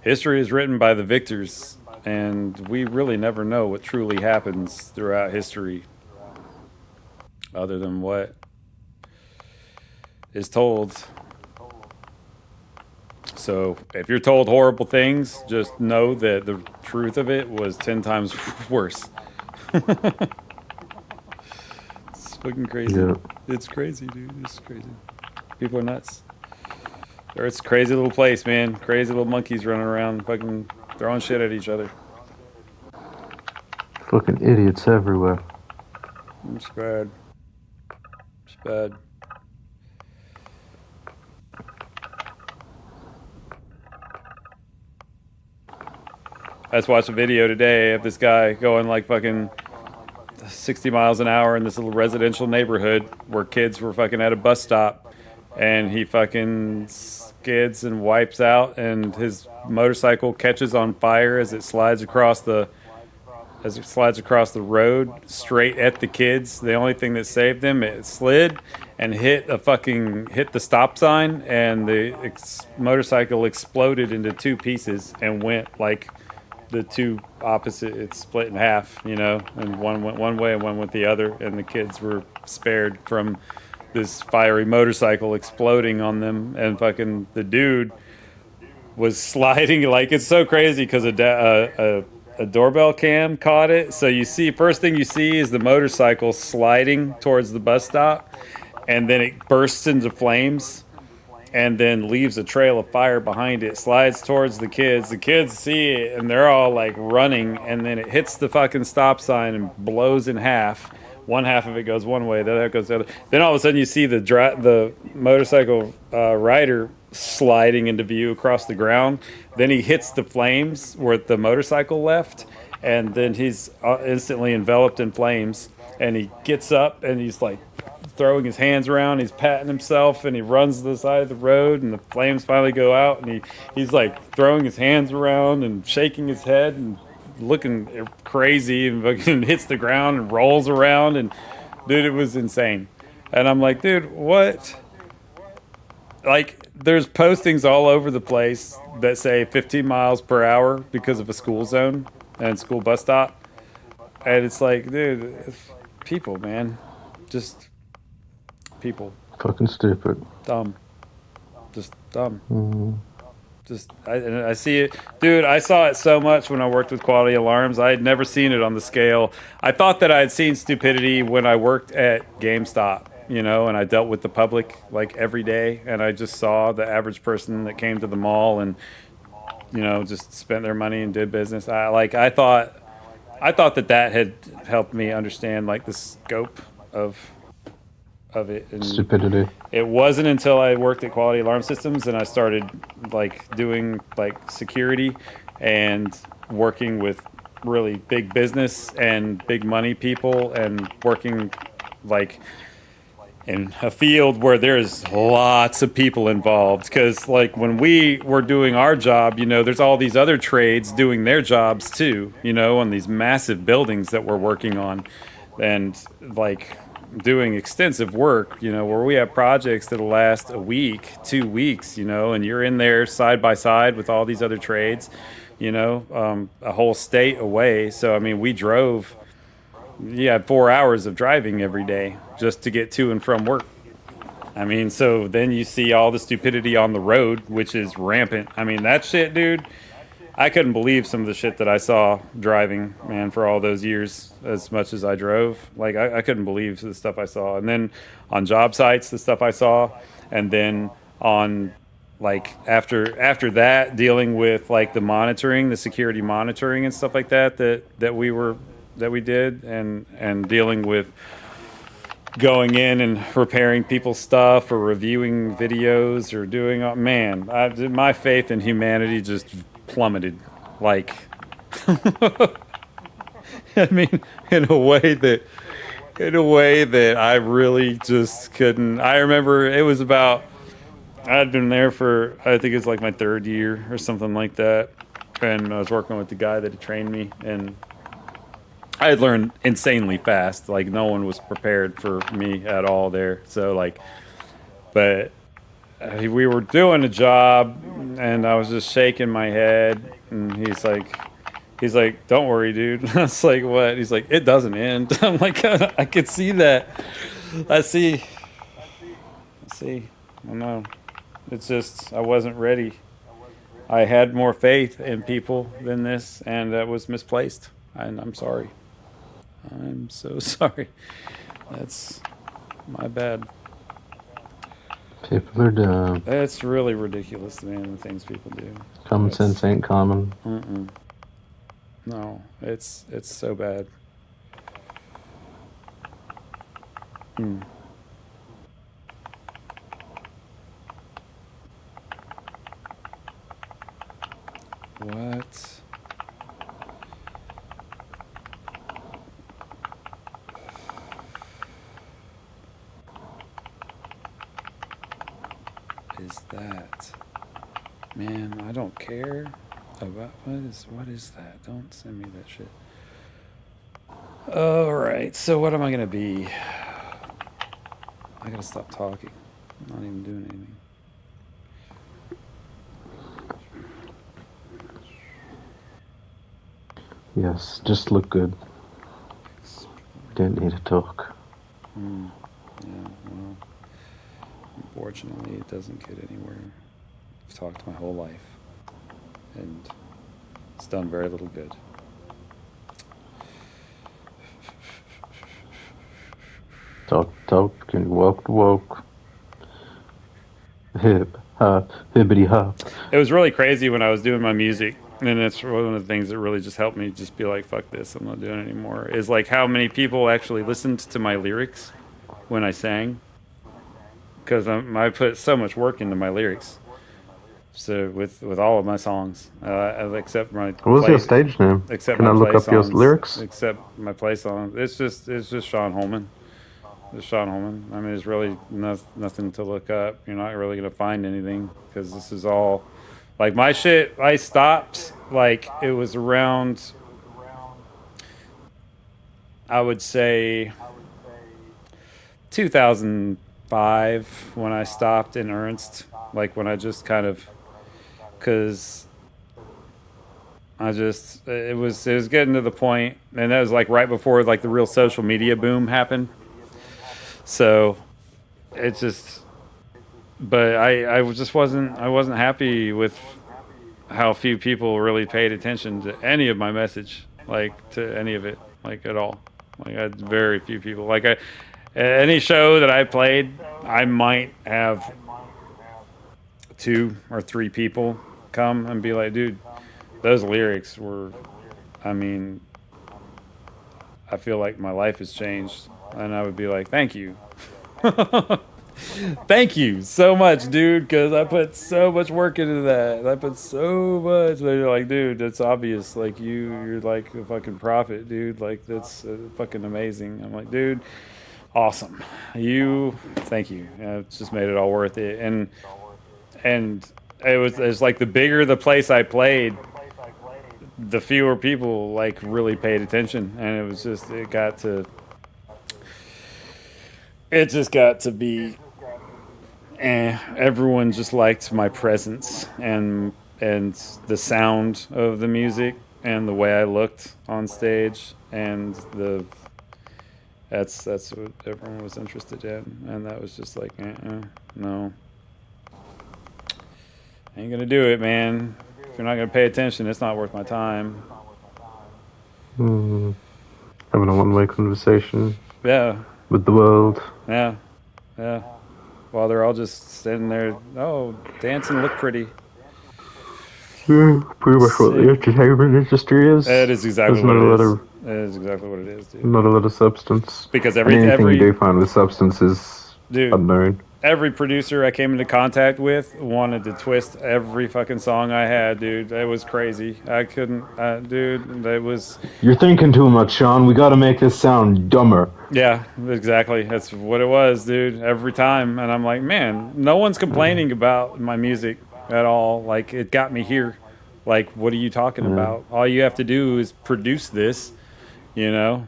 history is written by the victors, and we really never know what truly happens throughout history, other than what is told. So if you're told horrible things, just know that the truth of it was 10 times worse. It's fucking crazy. Yeah. It's crazy, dude. It's crazy. People are nuts. It's a crazy little place, man. Crazy little monkeys running around fucking throwing shit at each other. Fucking idiots everywhere. It's bad. It's bad. I just watched a video today of this guy going like fucking 60 miles an hour in this little residential neighborhood where kids were fucking at a bus stop, and he fucking skids and wipes out, and his motorcycle catches on fire as it slides across the road straight at the kids. The only thing that saved him, it slid and hit the stop sign, and the motorcycle exploded into two pieces and went like the two opposite. It split in half, you know, and one went one way and one went the other, and the kids were spared from this fiery motorcycle exploding on them. And fucking the dude was sliding. Like, it's so crazy because a doorbell cam caught it. So you see, first thing you see is the motorcycle sliding towards the bus stop, and then it bursts into flames and then leaves a trail of fire behind it, slides towards the kids. The kids see it and they're all like running, and then it hits the fucking stop sign and blows in half. One half of it goes one way, the other goes the other. Then all of a sudden you see the motorcycle rider sliding into view across the ground. Then he hits the flames where the motorcycle left, and then he's instantly enveloped in flames. And he gets up and he's like throwing his hands around, he's patting himself, and he runs to the side of the road, and the flames finally go out, and he's like throwing his hands around and shaking his head and looking crazy, and fucking hits the ground and rolls around. And dude, it was insane. And I'm like, dude, what? Like, there's postings all over the place that say 15 miles per hour because of a school zone and school bus stop. And it's like, dude, people, man, just people. Fucking stupid. Dumb. Just dumb. Just, I see it. Dude, I saw it so much when I worked with Quality Alarms. I had never seen it on the scale. I thought that I had seen stupidity when I worked at GameStop, you know, and I dealt with the public like every day, and I just saw the average person that came to the mall and, you know, just spent their money and did business. I thought that had helped me understand like the scope of it. And Stupidity. it wasn't until I worked at Quality Alarm Systems and I started like doing like security and working with really big business and big money people, and working like in a field where there's lots of people involved. Because like when we were doing our job, you know, there's all these other trades doing their jobs too, you know, on these massive buildings that we're working on, and like doing extensive work, you know, where we have projects that'll last a week, 2 weeks, you know, and you're in there side by side with all these other trades, you know, a whole state away. So, I mean, we drove, 4 hours of driving every day just to get to and from work. I mean, so then you see all the stupidity on the road, which is rampant. I mean, that shit, dude, I couldn't believe some of the shit that I saw driving, man, for all those years, as much as I drove. Like, I couldn't believe the stuff I saw. And then on job sites, the stuff I saw. And then on, like, after that, dealing with, like, the monitoring, the security monitoring and stuff like that we were that we did, and dealing with going in and repairing people's stuff or reviewing videos or doing, man, my faith in humanity just plummeted. Like, I mean, in a way that I really just couldn't. I remember it was about, I'd been there for, I think it's like my 3rd year or something like that. And I was working with the guy that had trained me, and I had learned insanely fast. Like, no one was prepared for me at all there. So, like, but we were doing a job, and I was just shaking my head, and he's like, don't worry, dude. I was like, what? He's like, it doesn't end. I'm like, I could see that. I see. I don't know. It's just, I wasn't ready. I had more faith in people than this, and that was misplaced. And I'm sorry. I'm so sorry. That's my bad. People are dumb. It's really ridiculous, man, the things people do. Common sense ain't common. No, it's so bad. What? Is that? Man, I don't care about what is that? Don't send me that shit. All right, so what am I gonna be? I gotta stop talking. I'm not even doing anything. Yes, just look good. We don't need to talk. Yeah, well, unfortunately, it doesn't get anywhere. I've talked my whole life, and it's done very little good. Talk, and walk. Hip, hop, hibbity hop. It was really crazy when I was doing my music, and it's one of the things that really just helped me just be like, fuck this, I'm not doing it anymore, is like how many people actually listened to my lyrics when I sang. Because I put so much work into my lyrics. So with all of my songs, except my What was your stage name? Except Can my I look play up your songs, lyrics? Except my play song. It's just Sean Holman. It's Sean Holman. I mean, there's really nothing to look up. You're not really gonna find anything because this is all like my shit. I stopped like it was around, I would say 2005 when I stopped in earnest. Like when I just kind of, cause it was getting to the point, and that was like right before like the real social media boom happened. So it's just, but I just wasn't happy with how few people really paid attention to any of my message, like to any of it, like at all. Like I had very few people. Like any show that I played, I might have 2 or 3 people come and be like, dude, those lyrics were, I mean, I feel like my life has changed. And I would be like, thank you. Thank you so much, dude, because I put so much work into that. I put so much. They're like, dude, that's obvious. Like, you're like a fucking prophet, dude. Like, that's fucking amazing. I'm like, dude, awesome. Thank you. It's just made it all worth it. And it was like the bigger the place I played, the fewer people like really paid attention. And it was just, it just got to be, everyone just liked my presence and the sound of the music and the way I looked on stage, and that's what everyone was interested in, and that was just like, no, ain't gonna do it, man. If you're not gonna pay attention, it's not worth my time. Having a one-way conversation. Yeah. With the world. Yeah. While they're all just sitting there, dancing, look pretty. Yeah, pretty much what the entertainment industry is. That is exactly There's not what a it lot is. of That is exactly what it is, dude. Not a lot of substance. Because Anything every you do find with substance is dude, unknown. every producer I came into contact with wanted to twist every fucking song I had, dude. It was crazy. I couldn't, dude. It was, You're thinking too much, Sean. We gotta make this sound dumber. yeah, exactly. That's what it was, dude. Every time, and I'm like, man, no one's complaining about my music at all. Like, it got me here. Like, what are you talking about? All you have to do is produce this, you know.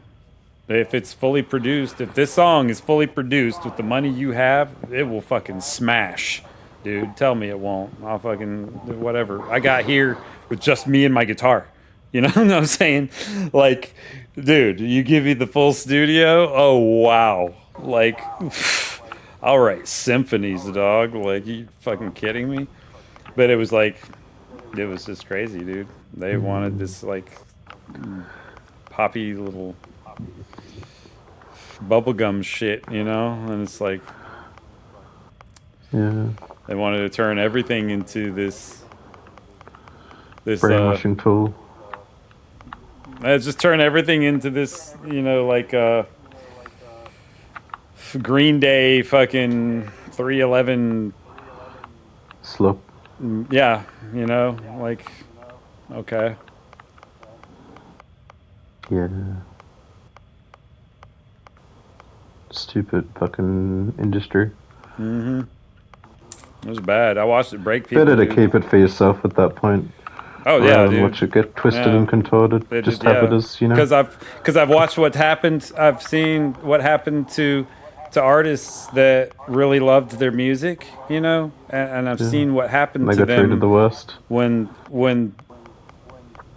If it's fully produced, if this song is fully produced with the money you have, it will fucking smash, dude. Tell me it won't. I'll fucking whatever. I got here with just me and my guitar. You know what I'm saying? Like, dude, you give me the full studio. Oh wow! Like, I'll write symphonies, dog. Like, you fucking kidding me? But it was like, it was just crazy, dude. They wanted this like poppy little bubblegum shit, you know, and it's like they wanted to turn everything into this Brainwashing tool. just turn everything into this, you know, like Green Day fucking 311 Slop. yeah, you know, like okay. Yeah. Stupid fucking industry. It was bad. I watched it break people. Better to dude. keep it for yourself at that point. Oh yeah, rather than dude. watch it get twisted Yeah. and contorted. Just have it as, you know. Because I've watched what happened. I've seen what happened to artists that really loved their music, you know, and I've seen what happened They to got treated the them worst. when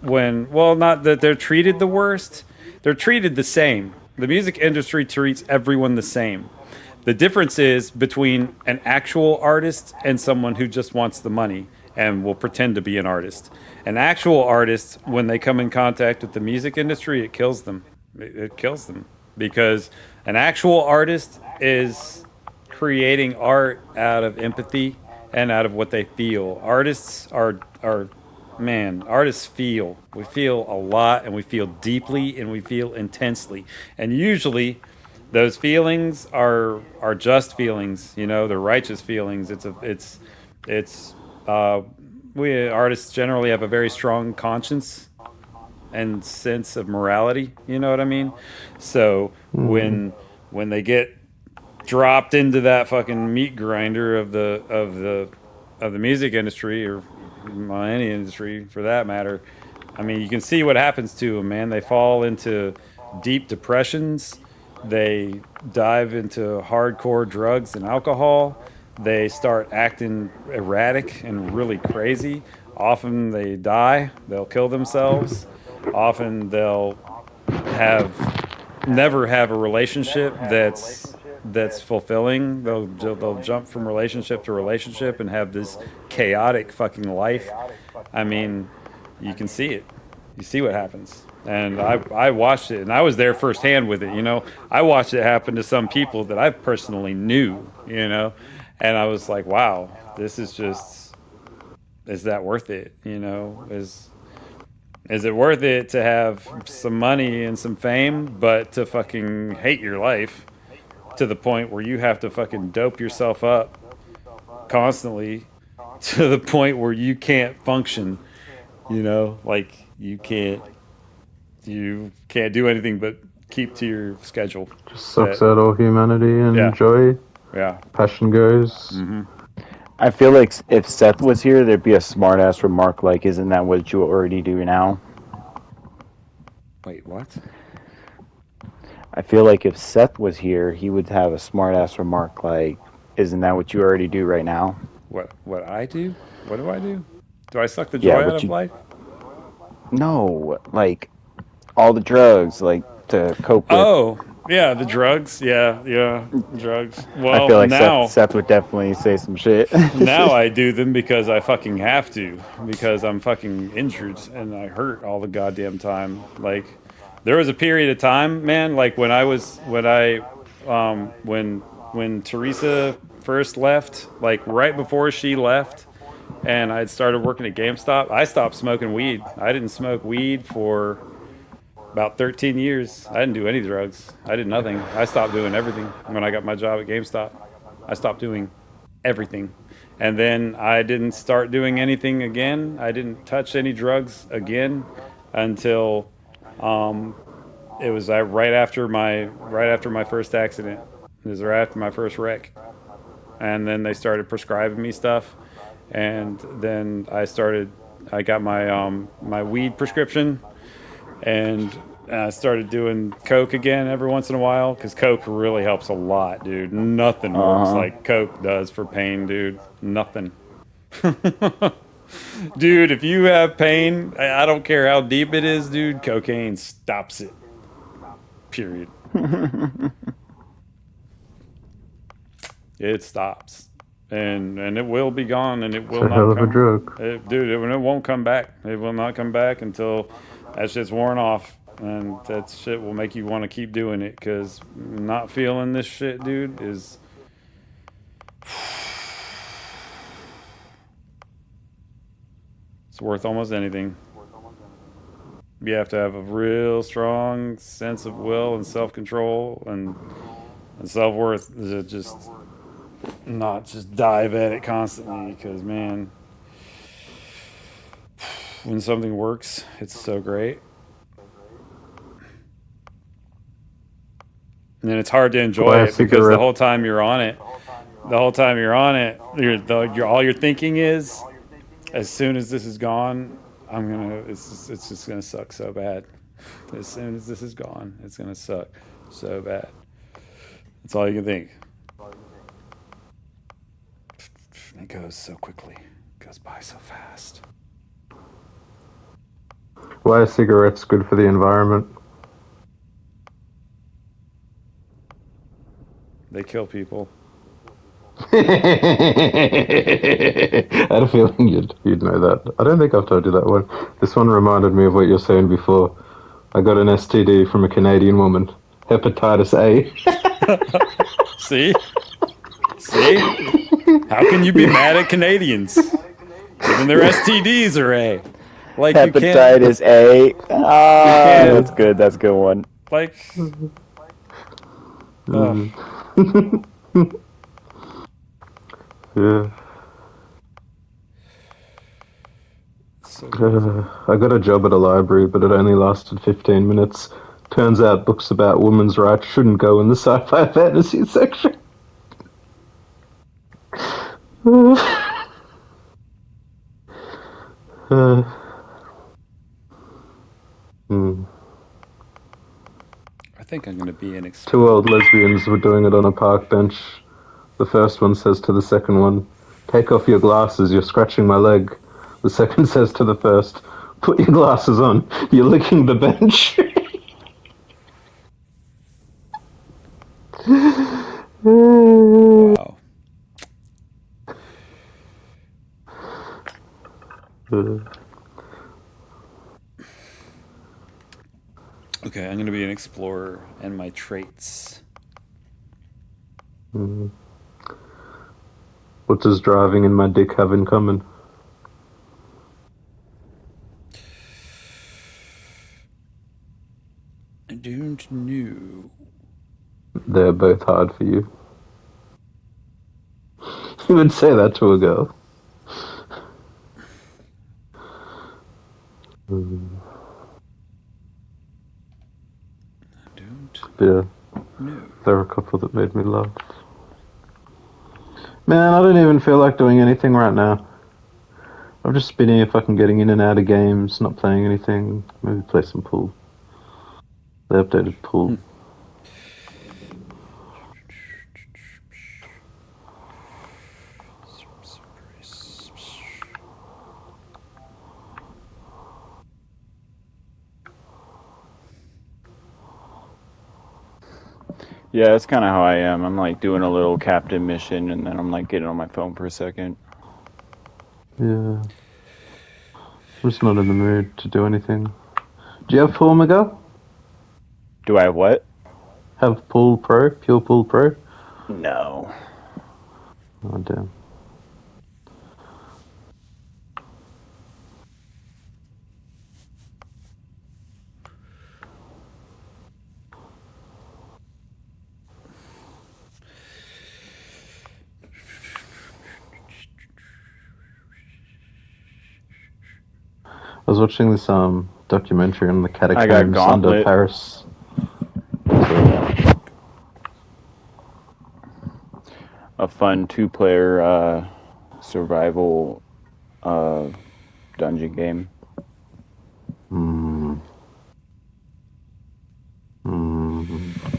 well, not that they're treated the worst. They're treated the same. The music industry treats everyone the same. The difference is between an actual artist and someone who just wants the money and will pretend to be an artist. An actual artist, when they come in contact with the music industry, it kills them. It kills them because an actual artist is creating art out of empathy and out of what they feel. Artists are man, artists feel. We feel a lot and we feel deeply and we feel intensely. And usually those feelings are just feelings, you know, they're righteous feelings. We artists generally have a very strong conscience and sense of morality, you know what I mean? So when they get dropped into that fucking meat grinder of the music industry or any industry for that matter, I mean, you can see what happens to them, man. They fall into deep depressions. They dive into hardcore drugs and alcohol. They start acting erratic and really crazy. Often they die. They'll kill themselves. Often they'll never have a relationship that's fulfilling. They'll jump from relationship to relationship and have this chaotic fucking life. I mean, you can see it. You see what happens. And I watched it, and I was there firsthand with it, you know. I watched it happen to some people that I personally knew, you know. And I was like, wow, this is just, is that worth it, you know? Is it worth it to have some money and some fame, but to fucking hate your life to the point where you have to fucking dope yourself up constantly to the point where you can't function, you know? Like, you can't do anything but keep to your schedule. Just sucks out all humanity and joy. Yeah. Passion goes. I feel like if Seth was here, there'd be a smart-ass remark like, isn't that what you already do now? Wait, what? I feel like if Seth was here, he would have a smart-ass remark like, isn't that what you already do right now? What I do? What do I do? Do I suck the joy out of life? No, like, all the drugs, like, to cope with. Oh, yeah, the drugs. Yeah, drugs. Well, I feel like now Seth would definitely say some shit. now I do them because I fucking have to, because I'm fucking injured and I hurt all the goddamn time. Like, there was a period of time, man, like when Teresa first left, like right before she left, and I'd started working at GameStop, I stopped smoking weed. I didn't smoke weed for About 13 years. I didn't do any drugs. I did nothing. I stopped doing everything when I got my job at GameStop. I stopped doing everything. And then I didn't start doing anything again. I didn't touch any drugs again until it was right after my first accident. It was right after my first wreck. And then they started prescribing me stuff. And then I got my weed prescription, and I started doing coke again every once in a while, because coke really helps a lot, dude. Nothing works like coke does for pain, dude. Nothing. Dude, if you have pain, I don't care how deep it is, dude, cocaine stops it. Period. It stops. And it will be gone, and it will It's a not hell of a come. drug. It won't come back. It will not come back until that shit's worn off, and that shit will make you want to keep doing it. Because not feeling this shit, dude, is it's worth almost anything. You have to have a real strong sense of will and self-control and self-worth to just not just dive at it constantly, because man, when something works, it's so great, and then it's hard to enjoy it because the whole time you're on it, you're all you're thinking is, as soon as this is gone, it's just gonna suck so bad. As soon as this is gone, it's gonna suck so bad. That's all you can think. It goes so quickly. It goes by so fast. Why are cigarettes good for the environment? They kill people. I had a feeling you'd know that. I don't think I've told you that one. This one reminded me of what you're saying before. I got an STD from a Canadian woman. Hepatitis A. See? How can you be mad at Canadians? Even their STDs are A. Like hepatitis A. That's good. That's a good one. Like, Yeah. I got a job at a library, but it only lasted 15 minutes. Turns out books about women's rights shouldn't go in the sci-fi fantasy section. I think I'm going to be an explorer. Two old lesbians were doing it on a park bench. The first one says to the second one, "Take off your glasses, you're scratching my leg." The second says to the first, "Put your glasses on, you're licking the bench." Wow. Okay, I'm going to be an explorer, and my traits. What does driving and my dick have in common? I don't know. They're both hard for you. You would say that to a girl. Yeah. No. There are a couple that made me laugh. Man, I don't even feel like doing anything right now. I've just been here fucking getting in and out of games, not playing anything. Maybe play some pool. They updated pool. Yeah, that's kind of how I am. I'm like doing a little captain mission, and then I'm like getting on my phone for a second. Yeah. I'm just not in the mood to do anything. Do you have Pool, Miguel? Do I have what? Have Pool Pro? Pure Pool Pro? No. Oh, damn. was watching this documentary on the got catacombs under Gauntlet. Paris. So, A fun 2-player survival dungeon game.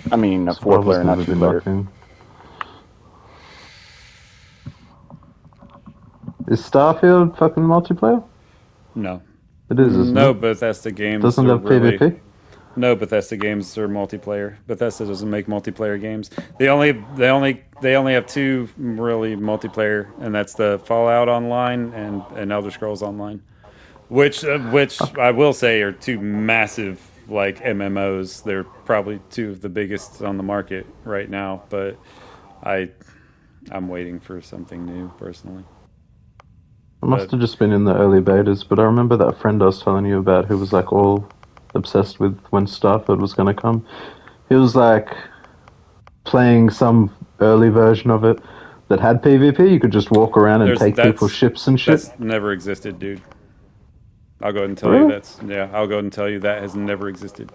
I mean, a 4-player, not 2-player. Is Starfield fucking multiplayer? No. It is, isn't No, it? Bethesda games Doesn't are have really... PvP? No, Bethesda games are multiplayer. Bethesda doesn't make multiplayer games. They only have two really multiplayer, and that's the Fallout Online and Elder Scrolls Online, which I will say are two massive like MMOs. They're probably two of the biggest on the market right now. But I'm waiting for something new personally. I must have just been in the early betas, but I remember that friend I was telling you about who was like all obsessed with when Starfield was going to come. He was like playing some early version of it that had PvP. You could just walk around and take people's ships and shit. That's never existed, dude. I'll go ahead and tell you I'll go ahead and tell you that has never existed.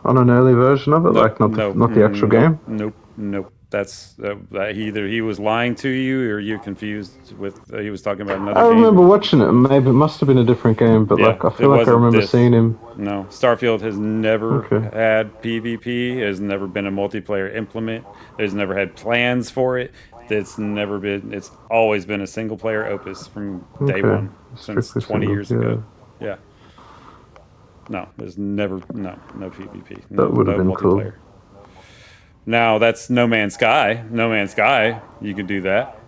On an early version of it, like not the actual game. Nope. That's that either he was lying to you or you confused with. He was talking about another. I game. remember watching it. Maybe it must have been a different game, but like I feel like I remember seeing him. No, Starfield has never had PvP. Has never been a multiplayer implement. There's never had plans for it. It's always been a single player opus from day one since 20 years ago. Yeah. No, there's never no PvP. That would have been multiplayer. Cool. Now that's No Man's Sky. No Man's Sky, you could do that.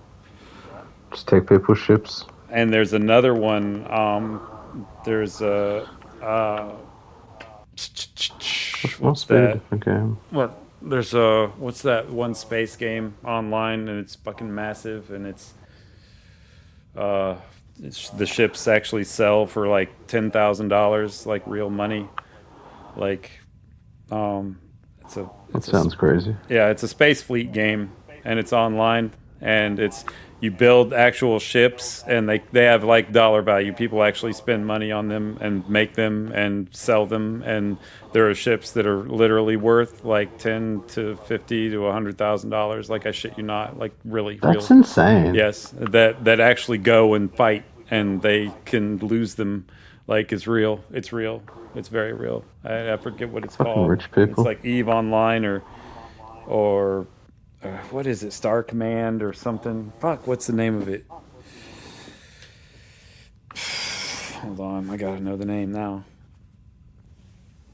Just take people's ships. And there's another one. There's a. What's that? Different game. What? There's what's that one space game online, and it's fucking massive, and the ships actually sell for like $10,000, like real money, like That sounds crazy. Yeah, it's a space fleet game, and it's online, and you build actual ships, and they have like dollar value. People actually spend money on them and make them and sell them, and there are ships that are literally worth like $10,000 to $50,000 to $100,000. Like I shit you not, like really. That's insane. Yes, that actually go and fight, and they can lose them. Like it's real. It's real. It's very real. I forget what it's called. Rich people. It's like EVE Online or what is it? Star Command or something. Fuck, what's the name of it? Hold on, I gotta know the name now.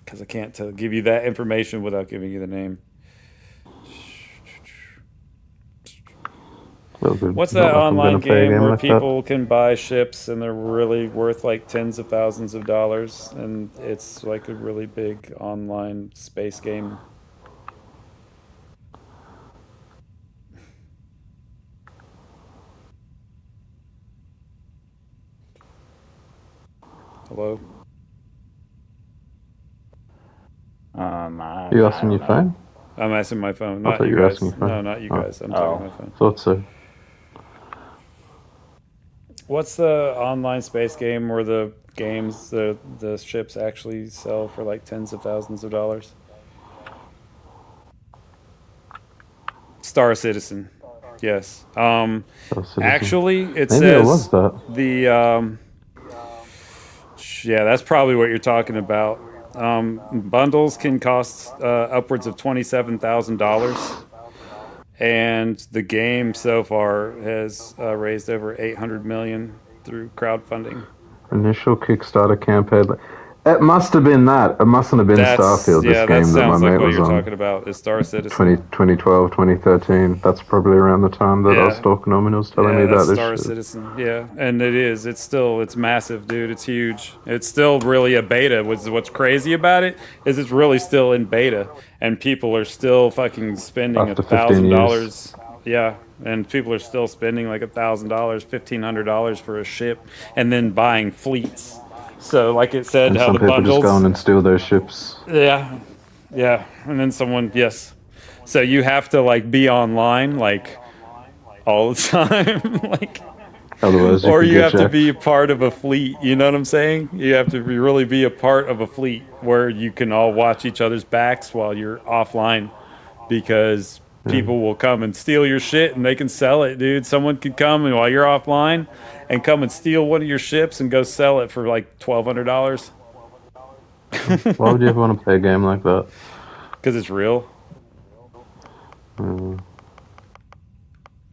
Because I can't give you that information without giving you the name. What's that online game where people can buy ships and they're really worth like tens of thousands of dollars, and it's like a really big online space game? Hello? Are you asking your phone? I'm asking my phone. I Not thought you you were guys. asking your phone. No, not you guys. I'm talking my phone. Thought so. What's the online space game where the games, the ships actually sell for like tens of thousands of dollars? Star Citizen. Yes. Actually, it Maybe says it was that. yeah, that's probably what you're talking about. Bundles can cost upwards of $27,000, and the game so far has raised over $800 million through crowdfunding. Initial Kickstarter campaign. It must have been that. It mustn't have been Starfield, this game that my sounds like mate what was you're on. talking about. Is Star Citizen. 2012, 2013. That's probably around the time that I was talking to him and he was telling me that's that. Star Citizen. Yeah, and it is. It's massive, dude. It's huge. It's still really a beta. What's crazy about it is it's really still in beta, and people are still fucking spending $1,000. Yeah, and people are still spending like $1,000, $1,500 for a ship, and then buying fleets. So, like it said, and how some the people bundles. just go in and steal those ships. Yeah, and then someone, yes. So you have to like be online like all the time, like Otherwise, or could you get have to jacked. be part of a fleet. You know what I'm saying? You have to really be a part of a fleet where you can all watch each other's backs while you're offline, because people will come and steal your shit and they can sell it, dude. Someone could come and while you're offline and come and steal one of your ships and go sell it for like $1,200 Why would you ever want to play a game like that? because it's real. Mm.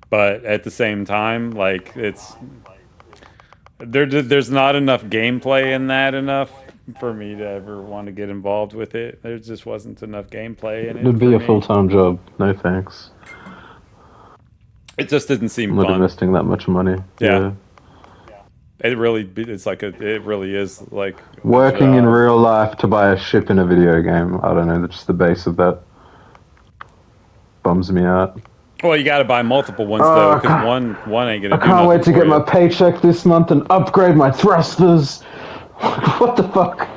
But at the same time, like there's not enough gameplay in that enough for me to ever want to get involved with it. There just wasn't enough gameplay in it. It'd be for a me. full-time job. No thanks. It just didn't seem I'm not fun. investing that much money. Yeah. It really is like a Working in job. real life to buy a ship in a video game. I don't know. Just the base of that bums me out. Well, you got to buy multiple ones though, because one ain't gonna. I can't wait to get my paycheck this month and upgrade my thrusters. What the fuck?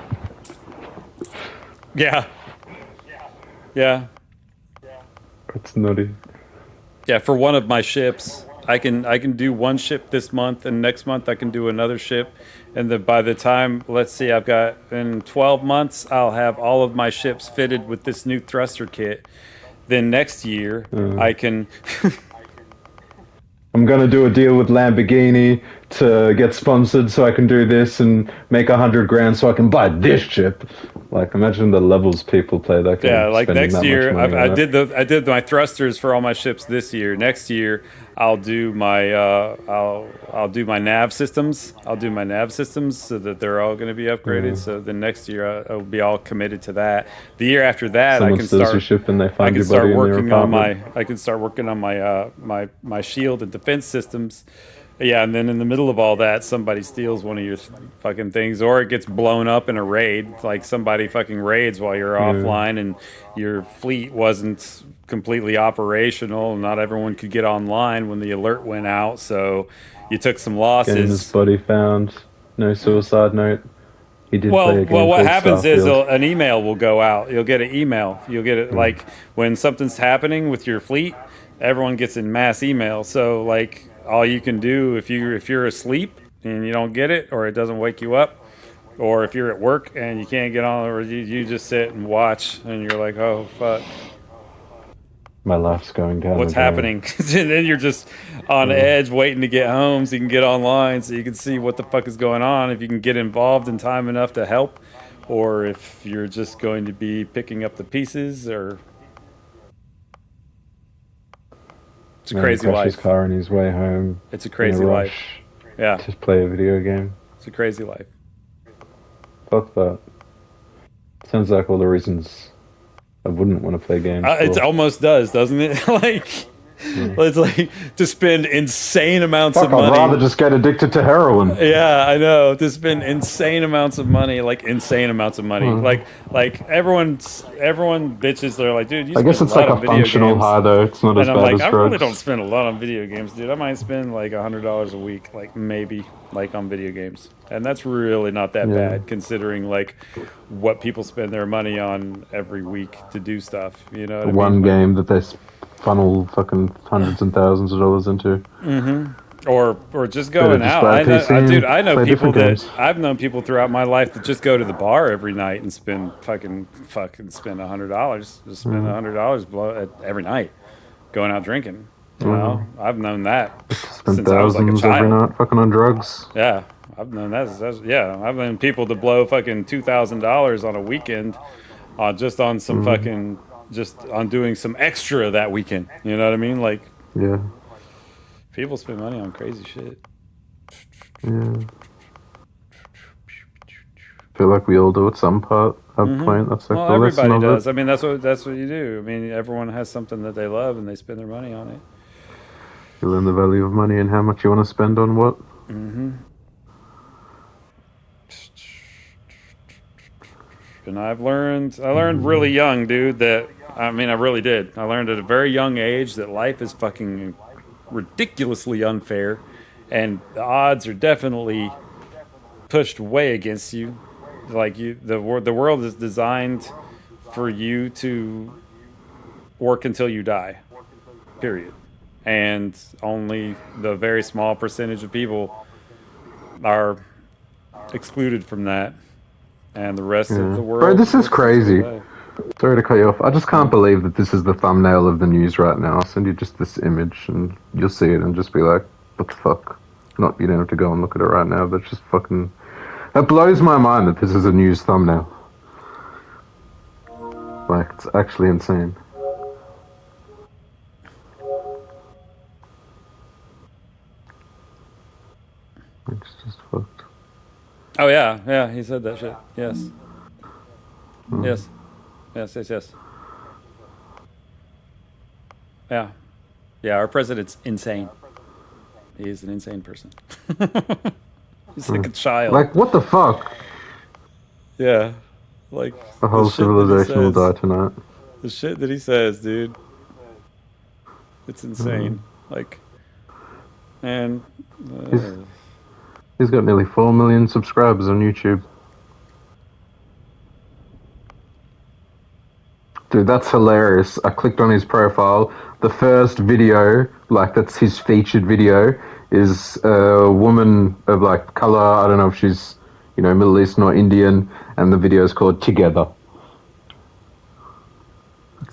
Yeah. Yeah. It's nutty. Yeah. For one of my ships, I can do one ship this month, and next month I can do another ship, and by the time, let's see, I've got in 12 months I'll have all of my ships fitted with this new thruster kit. Then next year I can. I'm gonna do a deal with Lamborghini to get sponsored so I can do this and make $100,000 so I can buy this ship. Like, imagine the levels people play that game. Yeah, like spending next that much year, money I on it. did my thrusters for all my ships this year. Next year, I'll do my I'll do my nav systems. I'll do my nav systems so that they're all going to be upgraded. So then next year, I'll be all committed to that. The year after that, Someone I can steals your start. ship and they I find can your start body in their working on apartment. my. I can start working on my my shield and defense systems. Yeah, and then in the middle of all that, somebody steals one of your fucking things, or it gets blown up in a raid. Like somebody fucking raids while you're offline, and your fleet wasn't completely operational. Not everyone could get online when the alert went out, so you took some Getting his losses. body found. No suicide note. He did play a game Well, what called happens is Starfield. an email will go out. You'll get an email. You'll get it like when something's happening with your fleet. Everyone gets in mass email. So like all you can do if you're asleep and you don't get it, or it doesn't wake you up, or if you're at work and you can't get on, or you just sit and watch and you're like, oh fuck, My life's going down. what's the drain. happening? And then you're just on edge waiting to get home so you can get online so you can see what the fuck is going on, if you can get involved in time enough to help, or if you're just going to be picking up the pieces. Or it's a Man crazy crashed his life. car on his way home. It's a in crazy a life. rush Yeah, to play a video game. it's a crazy life. Fuck that. Sounds like all the reasons I wouldn't want to play games. It for. almost does, doesn't it? Like, it's like to spend insane amounts Fuck, of I'd money. rather just get addicted to heroin. Yeah, I know. To spend insane amounts of money, like insane amounts of money. Like everyone bitches. They're like, dude, you I spend guess it's a lot like on a video functional games. high though. It's not as And I'm bad like, as I drugs. really don't spend a lot on video games, dude. I might spend like $100 a week, like maybe, like on video games, and that's really not that bad considering like what people spend their money on every week to do stuff. You know, what I One mean? game that they funnel fucking hundreds and thousands of dollars into. Or just going just out. buy a I know, PC and dude. I know play people different that games. I've known people throughout my life that just go to the bar every night and spend fucking spend $100. Just spend $100 every night going out drinking. You know, I've known that Spend since I was like a thousands every child. night fucking on drugs. Yeah, I've known that's yeah. I've known people to blow fucking $2,000 on a weekend, just on some fucking just on doing some extra that weekend. You know what I mean? Like Yeah. people spend money on crazy shit. Yeah. Feel like we all do at some point. That's like Well, the lesson everybody of does. it. I mean, that's what you do. I mean, everyone has something that they love and they spend their money on it. You learn the value of money and how much you want to spend on what. And I learned really young, dude, that, I mean, I really did. I learned at a very young age that life is fucking ridiculously unfair, and the odds are definitely pushed way against you. Like the world is designed for you to work until you die, period. and only the very small percentage of people are excluded from that, and the rest of the world. Bro, this is looks its crazy. way. Sorry to cut you off. I just can't believe that this is the thumbnail of the news right now. I'll send you just this image and you'll see it and just be like, what the fuck? Not, you don't have to go and look at it right now, but just fucking... That blows my mind that this is a news thumbnail. Like, it's actually insane. It's just fucked. Oh yeah, he said that shit. Yes. Yes. Yes. Yeah. Yeah, our president's insane. He is an insane person. He's like a child. Like, what the fuck? Yeah. Like, The whole shit that he civilization will says. die tonight. The shit that he says, dude. It's insane. Like, and... He's got nearly 4 million subscribers on YouTube. Dude, that's hilarious. I clicked on his profile. The first video, like that's his featured video, is a woman of like color. I don't know if she's, Middle Eastern or Indian, and the video is called Together.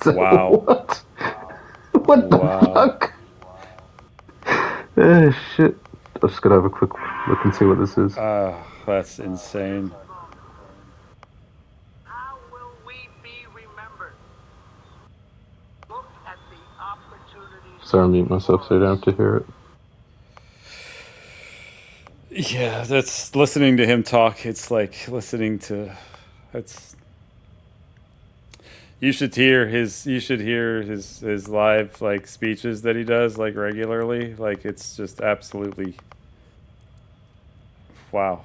So, Wow. What? What the fuck? Oh, shit. I'm just gonna have a quick look and see what this is. That's insane. How will we be remembered? Look at the opportunities. Sorry, I mute myself so you don't have to hear it. Yeah, that's listening to him talk. It's like listening to. It's. You should hear his live like speeches that he does like regularly. Like it's just absolutely. Wow.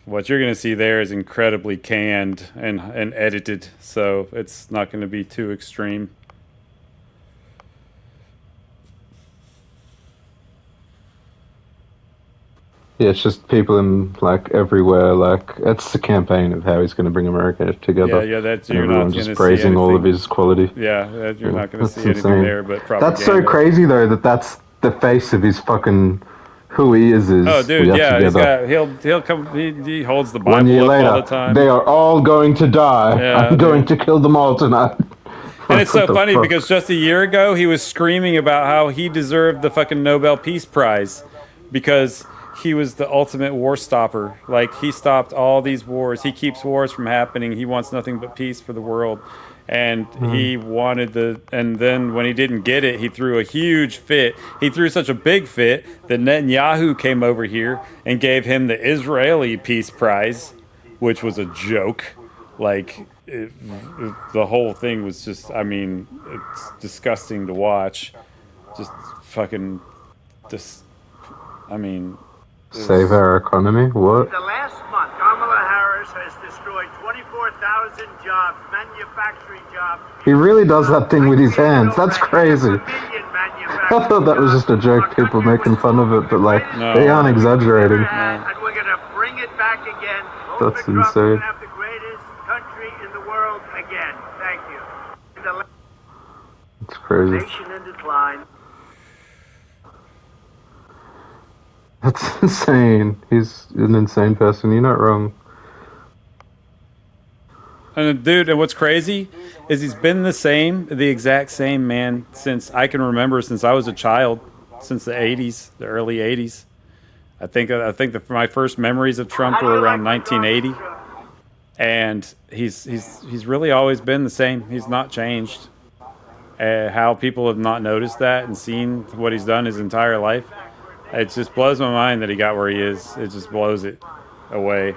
What you're going to see there is incredibly canned and edited, so it's not going to be too extreme. Yeah, it's just people in like everywhere. Like it's a campaign of how he's going to bring America together. Yeah, that's and you're not everyone going to just praising all of his quality. Yeah, you're not going to That's see anything insane. there, but propaganda. That's so crazy though. That's the face of his fucking who he is. Oh, dude, we are yeah, together. he'll come. He holds the 1 year Bible up later, all the time. they are all going to die. Yeah, I'm going to kill them all tonight. And it's so What the funny fuck? because just a year ago he was screaming about how he deserved the fucking Nobel Peace Prize because he was the ultimate war stopper. Like he stopped all these wars. He keeps wars from happening. He wants nothing but peace for the world. And he wanted and then when he didn't get it, he threw a huge fit. He threw such a big fit that Netanyahu came over here and gave him the Israeli Peace Prize, which was a joke. Like, the whole thing was just, I mean, it's disgusting to watch. Just fucking, I mean... Save our economy? What? The last month, Kamala Harris has destroyed 24,000 jobs, manufacturing jobs. He really does that thing with his hands. That's crazy. I thought that was just a joke, people making fun of it, but like, they aren't exaggerating. And we're going to bring it back again. That's We're insane. going to have the greatest country in the world again. Thank you. The It's crazy. nation in decline. That's insane. He's an insane person. You're not wrong. And dude, and what's crazy is he's been the exact same man since I can remember, since I was a child, since the 80s, the early 80s. I think my first memories of Trump were around 1980, and he's really always been the same. He's not changed. How people have not noticed that and seen what he's done his entire life, it just blows my mind that he got where he is. It just blows it away.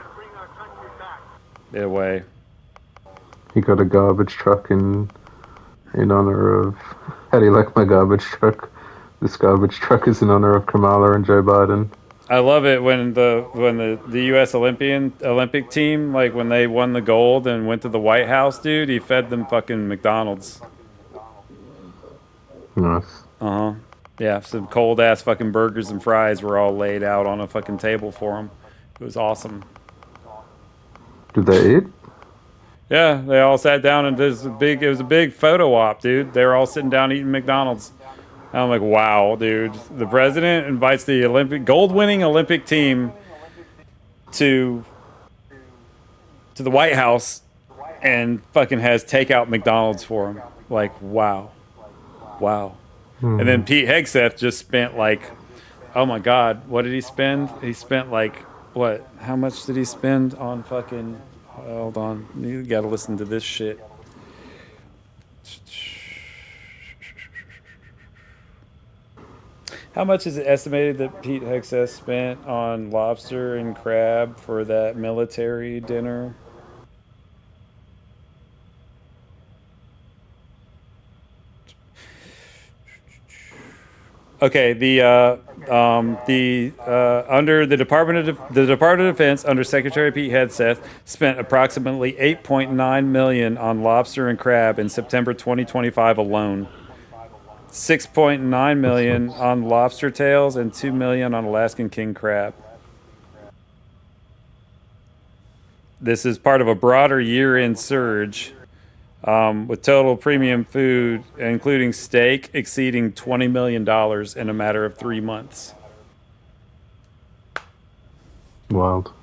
He got a garbage truck in honor of... How do you like my garbage truck? This garbage truck is in honor of Kamala and Joe Biden. I love it when the U.S. Olympic team, like when they won the gold and went to the White House, dude, he fed them fucking McDonald's. Nice. Yeah, some cold ass fucking burgers and fries were all laid out on a fucking table for him. It was awesome. Did they eat? Yeah, they all sat down and it was a big photo op, dude. They were all sitting down eating McDonald's. And I'm like, wow, dude. The president invites the gold-winning Olympic team to the White House and fucking has takeout McDonald's for him. Like, wow. And then Pete Hegseth just spent like, oh my God, what did he spend? He spent like, what? How much did he spend on fucking, hold on, you gotta listen to this shit. How much is it estimated that Pete Hegseth spent on lobster and crab for that military dinner? Okay, under the Department of Defense, under Secretary Pete Hegseth, spent approximately $8.9 million on lobster and crab in September 2025 alone. $6.9 million on lobster tails and $2 million on Alaskan king crab. This is part of a broader year-end surge, with total premium food, including steak, exceeding $20 million in a matter of 3 months. Wild.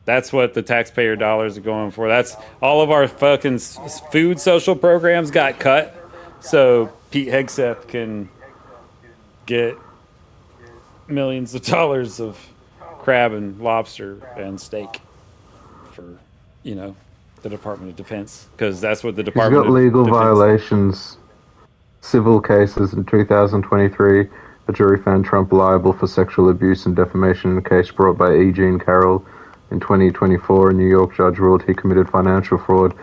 That's what the taxpayer dollars are going for. That's all of our fucking food social programs got cut, so Pete Hegseth can get millions of dollars of crab and lobster and steak for, you know, the Department of Defense, because that's what the Department of He's got legal Defense. violations, civil cases in 2023. A jury found Trump liable for sexual abuse and defamation in a case brought by E. Jean Carroll. In 2024, a New York judge ruled he committed financial fraud,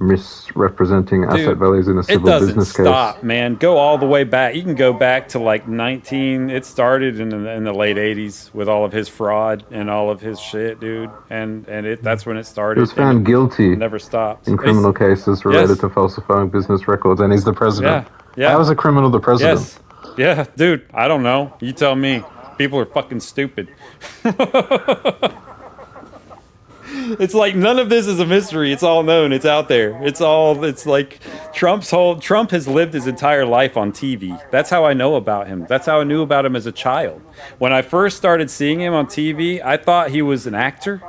misrepresenting asset values in a civil business case. It doesn't stop, man. Go all the way back. You can go back to like 19. It started in the late 80s with all of his fraud and all of his shit, dude. And that's when it started. He was found guilty. Never stopped in criminal cases related to falsifying business records, and he's the president. Yeah. How is a criminal the president? Yes. Yeah, dude. I don't know. You tell me. People are fucking stupid. It's like none of this is a mystery. It's all known. It's out there. It's like Trump has lived his entire life on TV. That's how I know about him. That's how I knew about him as a child. When I first started seeing him on TV, I thought he was an actor.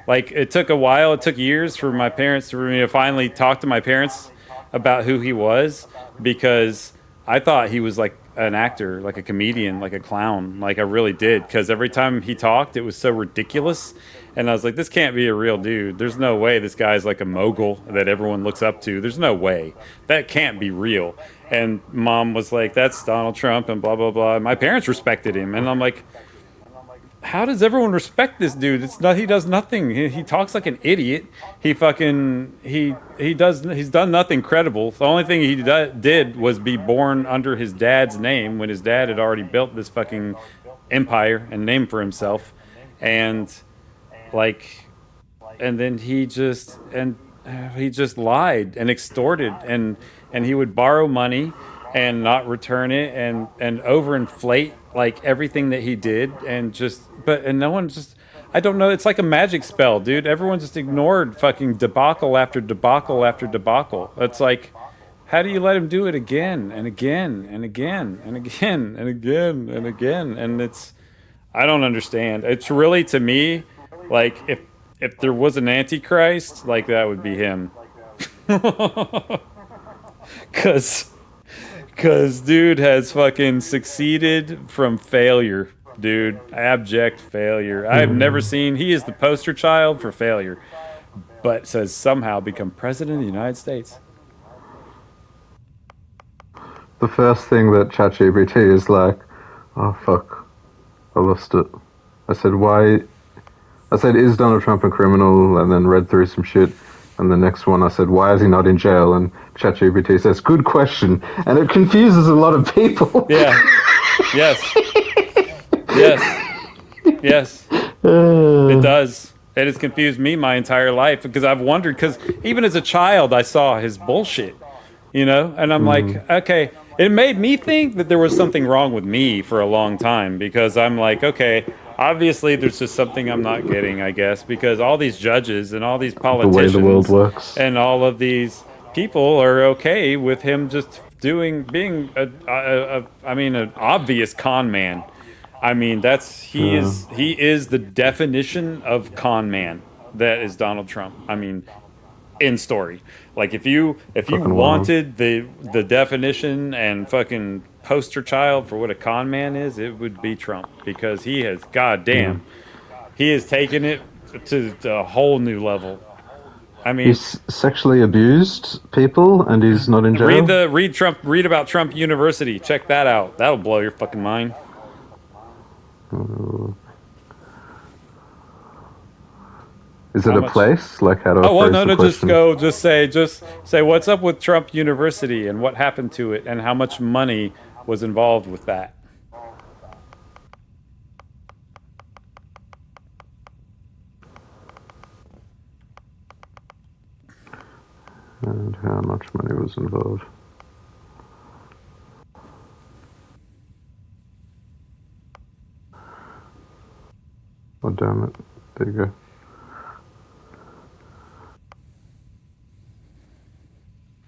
Like, it took a while. It took years for me to finally talk to my parents about who he was, because I thought he was like an actor, like a comedian, like a clown. Like, I really did, because every time he talked, it was so ridiculous. And I was like, this can't be a real dude. There's no way this guy's like a mogul that everyone looks up to. There's no way. That can't be real. And Mom was like, that's Donald Trump and blah, blah, blah. And my parents respected him. And I'm like, how does everyone respect this dude? It's not, he does nothing. He talks like an idiot. He's done nothing credible. The only thing he did was be born under his dad's name when his dad had already built this fucking empire and name for himself. And then he just lied and extorted, and he would borrow money and not return it, and overinflate like everything that he did, and no one just, I don't know, it's like a magic spell, dude. Everyone just ignored fucking debacle after debacle after debacle. It's like, how do you let him do it again and again and again and again and again and again? And I don't understand. It's really, to me, like, if there was an antichrist, like, that would be him. Cause dude has fucking succeeded from failure, dude. Abject failure. I have never seen, he is the poster child for failure, but says somehow become president of the United States. The first thing that ChatGPT is like, oh fuck, I lost it. I said, is Donald Trump a criminal? And then read through some shit. And the next one I said, why is he not in jail? And ChatGPT says, good question. And it confuses a lot of people. Yeah. Yes. Yes. Yes. It does. It has confused me my entire life, because I've wondered, because even as a child, I saw his bullshit, you know? And I'm like, okay. It made me think that there was something wrong with me for a long time, because I'm like, okay, Obviously, there's just something I'm not getting, I guess, because all these judges and all these The politicians way the world works. and all of these people are okay with him just being an obvious con man. I mean, he is the definition of con man. That is Donald Trump. I mean, in story. Like if you Fucking wanted the definition and fucking poster child for what a con man is, it would be Trump, because he has, goddamn, he has taken it to a whole new level. I mean, He's sexually abused people, and he's not in jail. read about Trump University. Check that out. That'll blow your fucking mind. Is it How a much- place? Like, how do I Oh well, phrase no, the question? just say what's up with Trump University and what happened to it and how much money was involved with that. And how much money was involved? Oh, damn it. There you go.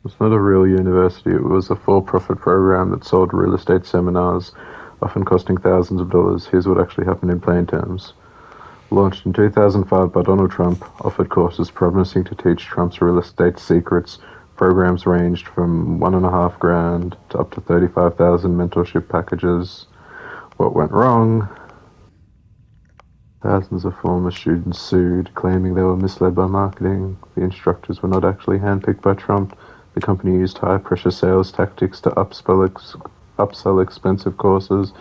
It's not a real university. It was a for-profit program that sold real estate seminars, often costing thousands of dollars. Here's what actually happened in plain terms. Launched in 2005 by Donald Trump, offered courses promising to teach Trump's real estate secrets. Programs ranged from $1,500 to up to $35,000 mentorship packages. What went wrong? Thousands of former students sued, claiming they were misled by marketing. The instructors were not actually handpicked by Trump. The company used high-pressure sales tactics to upsell expensive courses.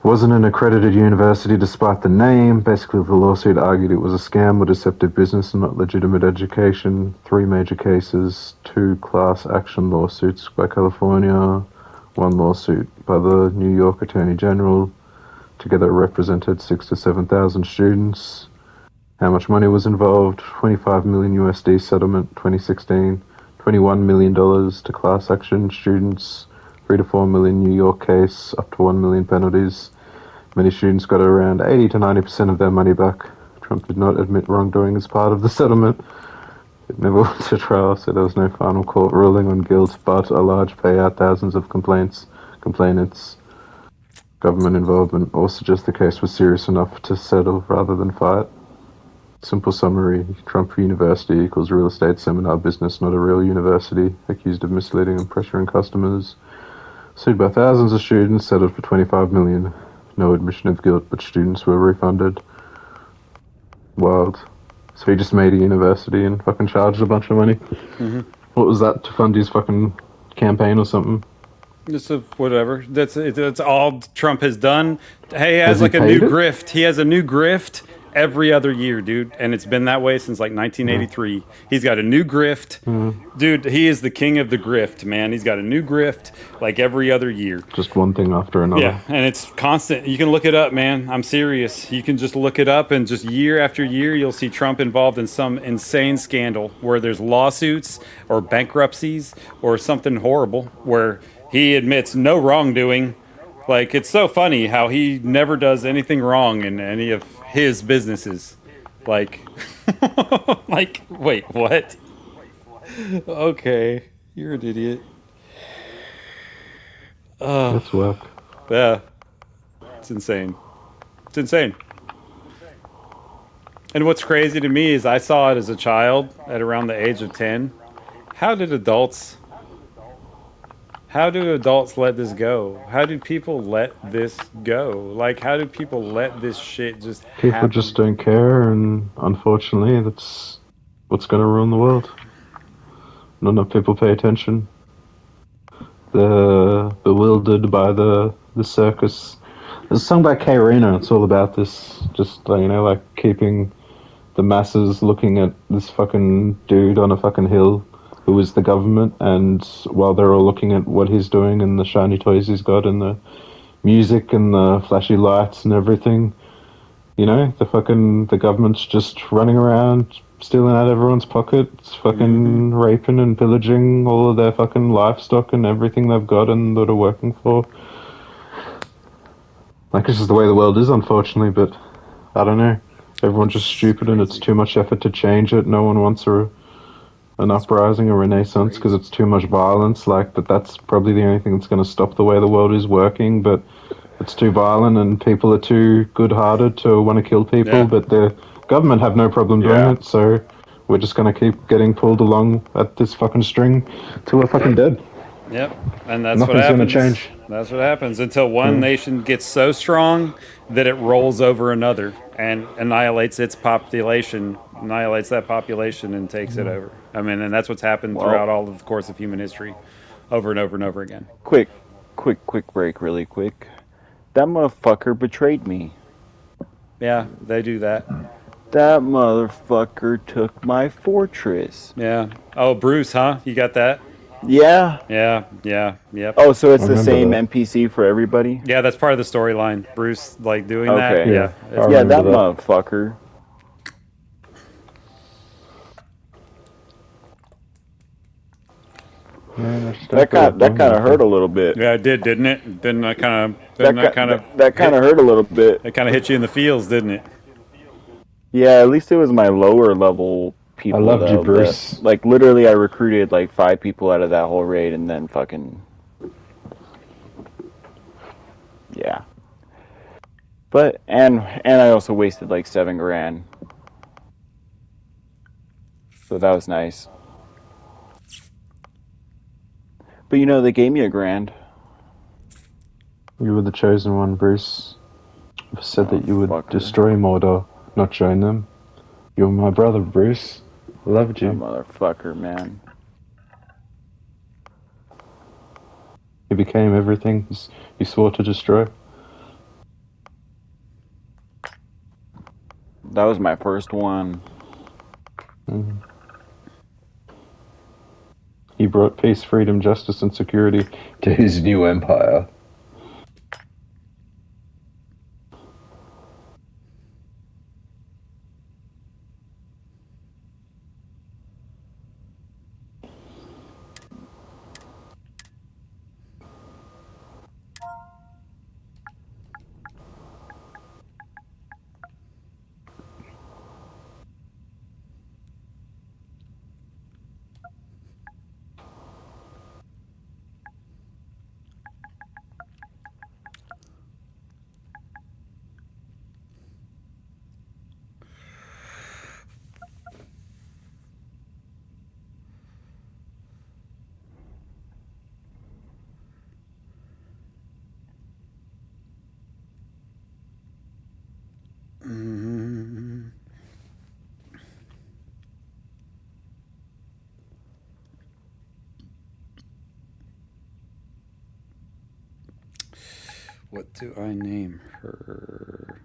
Wasn't an accredited university despite the name. Basically, the lawsuit argued it was a scam or deceptive business and not legitimate education. 3 major cases, 2 class action lawsuits by California, 1 lawsuit by the New York Attorney General. Together represented 6,000 to 7,000 students. How much money was involved? 25 million USD settlement, 2016. $21 million to class action students. 3 to 4 million New York case, up to 1 million penalties. Many students got around 80 to 90% of their money back. Trump did not admit wrongdoing as part of the settlement. It never went to trial, so there was no final court ruling on guilt, but a large payout, thousands of complainants. Government involvement all suggest the case was serious enough to settle rather than fight. Simple summary, Trump University equals real estate seminar business, not a real university, accused of misleading and pressuring customers. Sued by thousands of students, settled for $25 million. No admission of guilt, but students were refunded. Wild. So he just made a university and fucking charged a bunch of money. Mm-hmm. What was that, to fund his fucking campaign or something? Just whatever. That's all Trump has done. Hey, he has Has he like a new paid it? grift. He has a new grift every other year, dude, and it's been that way since like 1983. He's got a new grift, dude. He is the king of the grift, man. He's got a new grift like every other year. Just one thing after another. Yeah, and it's constant. You can look it up, man. I'm serious. You can just look it up, and just year after year, you'll see Trump involved in some insane scandal where there's lawsuits or bankruptcies or something horrible where he admits no wrongdoing. Like, it's so funny how he never does anything wrong in any of his businesses. Like, like, wait, what? Okay, you're an idiot. That's work. Yeah, it's insane. It's insane. And what's crazy to me is I saw it as a child at around the age of 10. How do adults let this go? How do people let this go? Like, how do people let this shit just People happen? just don't care, and unfortunately, that's what's going to ruin the world. Not enough people pay attention. They're bewildered by the circus. There's a song by K. Rena, it's all about this. Just, like keeping the masses looking at this fucking dude on a fucking hill who is the government, and while they're all looking at what he's doing and the shiny toys he's got and the music and the flashy lights and everything, the government's just running around stealing out everyone's pockets, fucking raping and pillaging all of their fucking livestock and everything they've got and that are working for. Like, this is the way the world is, unfortunately, but I don't know. Everyone's just It's stupid and it's crazy. too much effort to change it. No one wants an uprising, a renaissance, because crazy. it's too much violence. Like, but that's probably the only thing that's going to stop the way the world is working. But it's too violent and people are too good-hearted to want to kill people. Yeah. But the government have no problem doing Yeah. it, so we're just going to keep getting pulled along at this fucking string till we're fucking dead. Yep. And that's what Nothing's going to happens. change. That's what happens until one nation gets so strong that it rolls over another and annihilates its population, annihilates that population and takes it over. I mean, and that's what's happened Well, throughout all of the course of human history over and over and over again. quick break, really quick. That motherfucker betrayed me. Yeah, they do that. That motherfucker took my fortress. Yeah. Oh, Bruce, huh? You got that? Yeah. Yeah, yeah, yep. Oh, so I it's the remember same that. NPC for everybody? Yeah, that's part of the storyline. Bruce, like, doing that. Okay. Yeah. Yeah, I Yeah, remember that that. motherfucker. Yeah, That kind of hurt a little bit. Yeah, it did, didn't it? Didn't that kind of, That kind of hurt a little bit. it kind of hit you in the feels, didn't it? Yeah, at least it was my lower level I people loved you, though. Bruce. Like literally, I recruited like 5 people out of that whole raid, and then fucking yeah. But and I also wasted like 7 grand, so that was nice. But you know, they gave me a grand. You were the chosen one, Bruce. You said that you would fucker. destroy Mordor, not join them. You're my brother, Bruce. I loved That you. motherfucker, man. You became everything you swore to destroy. That was my first one. He brought peace, freedom, justice, and security to his new empire. What do I name her?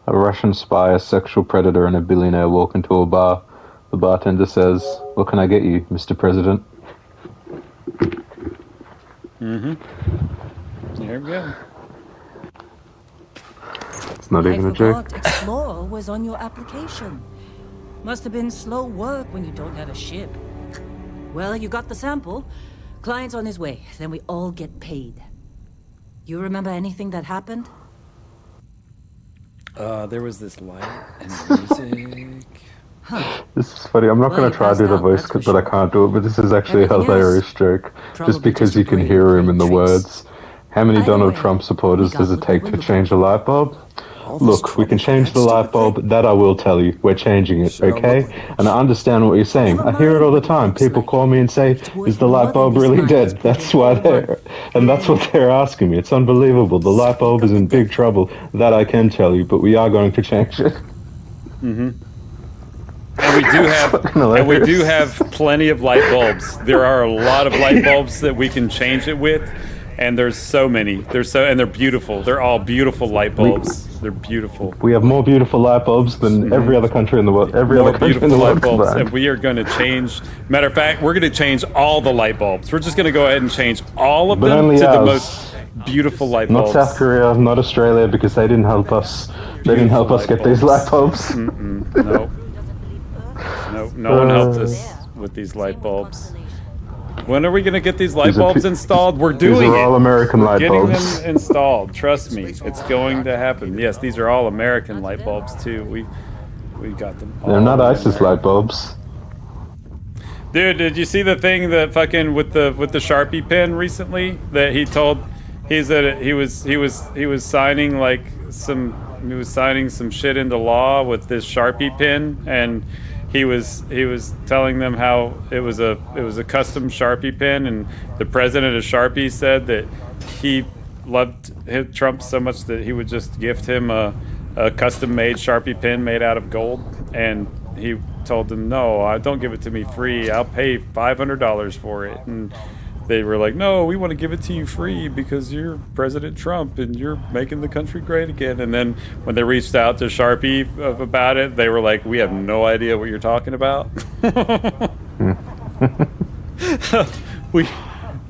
A Russian spy, a sexual predator, and a billionaire walk into a bar. The bartender says, "What can I get you, Mr. President?" There we go. It's not even a joke. Explorer was on your application. Must have been slow work when you don't have a ship. Well, you got the sample. Client's on his way. Then we all get paid. You remember anything that happened? There was this light and music. This is funny. I'm not going to try to do the voice, but I can't do it. But this is actually a hilarious joke. Just because you can hear him in the words. How many Donald Trump supporters does it take to change a light bulb? Look, we can change the light bulb. That I will tell you. We're changing it, okay? And I understand what you're saying. I hear it all the time. People call me and say, "Is the light bulb really dead?" That's why and that's what they're asking me. It's unbelievable. The light bulb is in big trouble. That I can tell you, but we are going to change it. And we do have plenty of light bulbs. There are a lot of light bulbs that we can change it with, and there's so many. And they're beautiful. They're all beautiful light bulbs. They're beautiful. We have more beautiful light bulbs than every other country in the world. Every other country in the world combined. And we are going to change. Matter of fact, we're going to change all the light bulbs. We're just going to go ahead and change all of them to the most beautiful light bulbs. Not South Korea, not Australia, because they didn't help us. They didn't help us get these light bulbs. No. No one helped us with these light bulbs. When are we going to get these light bulbs installed? We're doing it. These are all American light bulbs. Getting them installed. Trust me, it's going to happen. Yes, these are all American light bulbs too. We got them. They're not ISIS light bulbs. Dude, did you see the thing that fucking with the Sharpie pen recently that he was signing like some shit into law with this Sharpie pen, and he was telling them how it was a custom Sharpie pen, and the president of Sharpie said that he loved Trump so much that he would just gift him a custom made Sharpie pen made out of gold, and he told him, "No, don't give it to me free. I'll pay $500 for it." And they were like, "No, we want to give it to you free because you're President Trump and you're making the country great again." And then when they reached out to Sharpie about it, they were like, "We have no idea what you're talking about."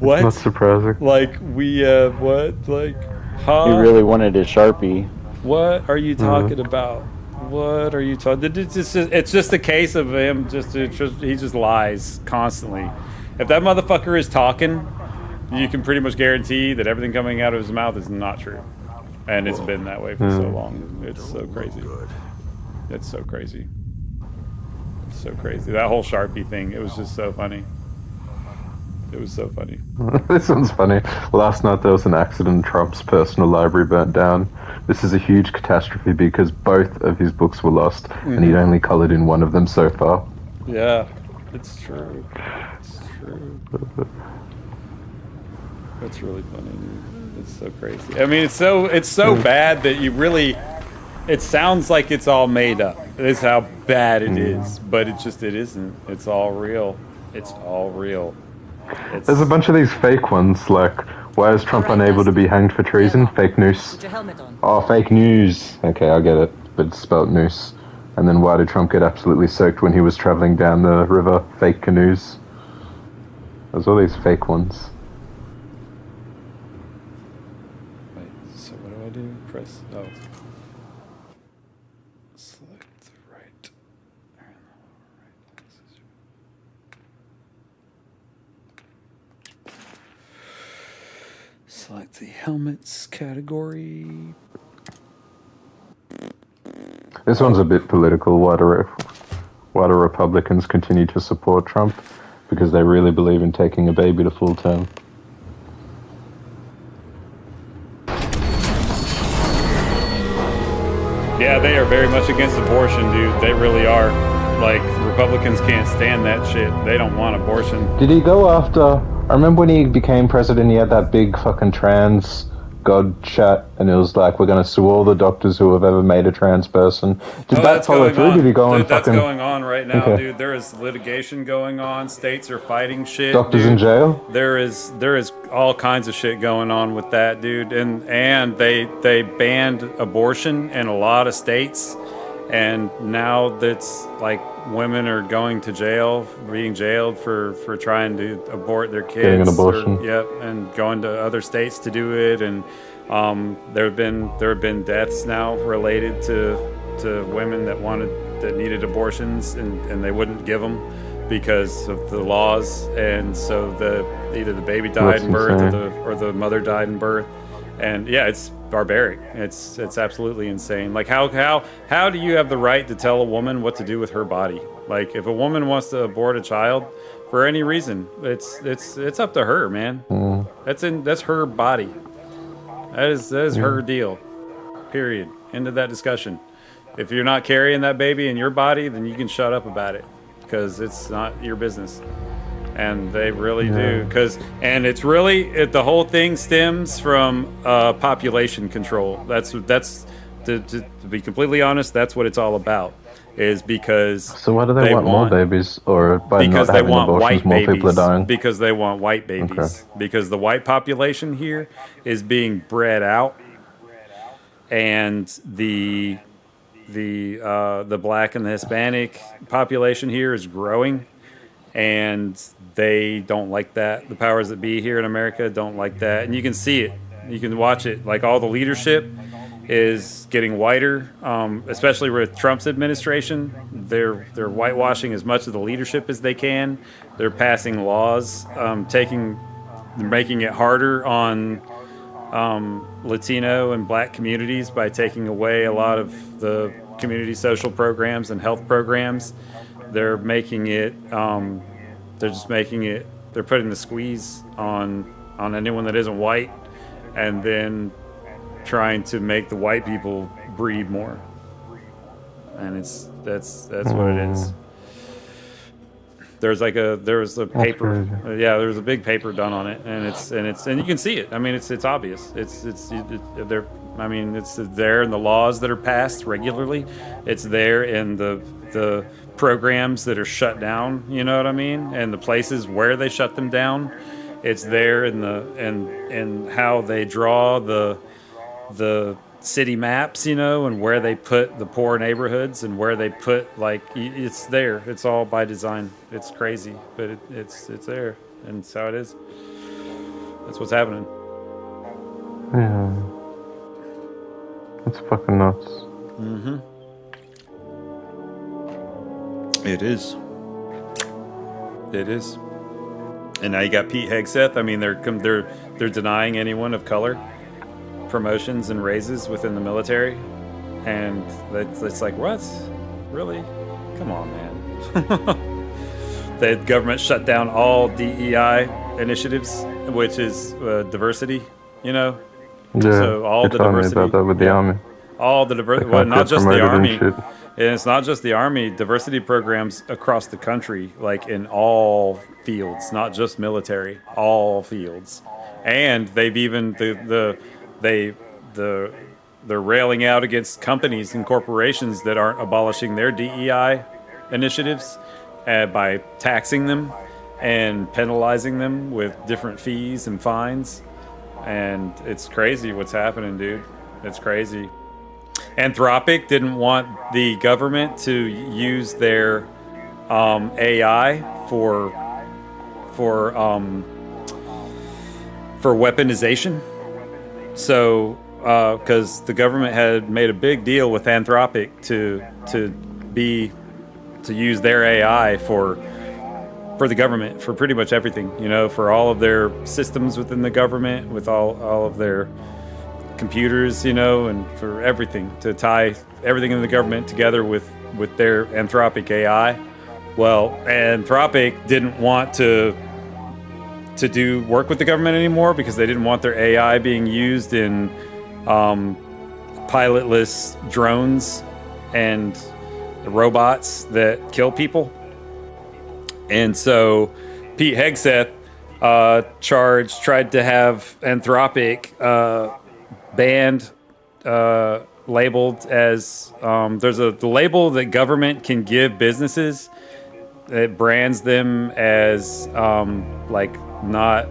What? Not surprising. Like, what? Like, huh? He really wanted a Sharpie. What are you talking about? What are you talking? It's just a case of him. He just lies constantly. If that motherfucker is talking, you can pretty much guarantee that everything coming out of his mouth is not true. And it's been that way for so long. It's so crazy. It's so crazy. It's so crazy. That whole Sharpie thing, it was just so funny. It was so funny. This one's funny. Last night there was an accident. Trump's personal library burnt down. This is a huge catastrophe because both of his books were lost, and he'd only colored in one of them so far. Yeah, it's true. That's really funny, dude. It's so crazy. I mean, it's so bad that you really, it sounds like it's all made up. It's how bad it is, but it isn't. It's all real. It's all real. There's a bunch of these fake ones, like, why is Trump unable to be hanged for treason? Fake news. Oh, fake news. Okay, I get it, but it's spelled noose. And then why did Trump get absolutely soaked when he was traveling down the river? Fake canoes. There's all these fake ones. Wait, so what do? Press, select the right. Select the helmets category. This one's a bit political. Why do Republicans continue to support Trump? Because they really believe in taking a baby to full term. Yeah, they are very much against abortion, dude. They really are. Like, Republicans can't stand that shit. They don't want abortion. Did he go after... I remember when he became president, he had that big fucking trans God chat, and it was like, we're going to sue all the doctors who have ever made a trans person. Did that follow through? Did he go on That's fucking going on right now, Okay. dude. There is litigation going on. States are fighting shit. doctors dude. in jail? There is all kinds of shit going on with that, dude. And they banned abortion in a lot of states, and now that's like women are going to jail, being jailed for trying to abort their kids. Getting an abortion. Yep, and going to other states to do it. And there have been deaths now related to women that needed abortions, and they wouldn't give them because of the laws. And so either the baby died That's in birth insane. or the mother died in birth. And yeah, it's barbaric. It's absolutely insane. Like how do you have the right to tell a woman what to do with her body? Like if a woman wants to abort a child for any reason, it's up to her, man. That's her body. That is her deal. Period. End of that discussion. If you're not carrying that baby in your body, then you can shut up about it because it's not your business. And they really do, and it's really the whole thing stems from population control. That's to be completely honest, that's what it's all about. Is because So why do they want more babies? Or by because not they having want abortions, white more babies. people are dying? Because they want white babies. Okay. Because the white population here is being bred out, and the black and the Hispanic population here is growing, and they don't like that. The powers that be here in America don't like that, and you can see it. You can watch it. Like all the leadership is getting whiter, especially with Trump's administration. They're whitewashing as much of the leadership as they can. They're passing laws, making it harder on Latino and black communities by taking away a lot of the community social programs and health programs. They're making it. They're putting the squeeze on anyone that isn't white, and then trying to make the white people breed more. And that's what it is. There was a paper. Yeah, there was a big paper done on it, and you can see it. I mean, it's obvious. It's there. I mean, it's there in the laws that are passed regularly. It's there in the programs that are shut down. You know what I mean? And the places where they shut them down. It's there in how they draw the city maps, you know, and where they put the poor neighborhoods and where they put, like, it's there. It's all by design. It's crazy, but it's there, and it's how it is. That's what's happening. Yeah. It's fucking nuts. Mm-hmm. It is. It is. And now you got Pete Hegseth. I mean, they're denying anyone of color promotions and raises within the military, and it's like, what? Really? Come on, man. The government shut down all DEI initiatives, which is diversity. You know. Yeah. So all the diversity. Me about that with the army. All the diversity. Well, not just the army. And it's not just the army. Diversity programs across the country, like in all fields, not just military, all fields. And they've even they're railing out against companies and corporations that aren't abolishing their DEI initiatives by taxing them and penalizing them with different fees and fines. And it's crazy what's happening, dude. It's crazy. Anthropic didn't want the government to use their AI for weaponization. So, because the government had made a big deal with Anthropic to use their AI for the government, for pretty much everything, you know, for all of their systems within the government, with all of their computers, you know, and for everything, to tie everything in the government together with their Anthropic AI. Well, Anthropic didn't want to do work with the government anymore because they didn't want their AI being used in pilotless drones and robots that kill people. And so Pete Hegseth tried to have Anthropic banned, labeled as there's the label that government can give businesses. It brands them as like not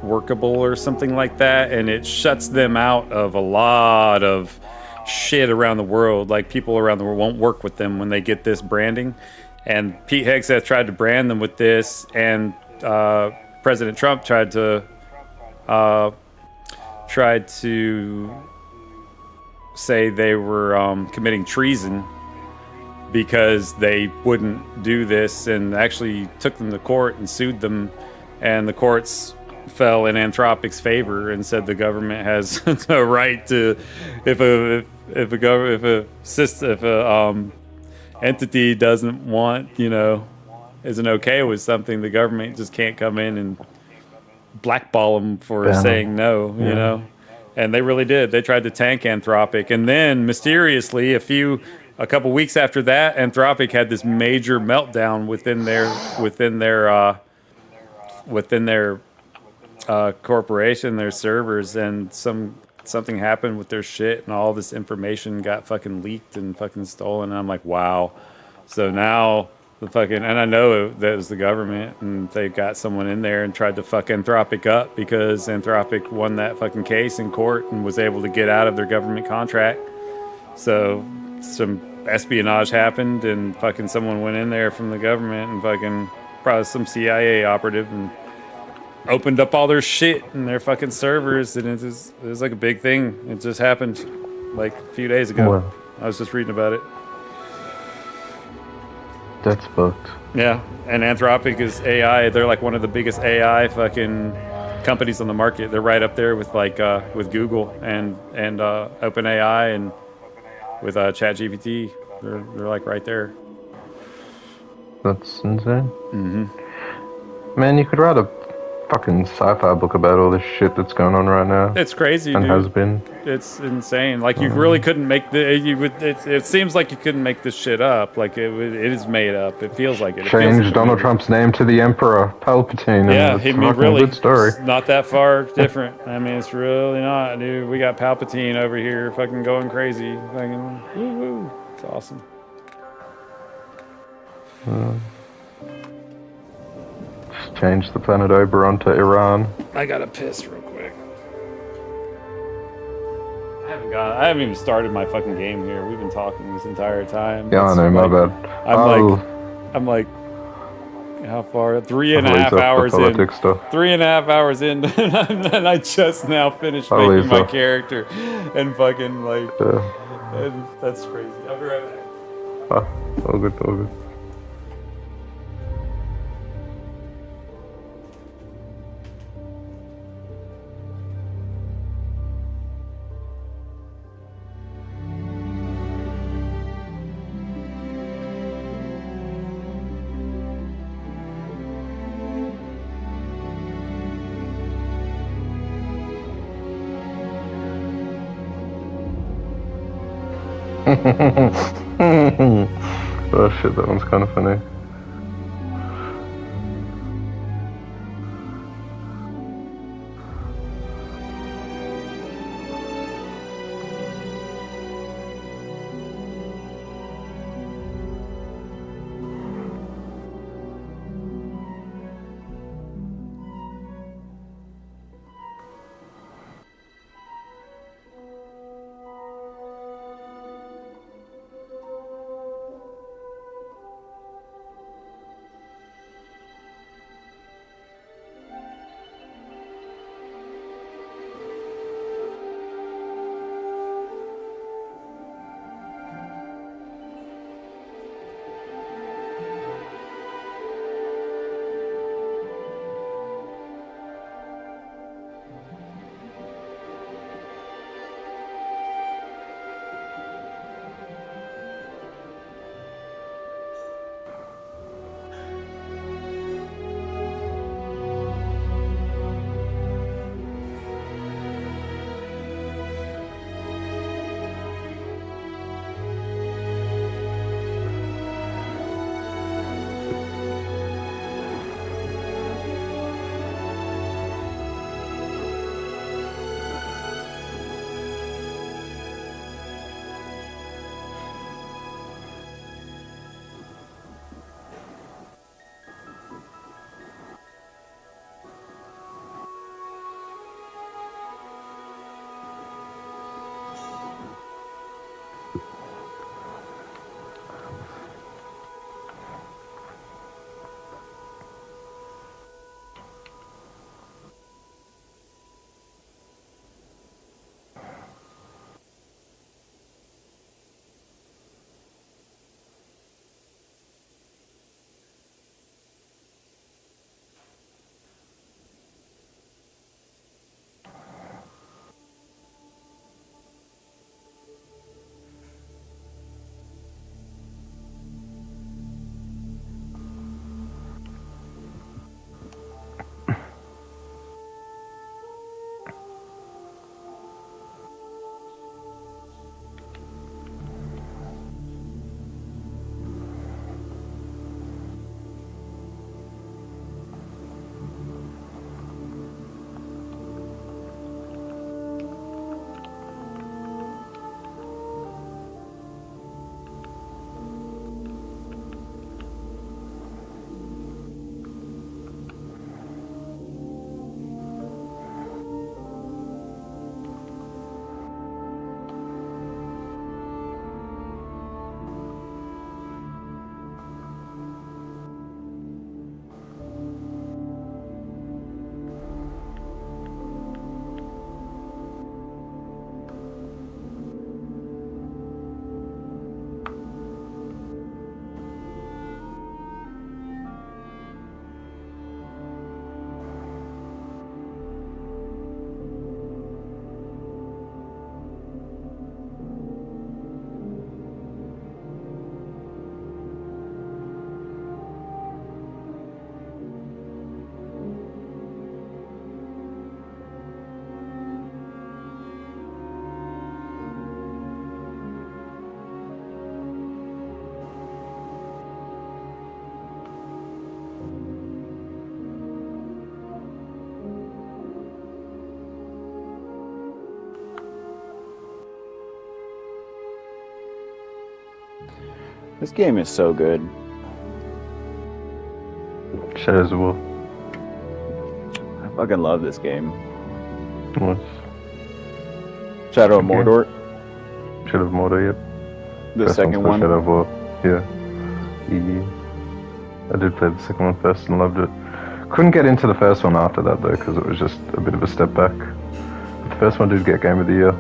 workable or something like that, and it shuts them out of a lot of shit around the world. Like people around the world won't work with them when they get this branding. And Pete Hegseth tried to brand them with this, and President Trump tried to say they were committing treason because they wouldn't do this, and actually took them to court and sued them, and the courts fell in Anthropic's favor and said the government has the right to, if a entity doesn't want, isn't okay with something, the government just can't come in and blackball them for saying no, And they really did. They tried to tank Anthropic, and then mysteriously, a couple weeks after that, Anthropic had this major meltdown within their corporation, their servers, and something happened with their shit, and all this information got fucking leaked and fucking stolen. And I'm like, wow. So now and I know that it was the government, and they got someone in there and tried to fuck Anthropic up because Anthropic won that fucking case in court and was able to get out of their government contract. So some espionage happened, and fucking someone went in there from the government, and fucking probably some CIA operative, and opened up all their shit and their fucking servers, and it was like a big thing. It just happened like a few days ago. Wow. I was just reading about it. That's fucked. Yeah, and Anthropic is AI. They're like one of the biggest AI fucking companies on the market. They're right up there with with Google and OpenAI, and with ChatGPT. They're like right there. That's insane. Mm-hmm. Man, you could write a fucking sci-fi book about all this shit that's going on right now. It's crazy, and dude. Has been. It's insane. Like you really couldn't make it seems like you couldn't make this shit up. Like it is made up. It feels like it. Change Donald Trump's name to the Emperor Palpatine. Yeah, and he it's really good story. It's not that far different. I mean, it's really not, dude. We got Palpatine over here, fucking going crazy. Fucking woo woo. It's awesome. Just change the planet Oberon to Iran. I gotta piss real quick. I haven't even started my fucking game here. We've been talking this entire time. Yeah, I know, my bad. I'm like, how far? 3.5 hours in. Stuff. 3.5 hours in, and I just now finished making my character, and fucking like, and that's crazy. I'll be right back. All good, all good. Oh shit, that one's kind of funny. This game is so good. Shadows of War. I fucking love this game. Nice. Shadow of Okay. Mordor, Shadow of Mordor, yep. the First second one's called one. Shadow of War. Yeah. I did play the second one first and loved it. Couldn't get into the first one after that though, because it was just a bit of a step back. But the first one did get Game of the Year.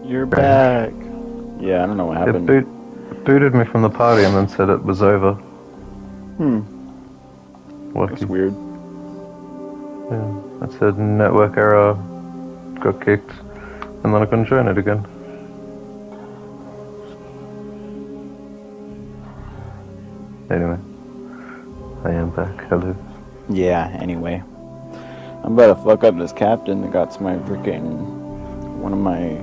You're back. Yeah, I don't know what It happened. booted me from the party and then said it was over. Lucky. That's weird. Yeah. It said network error, got kicked, and then I couldn't join it again. Anyway, I am back. Hello. Yeah, anyway. I'm about to fuck up this captain that got my freaking one of my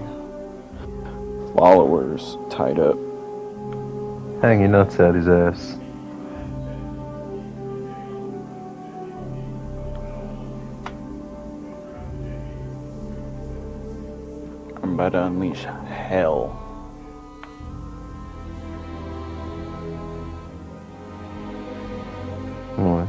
followers tied up. Hang your nuts out his ass. I'm about to unleash hell. Nice.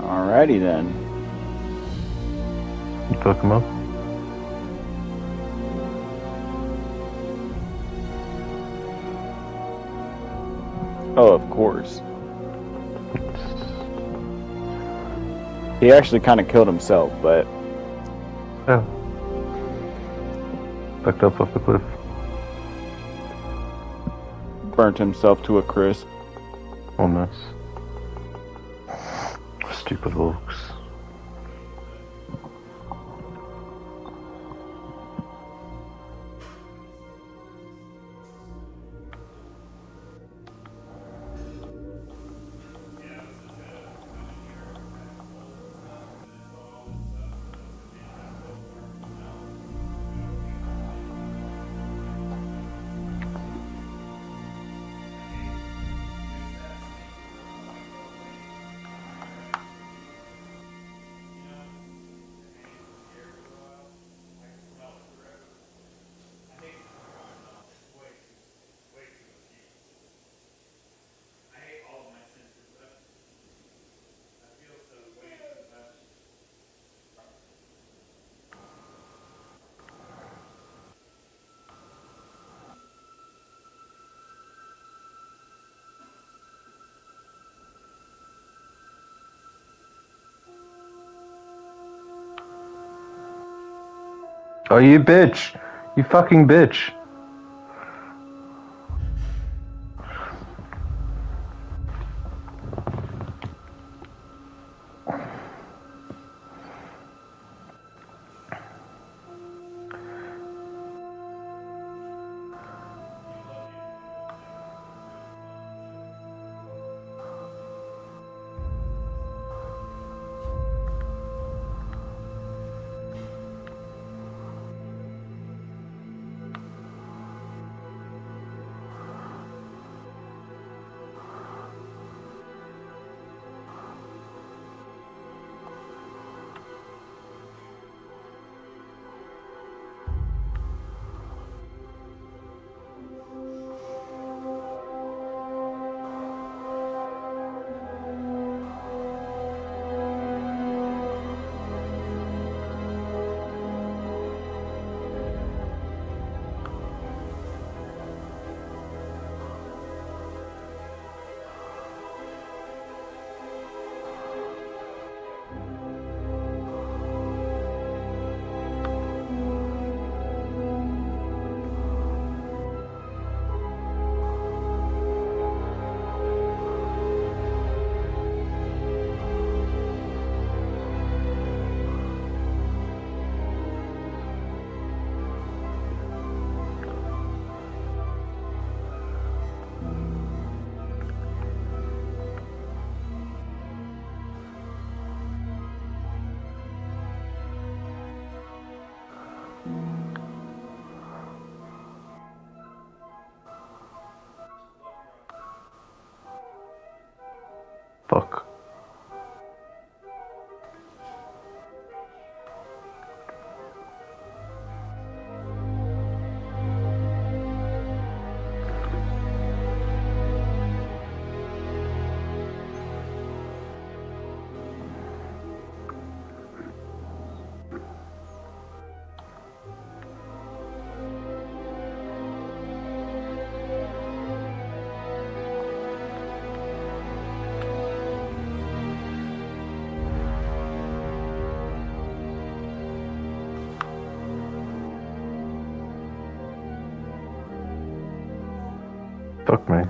Alrighty then. You fuck him up. Oh, of course. He actually kind of killed himself, but Yeah. Backed up off the cliff. burnt himself to a crisp. Almost. Stupid orcs. Oh, you bitch! You fucking bitch! Fuck. Fuck me.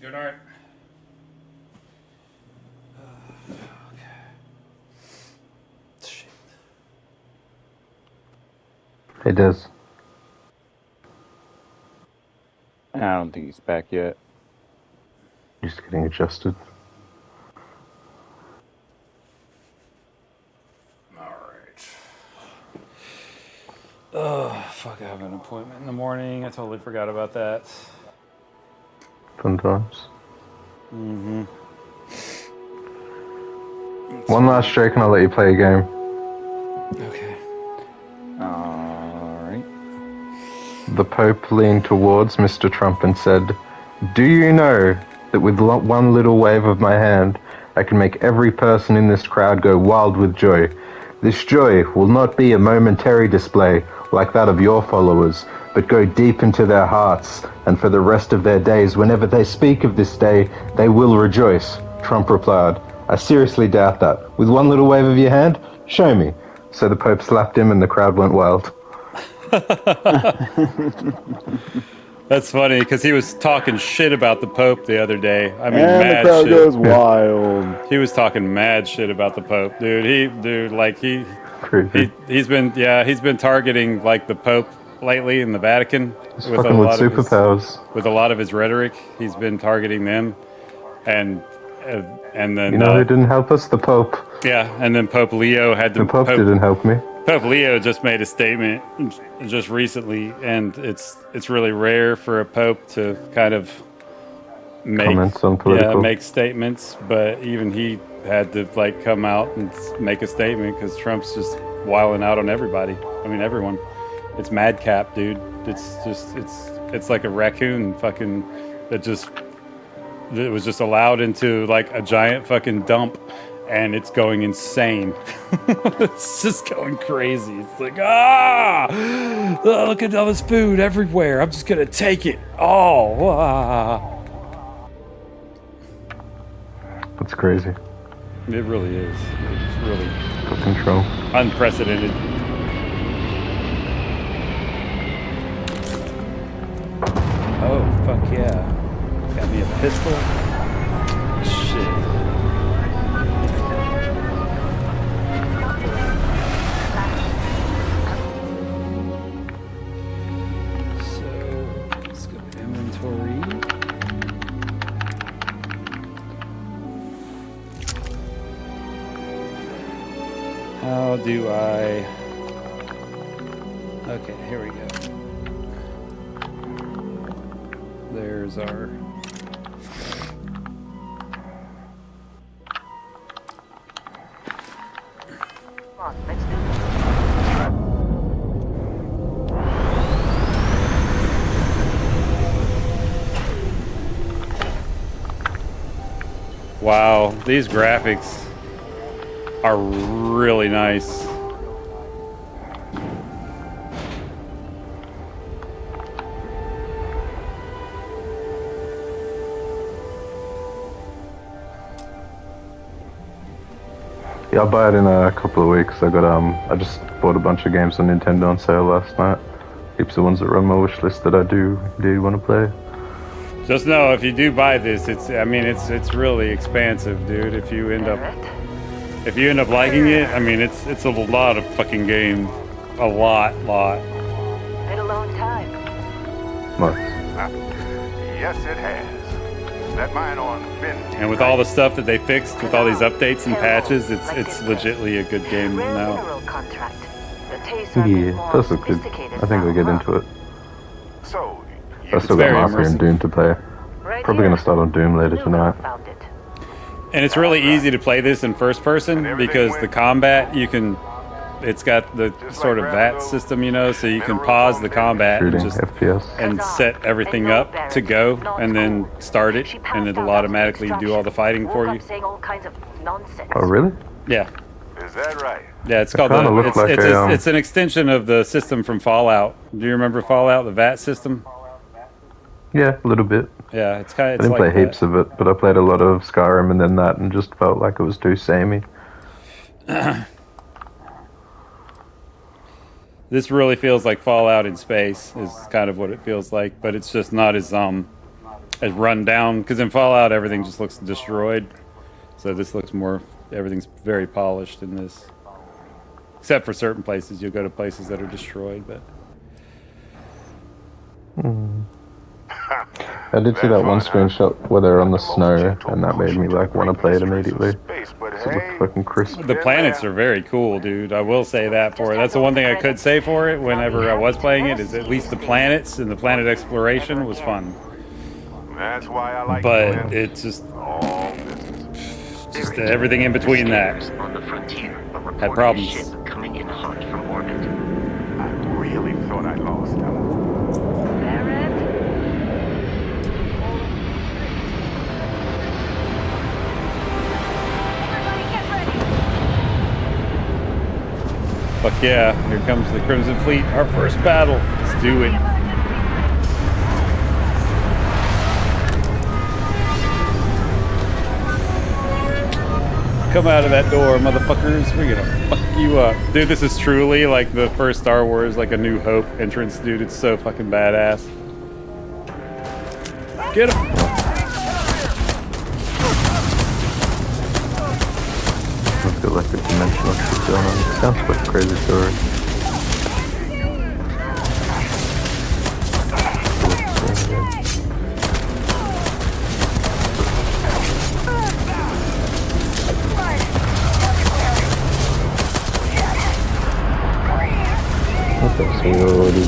Good night. Shit. Hey, Dezz. I don't think he's back yet. Just getting adjusted. Oh, fuck, I have an appointment in the morning. I totally forgot about that. Fun times. Mm-hmm. One last joke and I'll let you play a game. Okay. Alright. The Pope leaned towards Mr. Trump and said, "Do you know that with one little wave of my hand, I can make every person in this crowd go wild with joy? This joy will not be a momentary display like that of your followers, but go deep into their hearts, and for the rest of their days, whenever they speak of this day, they will rejoice." Trump replied, "I seriously doubt that. With one little wave of your hand? Show me." So the Pope slapped him and the crowd went wild. That's funny, because he was talking shit about the Pope the other day. I mean, And mad the crowd shit. goes wild. He was talking mad shit about the Pope, dude. Crazy. He's been targeting like the Pope lately in the Vatican He's fucking with superpowers. with a lot of his rhetoric. He's been targeting them, and then You know who didn't help us? The Pope. yeah, and then Pope Leo had The Pope didn't help me. Pope Leo just made a statement just recently, and it's really rare for a pope to kind of Comments on political. make statements, but even he had to like come out and make a statement because Trump's just wilding out on everybody. I mean, everyone. It's madcap, dude. It's like a raccoon fucking that was just allowed into like a giant fucking dump, and it's going insane. It's just going crazy. It's like, look at all this food everywhere. I'm just gonna take it all. That's crazy. It really is. It's really Out of control. unprecedented. Oh, fuck yeah. Got me a pistol? Shit. So, let's go to inventory. How do I... Okay, here we go. There's our... Come on, let's do this. Wow, these graphics are really nice. Yeah, I'll buy it in a couple of weeks. I just bought a bunch of games on Nintendo on sale last night. Heaps of ones that run my wish list that I do want to play. Just know if you do buy this, it's really expansive, dude. If you end up liking it, I mean it's a lot of fucking game. A lot. Been a long time. Nice. Yes, it has. That mine on Finn. And with all the stuff that they fixed, with all these updates and patches, it's legitly a good game Rare now. mineral contract. The tastes are a Yeah, bit it more does look good. sophisticated I think now, I'll get huh? into it. So, I still got very Mafia and immersive. Doom to play. Right Probably here. gonna start on Doom later Lugo tonight. found it. And it's really easy to play this in first person because the combat it's got the sort of VAT system, you know, so you can pause the combat and Shooting just FPS. and set everything up to go and then start it, and it'll automatically do all the fighting for you. Saying all kinds of nonsense. Oh really? Yeah. is that right? Yeah, it's It called kinda looked like it's an extension of the system from Fallout. Do you remember Fallout, the VAT system? Yeah, a little bit. Yeah, it's kind I of didn't like play that. heaps of it, but I played a lot of Skyrim and then that, and just felt like it was too samey. This really feels like Fallout in space is kind of what it feels like, but it's just not as as run down. Because in Fallout, everything just looks destroyed. So this looks more, everything's very polished in this. Except for certain places, you'll go to places that are destroyed, but... I did see that one screenshot where they're on the snow, and that made me like want to play it immediately. It looked fucking crisp. The planets are very cool, dude. I will say that for it. That's the one thing I could say for it whenever I was playing it, is at least the planets and the planet exploration was fun. That's why I like But it's just everything in between that on the frontier had problems. ship coming in hot from orbit. I really thought I lost him. Fuck yeah, here comes the Crimson Fleet, our first battle. Let's do it. Come out of that door, motherfuckers. We're gonna fuck you up. Dude, this is truly like the first Star Wars, like A New Hope entrance, dude. It's so fucking badass. Get him! I feel like a dimensional shit going on. It sounds like a crazy story. Okay, so you're already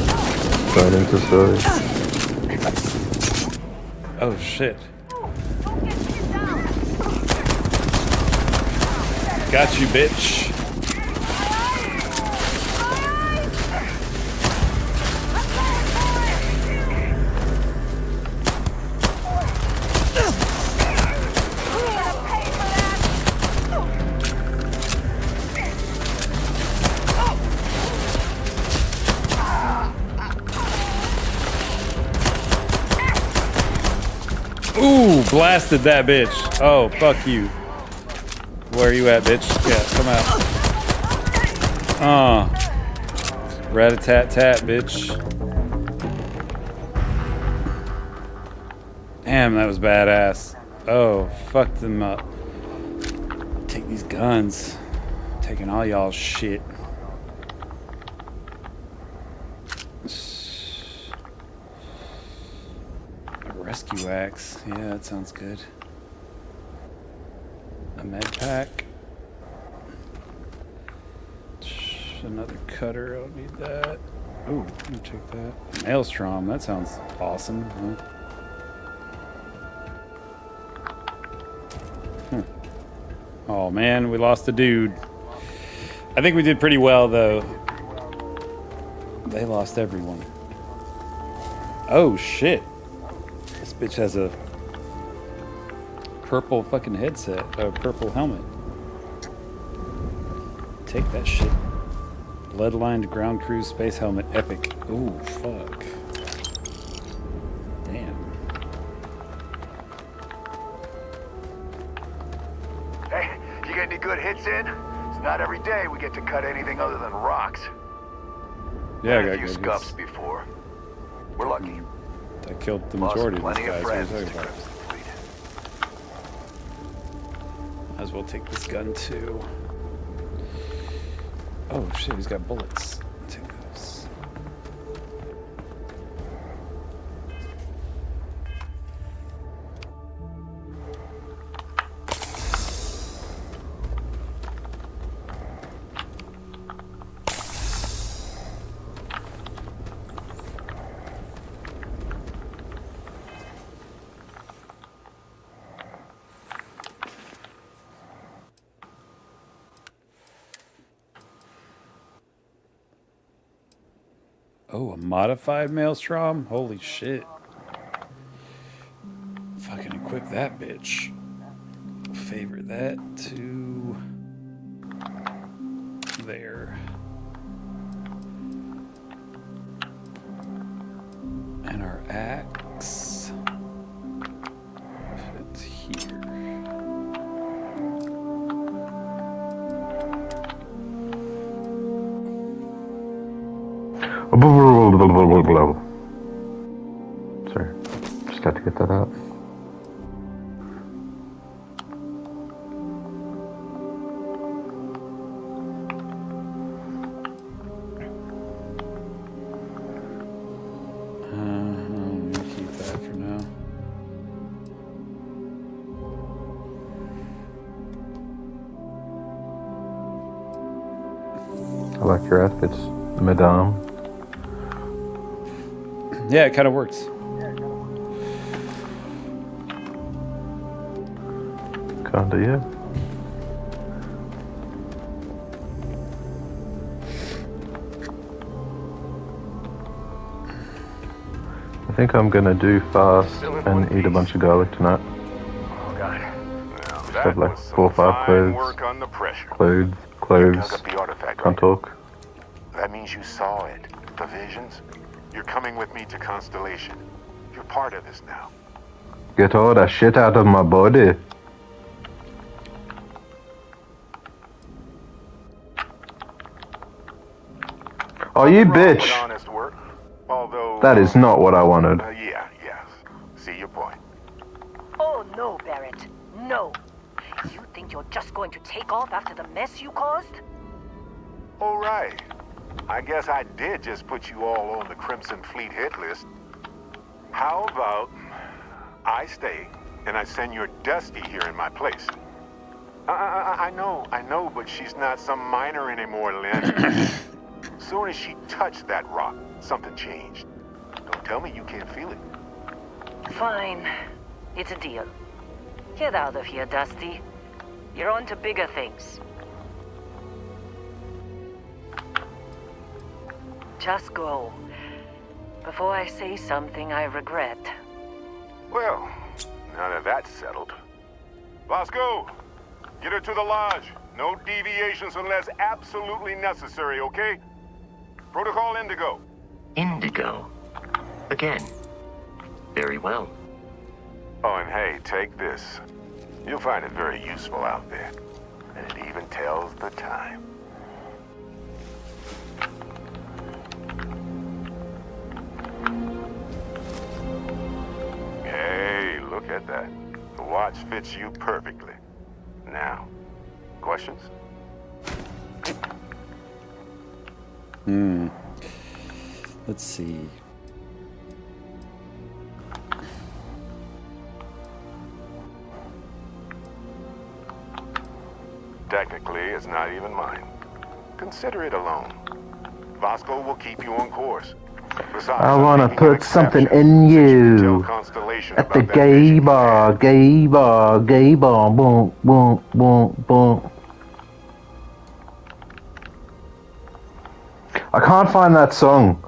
going into stories. Oh shit. Got you, bitch. Ooh, blasted that bitch. Oh, fuck you. Where are you at, bitch? Yeah, come out. Rat-a-tat-tat, bitch. Damn, that was badass. Oh, fucked them up. Take these guns. Taking all y'all's shit. A rescue axe. Yeah, that sounds good. A med pack. Another cutter, I don't need that. Ooh, let me take that. Maelstrom, that sounds awesome. Huh. Oh man, we lost a dude. I think we did pretty well though. They lost everyone. Oh shit. This bitch has a purple fucking headset, a purple helmet. Take that shit. Lead-lined ground cruise space helmet, epic. Ooh, fuck. Damn. Hey, you get any good hits in? It's not every day we get to cut anything other than rocks. Yeah, I Had got a few good scuffs hits. before. We're lucky. I killed the Lost majority of these plenty of guys. What are you friends talking to about? Crimson Fleet. Might as well take this gun too. Oh shit, he's got bullets. Take those. Oh, a modified Maelstrom? Holy shit. Fucking equip that bitch. Favor that to there. And our axe put here. Sorry, just had to get that out. I'm gonna keep that for now. I like your outfits, madame. Yeah, it kind of works. Kinda, yeah. I think I'm gonna do fast and eat a bunch of garlic tonight. Oh, God. Well, Just that have like was some 4 or 5 fine clothes. work under pressure. Clothes. You dug up the artifact, Can't right? talk. That means you saw it. The visions. You're coming with me to Constellation. You're part of this now. Get all that shit out of my body. Oh, you Nothing wrong with bitch! honest work, although, That is not what I wanted. yes. See your point. Oh, no, Barrett. No. You think you're just going to take off after the mess you caused? All right. I guess I did just put you all on the Crimson Fleet hit list. How about I stay and I send your Dusty here in my place? I know, but she's not some miner anymore, Lynn. Soon as she touched that rock, something changed. Don't tell me you can't feel it. Fine. It's a deal. Get out of here, Dusty. You're on to bigger things. Just go. Before I say something I regret. Well, now that that's settled. Bosco, get her to the lodge. No deviations unless absolutely necessary, okay? Protocol Indigo. Indigo. Again. Very well. Oh, and hey, take this. You'll find it very useful out there. And it even tells the time. Hey, look at that. The watch fits you perfectly. Now, questions? Let's see. Technically, it's not even mine. Consider it a loan. Vasco will keep you on course. Besides, I wanna I'm making an put something exception, in since you. can tell Constellation At the about that gay vision. bar, boom, boom, boom, boom. I can't find that song.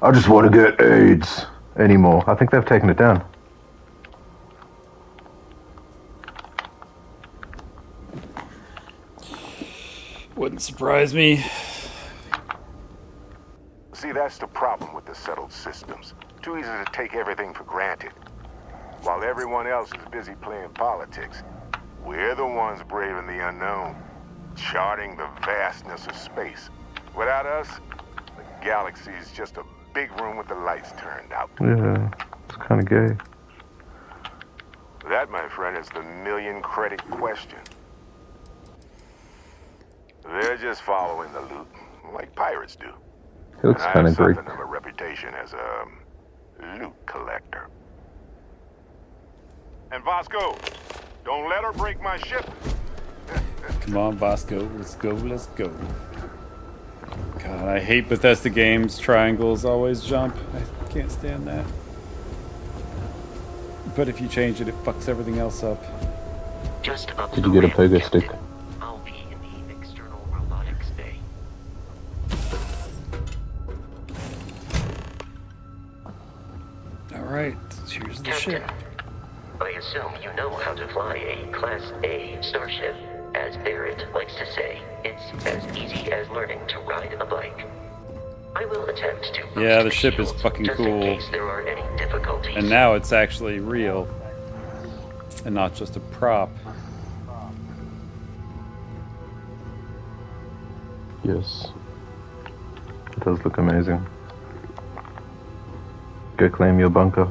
I just want to get AIDS anymore. I think they've taken it down. Wouldn't surprise me. See, that's the problem with the settled systems. Too easy to take everything for granted. While everyone else is busy playing politics, we're the ones braving the unknown, charting the vastness of space. Without us, the galaxy is just a big room with the lights turned out. Yeah, it's kind of gay. That, my friend, is the million-credit question. They're just following the loot, like pirates do. He looks And I kind have of Greek. something of a reputation as a loot collector. And Vasco, don't let her break my ship. Come on, Bosco. Let's go, let's go. God, I hate Bethesda games. Triangles always jump. I can't stand that. But if you change it, it fucks everything else up. Just up Did the you get a ramp, pogo Captain. stick? I'll be in the external robotics bay. Alright, here's the ship. Captain, I assume you know how to fly a Class A starship. As Barrett likes to say, it's as easy as learning to ride a bike. I will attempt to boost Yeah, the ship is shields, fucking just in cool. case there are any difficulties. And now it's actually real. And not just a prop. Yes. It does look amazing. Go claim your bunker.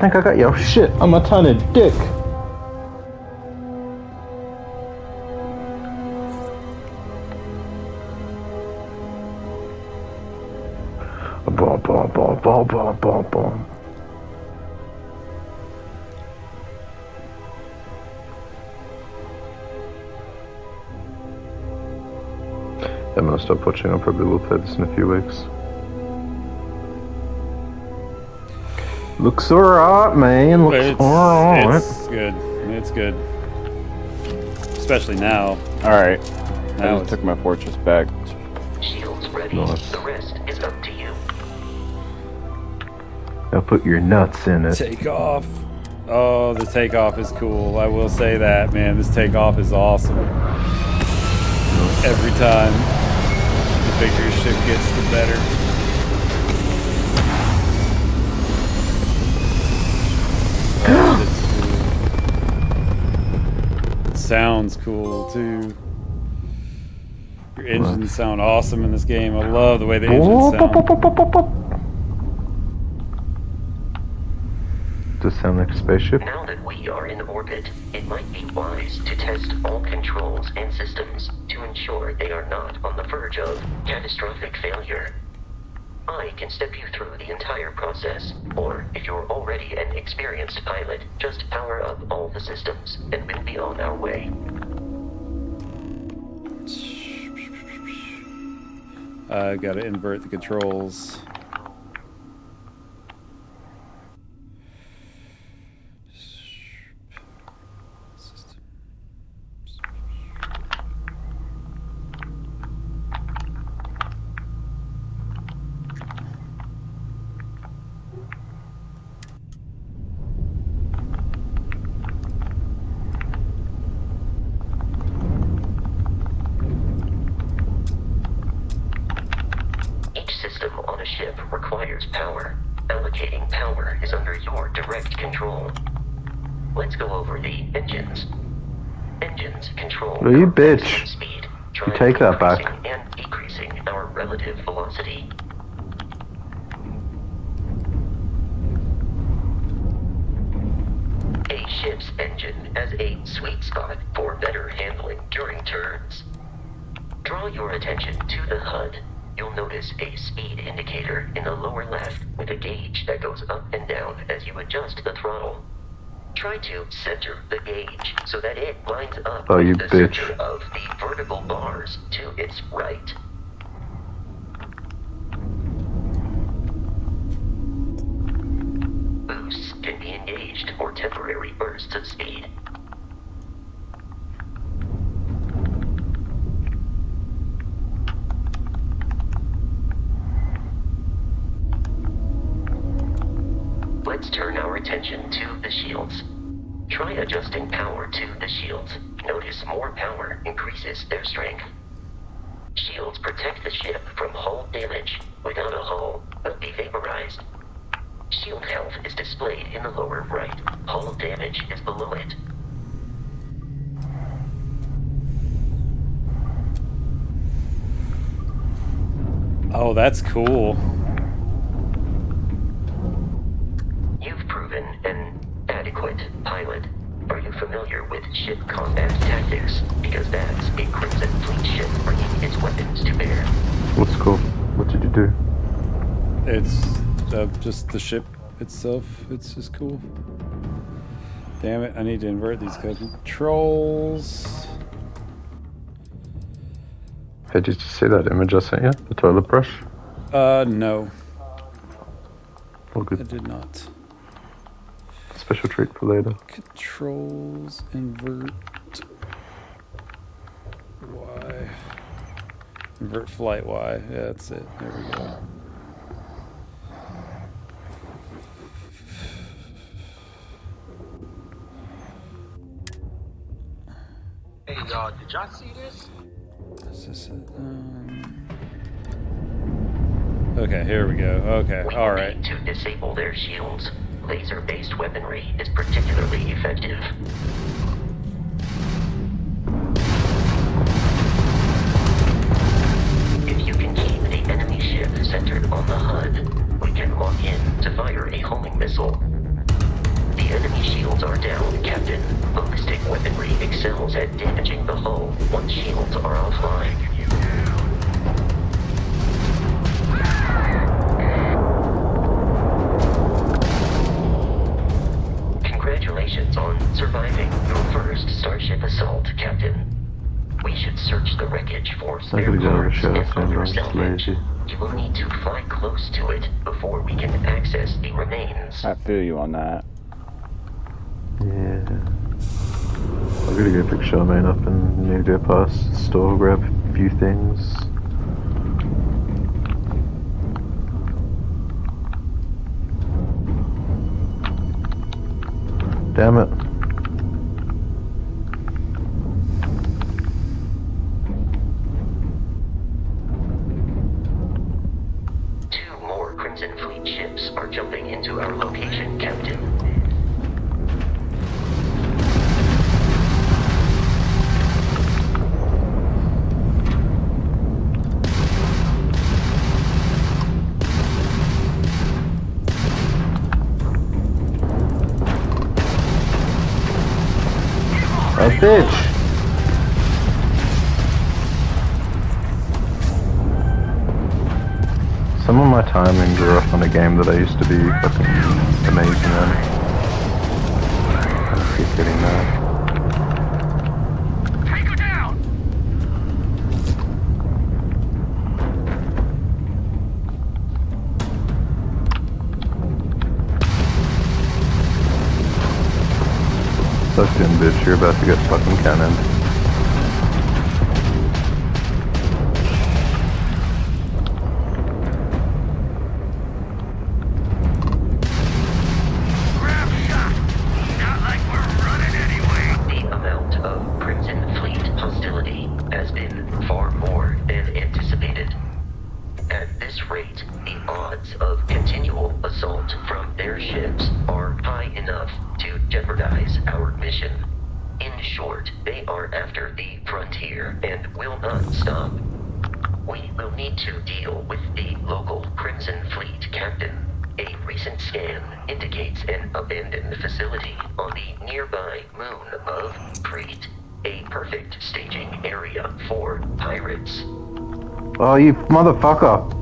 think I got your shit. I'm a tiny dick. Boom, boom, boom, boom, boom, boom, boom. I'm gonna stop watching. I'll probably will play this in a few weeks. Looks alright, man. Looks alright. It's good. It's good. Especially now. Alright. Now I just took my fortress back. Shields ready. Nice. The rest is up to you. Now put your nuts in it. Take off. Oh, the takeoff is cool. I will say that, man. This takeoff is awesome. Every time. The bigger your ship gets, the better. It sounds cool too. Your engines sound awesome in this game. I love the way the engines sound. Does sound like a spaceship? Now that we are in orbit, it might be wise to test all controls and systems to ensure they are not on the verge of catastrophic failure. I can step you through the entire process, or if you're already an experienced pilot, just power up all the systems and we'll be on our way. I gotta invert the controls. Requires power. Allocating power is under your direct control. Let's go over the engines. Engines control Oh, you bitch. speed. You take that back. And decreasing our relative velocity. A ship's engine has a sweet spot for better handling during turns. Draw your attention to the HUD. You'll notice a speed indicator in the lower left with a gauge that goes up and down as you adjust the throttle. Try to center the gauge so that it lines up Oh, you with the bitch. center of the vertical bars to its right. Boosts can be engaged for temporary bursts of speed. Let's turn our attention to the shields. Try adjusting power to the shields. Notice more power increases their strength. Shields protect the ship from hull damage. Without a hull, but be vaporized. Shield health is displayed in the lower right. Hull damage is below it. Oh, that's cool. You've proven an adequate pilot. Are you familiar with ship combat tactics? Because that's a Crimson Fleet ship bringing its weapons to bear. What's cool? What did you do? It's just the ship itself. It's just cool. Damn it, I need to invert these controls. Hey, did you see that image I sent you? The toilet brush? No. All I good. did not. Special treat for later. Controls, invert Y. Invert flight Y. Yeah, that's it. There we go. Hey y'all, did y'all see this? Is this it? Okay, here we go. Okay, We all will right. need to disable their shields. Laser-based weaponry is particularly effective. If you can keep the enemy ship centered on the HUD, we can lock in to fire a homing missile. artillery excels at damaging the hull once shields are offline. Congratulations on surviving your first Starship assault, Captain. We should search the wreckage for spare parts and other salvage. You will need to fly close to it before we can access the remains. I feel you on that. Yeah. I'll get a good picture, man, up and need to go past the store, grab a few things. Damn it. Two more Crimson Fleet ships are jumping into our location, Captain. Oh, bitch! Some of my timing grew up on a game that I used to be fucking amazing at. I keep getting that. Take her down! Sucked in, bitch. You're about to get fucking cannoned. Oh, you motherfucker!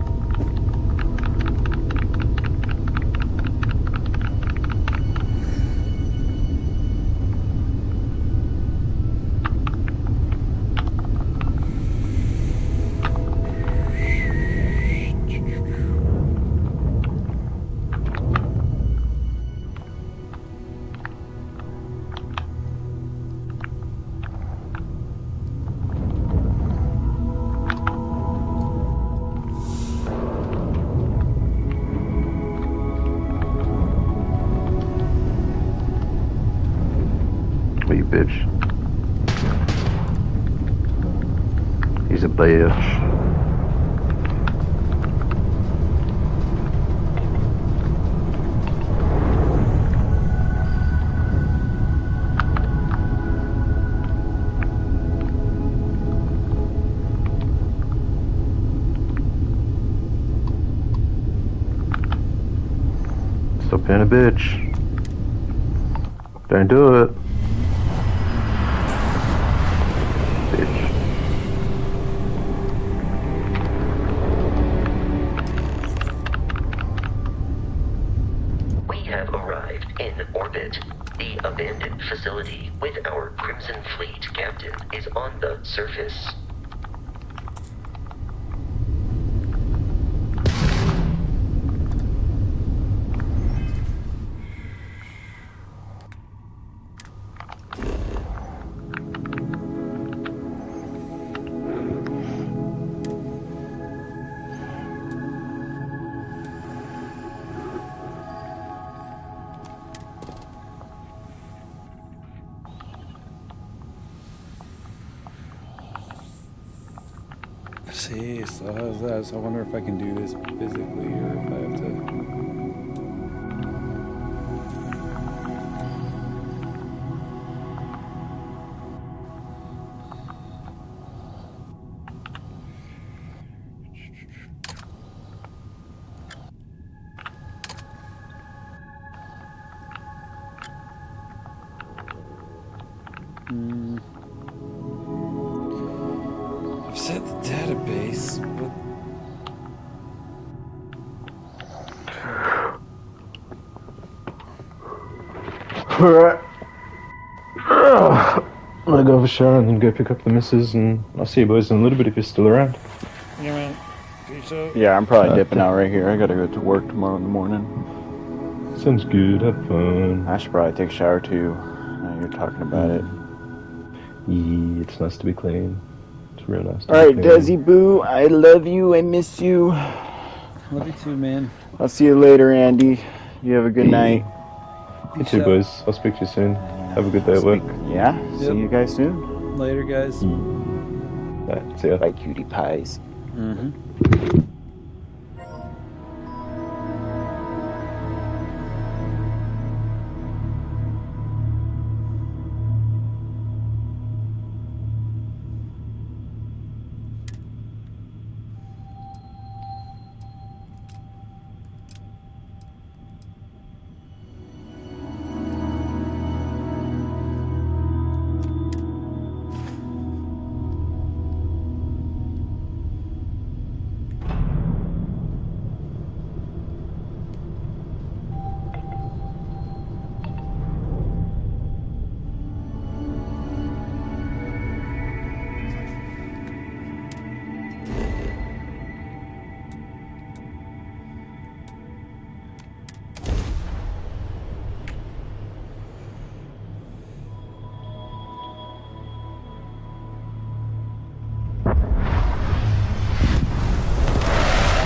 You bitch. He's a bitch. Stop being a bitch. Don't do it. Facility with our Crimson Fleet captain is on the surface. See, so how's that? So I wonder if I can do this physically or if I have to. I've set the database, but Alright. I'm gonna go have a shower and then go pick up the missus, and I'll see you boys in a little bit if you're still around. yeah, man. Peace out. Yeah, I'm probably dipping out right here. I gotta go to work tomorrow in the morning. Sounds good, have fun. I should probably take a shower too. Now you're talking about it. Yeah, it's nice to be clean. It's real nice to Alright, be clean. Dezzy Boo, I love you. I miss you. Love you too, man. I'll see you later, Andy. You have a good night. You too, boys. I'll speak to you soon. Have a good day at work. Yeah, Yep. see you guys soon. Later, guys. Alright, see ya. Bye, cutie pies. Mm-hmm.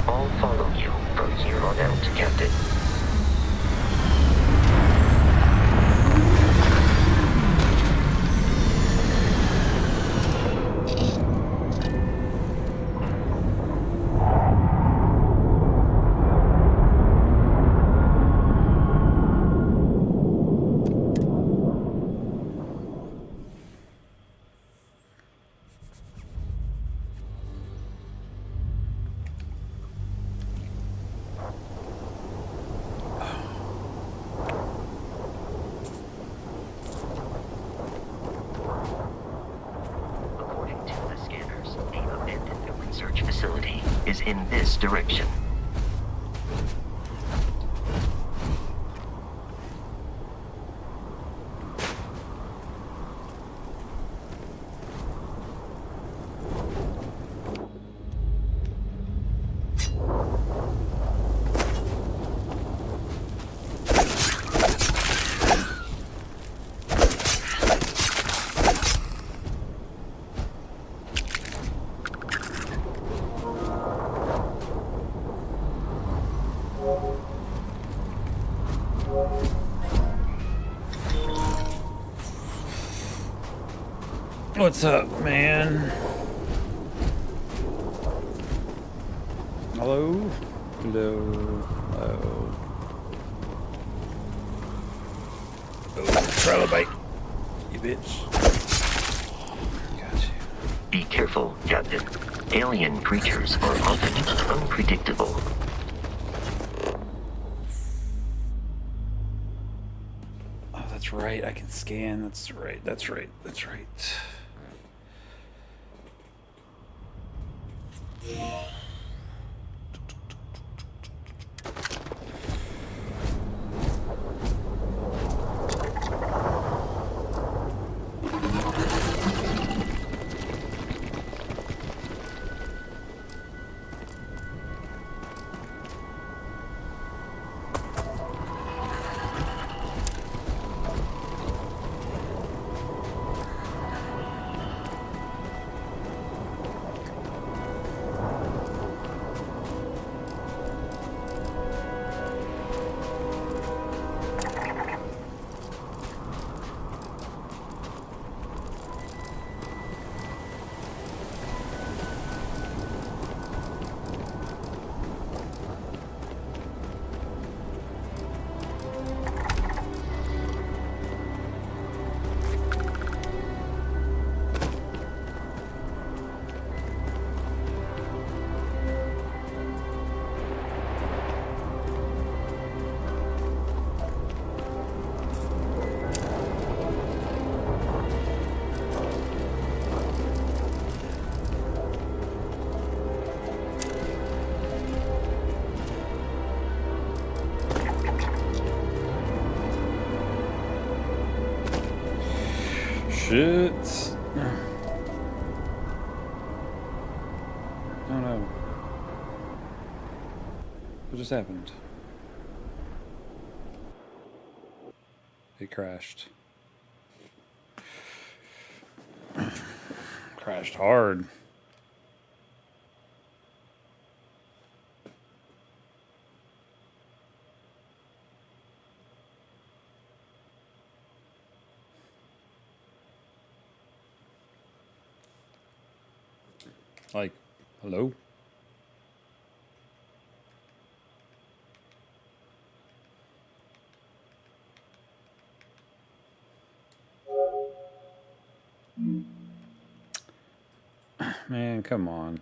I'll follow you from here on out, Captain. According to the scanners, the abandoned research facility is in this direction. What's up, man? Hello? Hello? Hello? Oh, trilobite. You bitch. Got you. Be careful, Captain. Alien creatures are often unpredictable. Oh, that's right. I can scan. That's right. That's right. That's right. shit. Oh no. What just happened? It crashed. Crashed hard. Like, hello? Man, come on.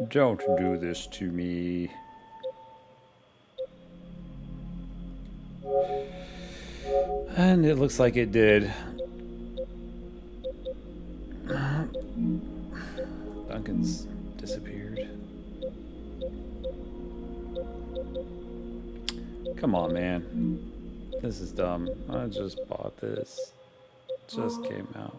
Don't do this to me. And it looks like it did. Duncan's disappeared. Come on, man. This is dumb. I just bought this. Just came out.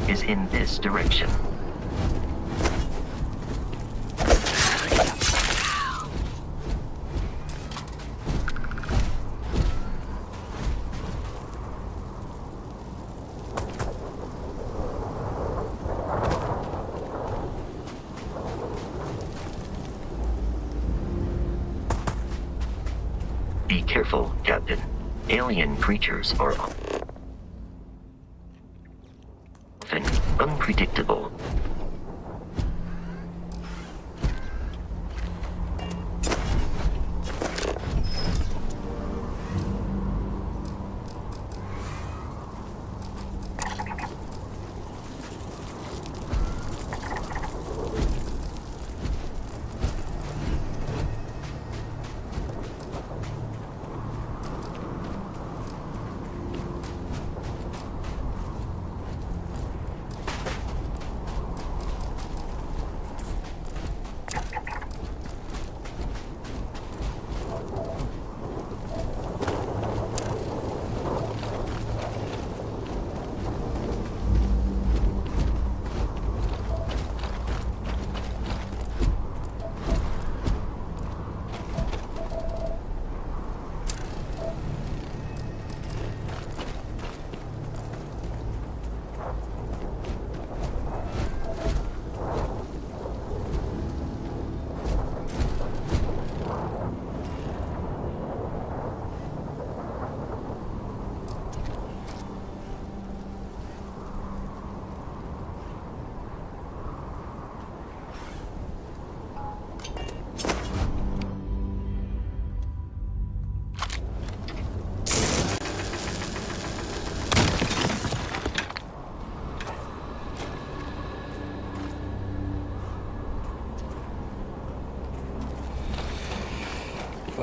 Is in this direction. Be careful, Captain. Alien creatures are unpredictable.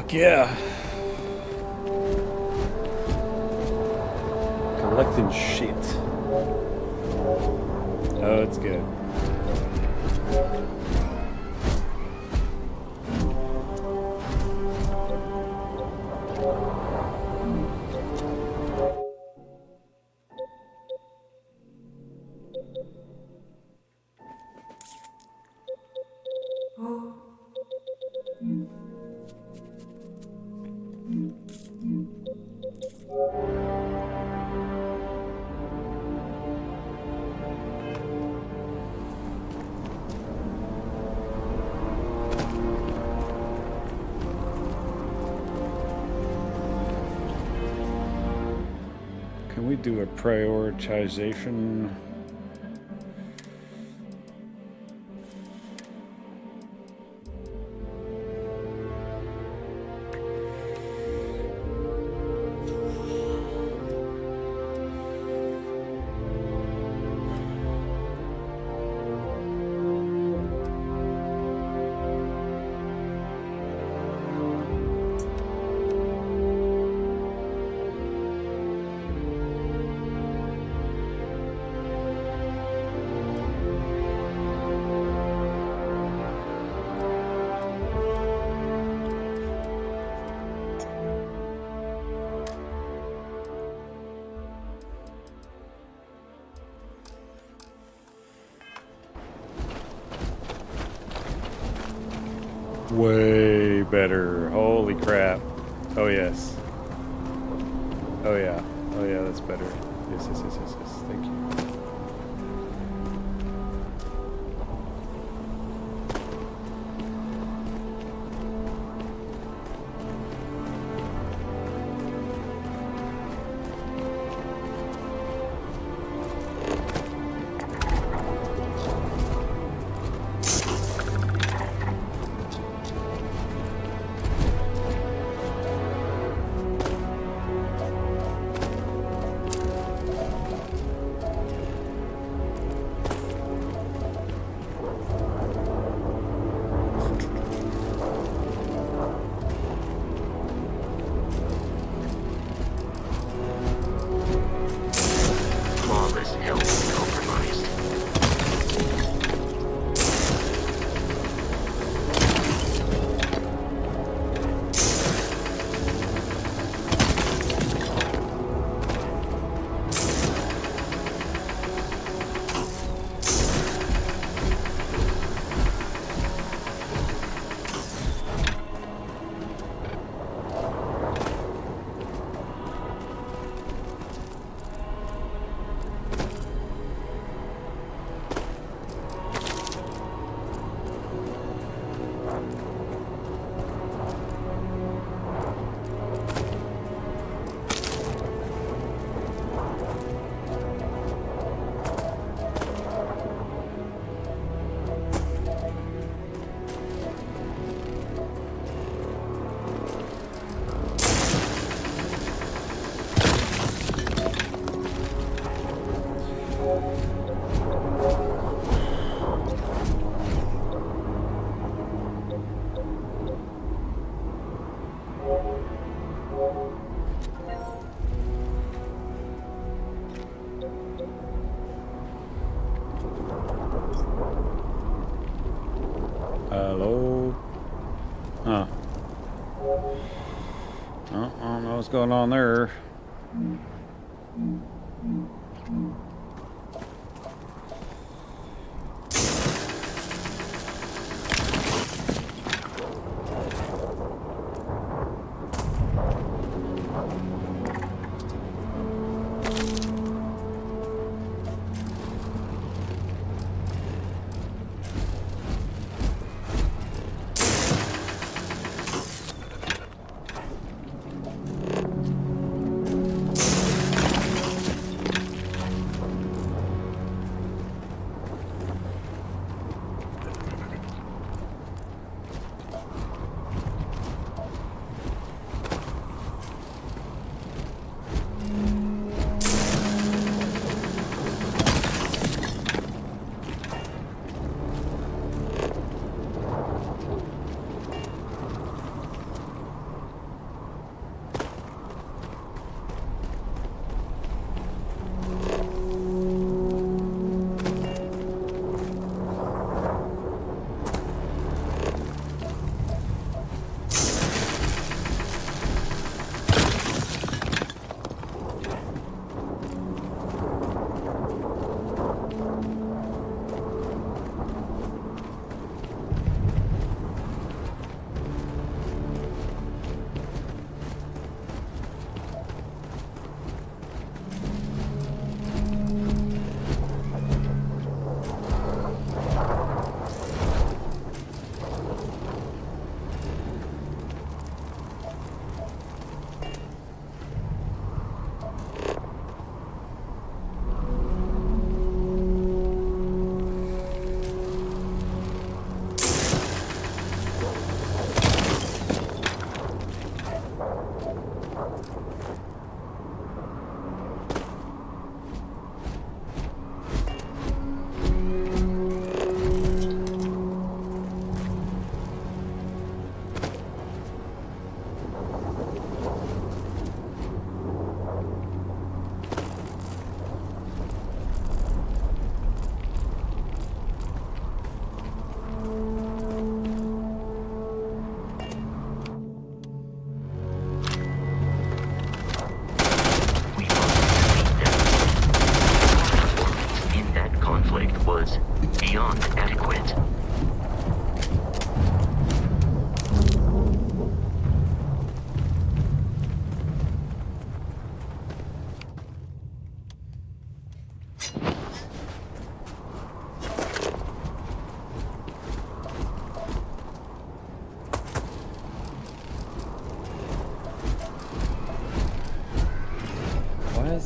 Fuck yeah. Collecting shit. Oh, it's good. Can we do a prioritization? Way better. Holy crap. Oh, yes. Oh, yeah. Oh, yeah, that's better. Yes, yes, yes, yes, yes. Thank you. Hello? Huh. Oh, I don't know what's going on there.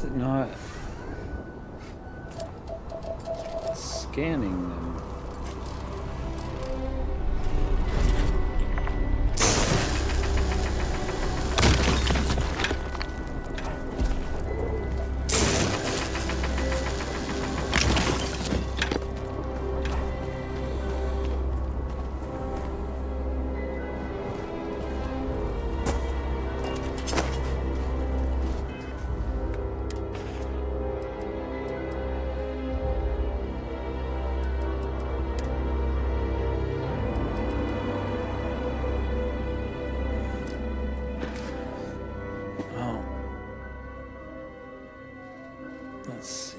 it not scanning them? Let's see.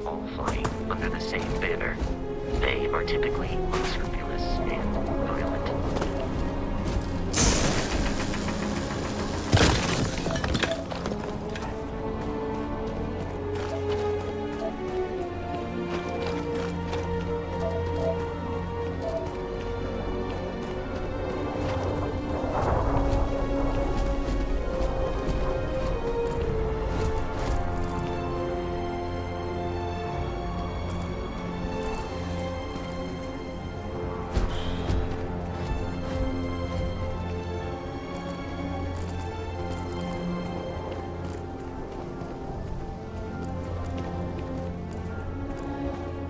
All flying under the same banner. They are typically unscrupulous and violent.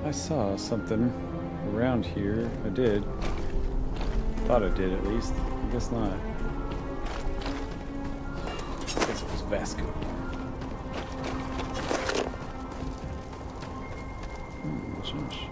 I saw something around here. I did. Thought I did, at least. I guess not. I guess it was Vasco. Shush.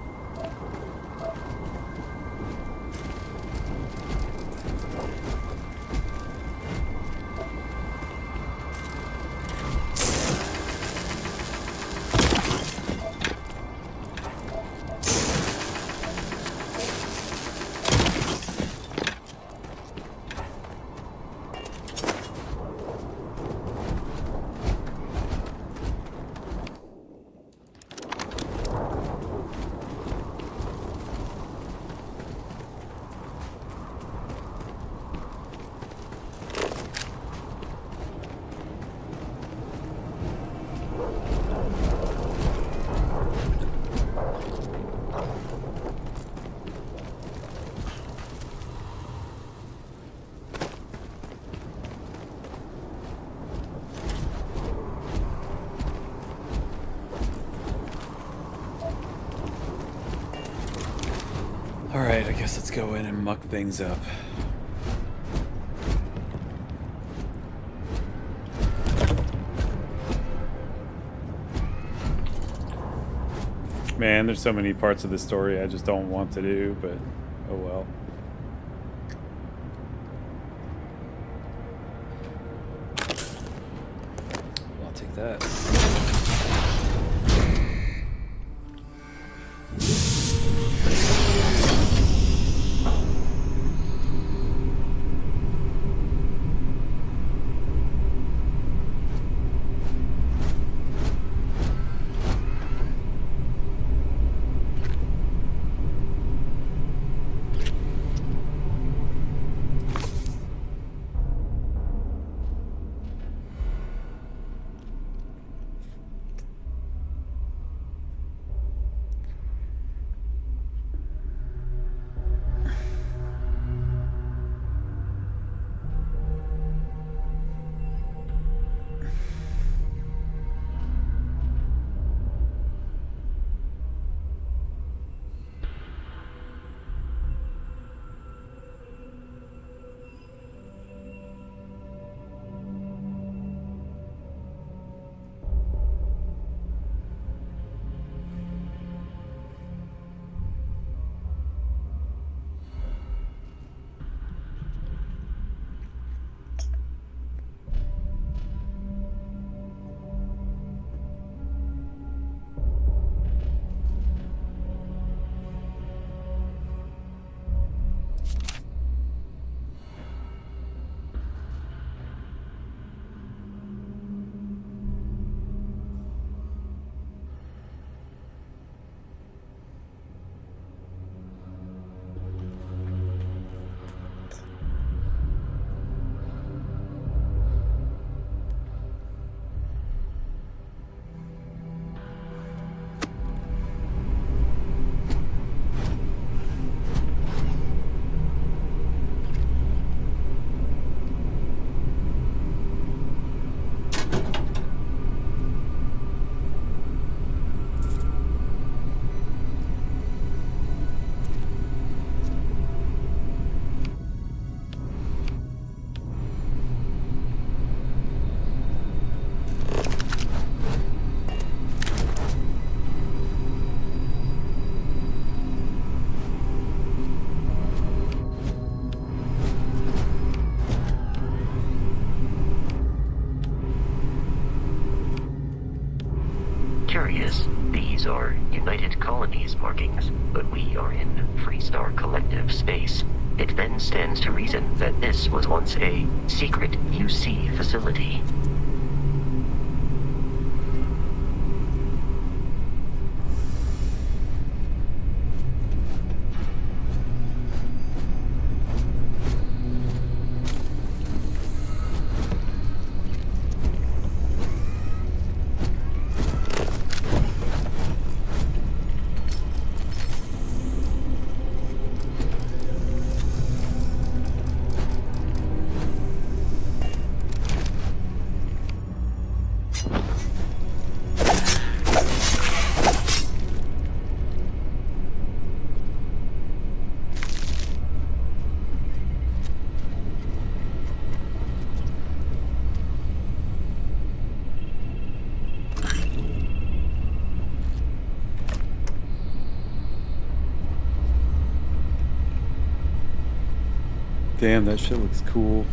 Alright, I guess let's go in and muck things up. Man, there's so many parts of this story I just don't want to do, but oh well. I'll take that. Yes, these are United Colonies markings, but we are in Freestar Collective space. It then stands to reason that this was once a secret UC facility. Damn, that shit looks cool.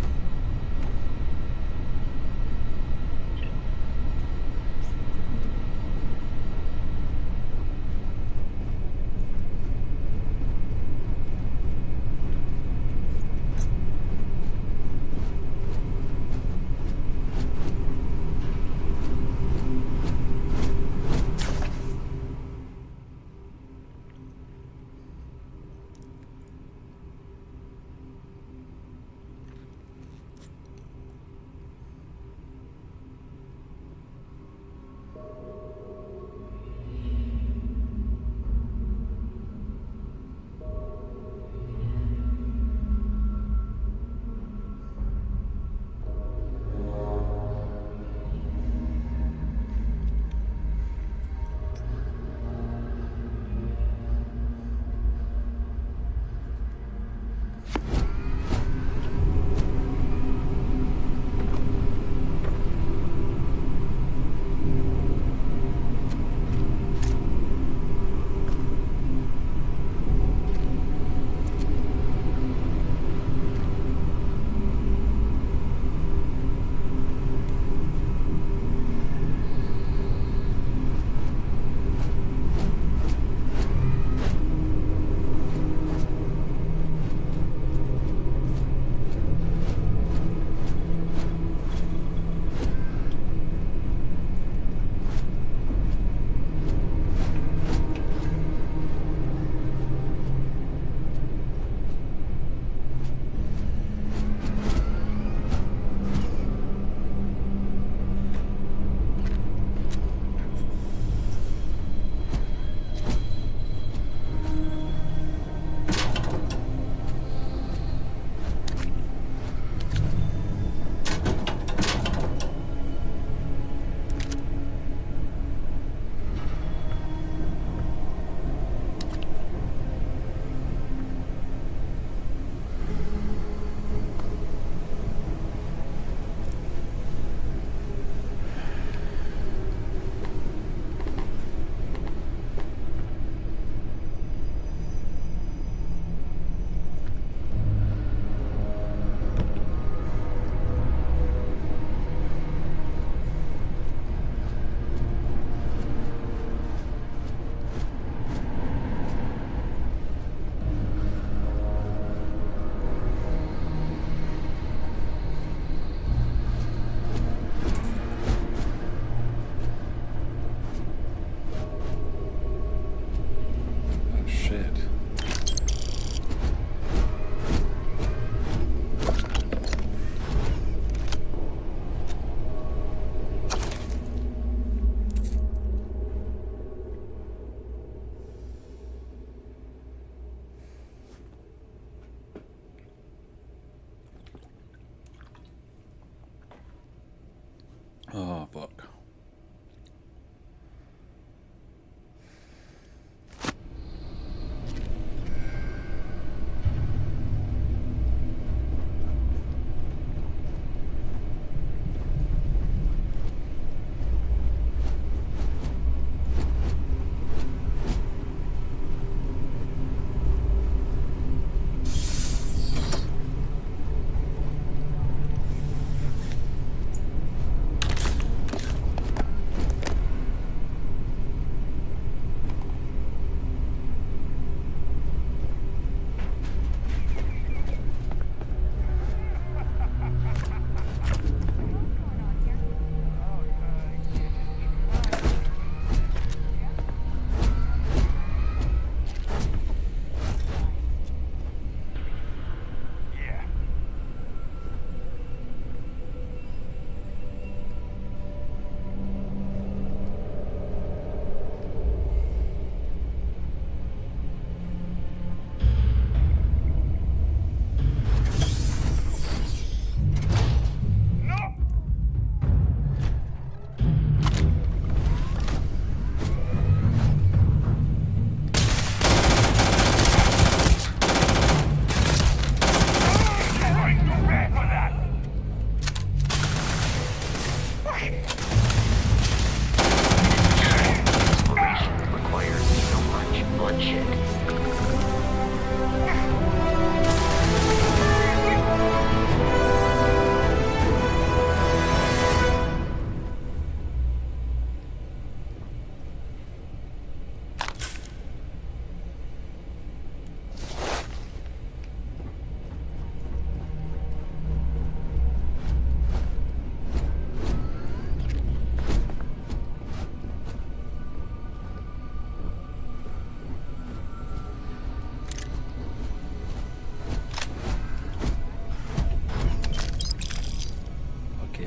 Oh, fuck.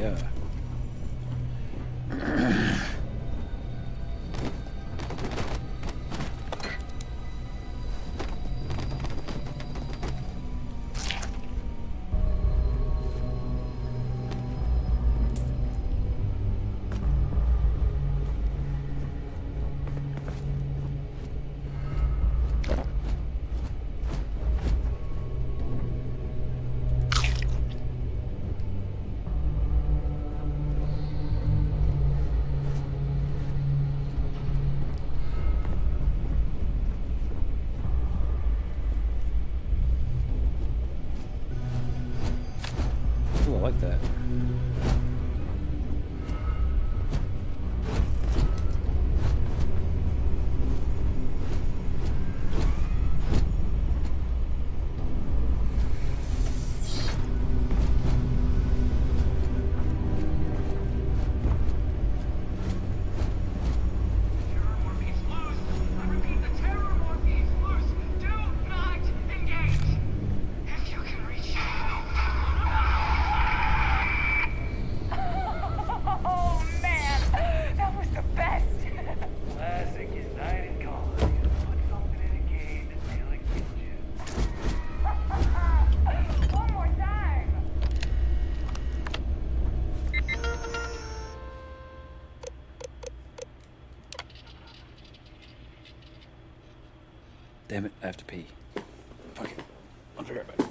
yeah. Ooh, I like that. Terror morphe's loose! I repeat, the terror morphe's loose! Do not engage! If you can reach it. Oh man, that was the best. Classic United Colony. Put something in a game that really killed you. One more time. Damn it, I have to pee. Fuck it. I'll be right back.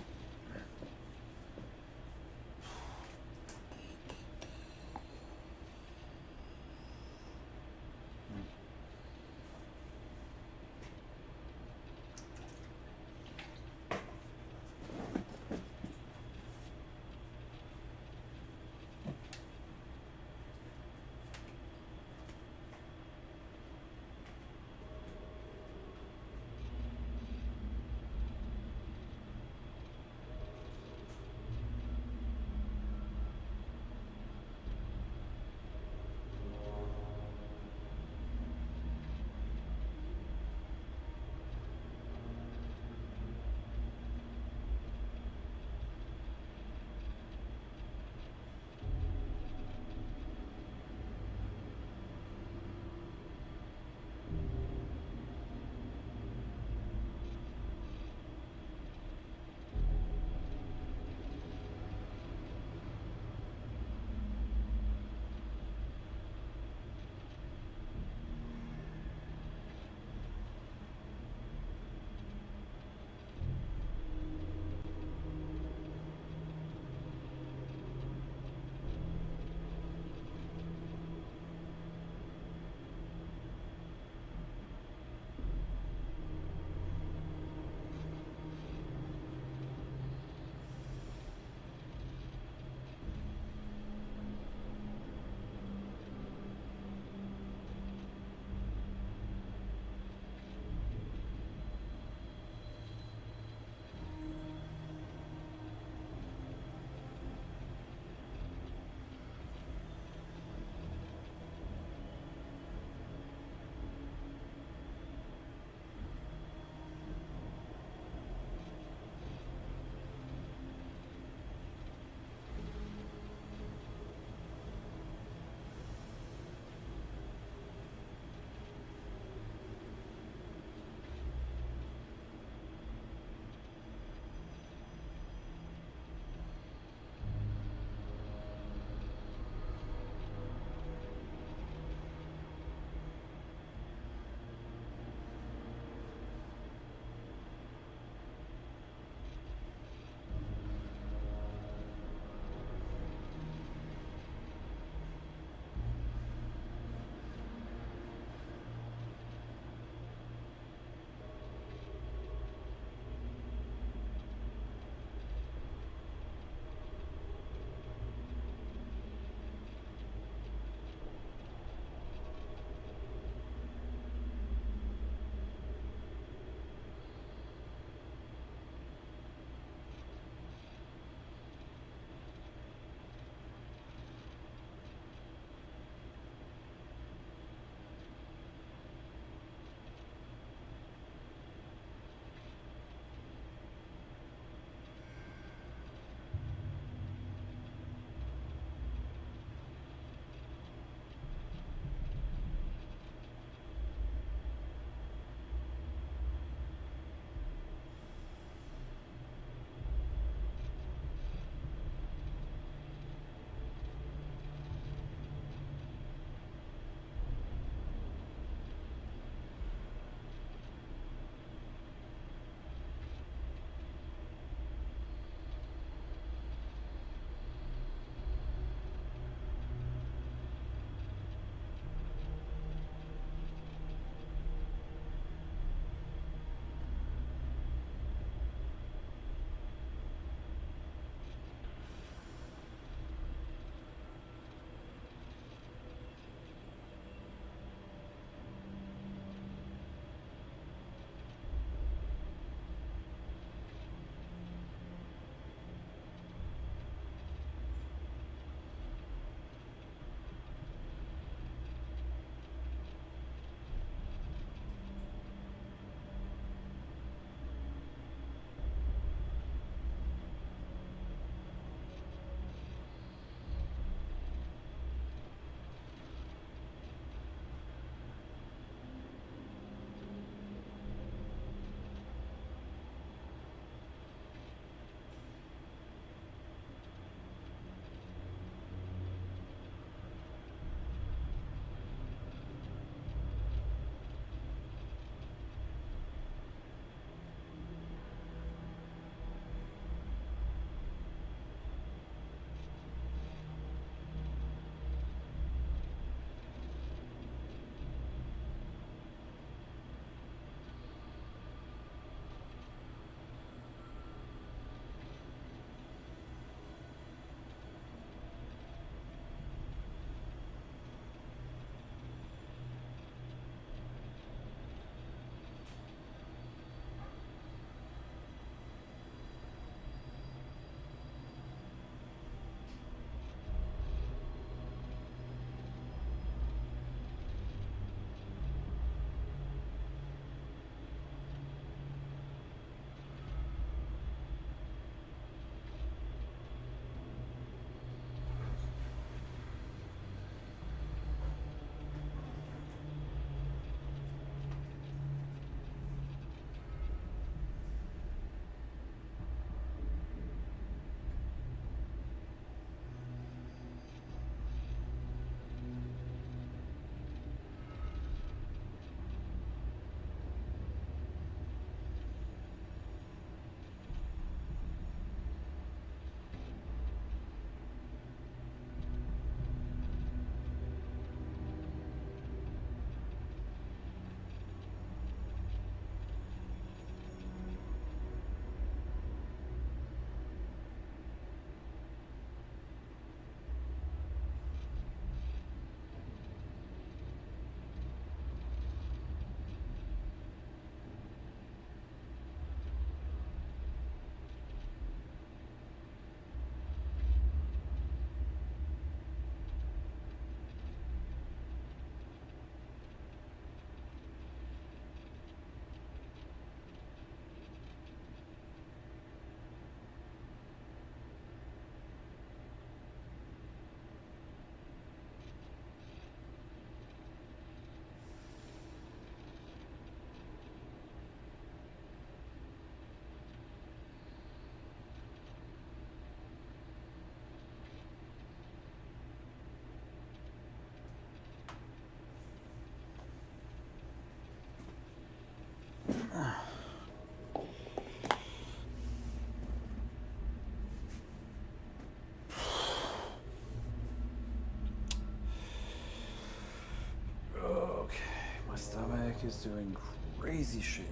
truck is doing crazy shit.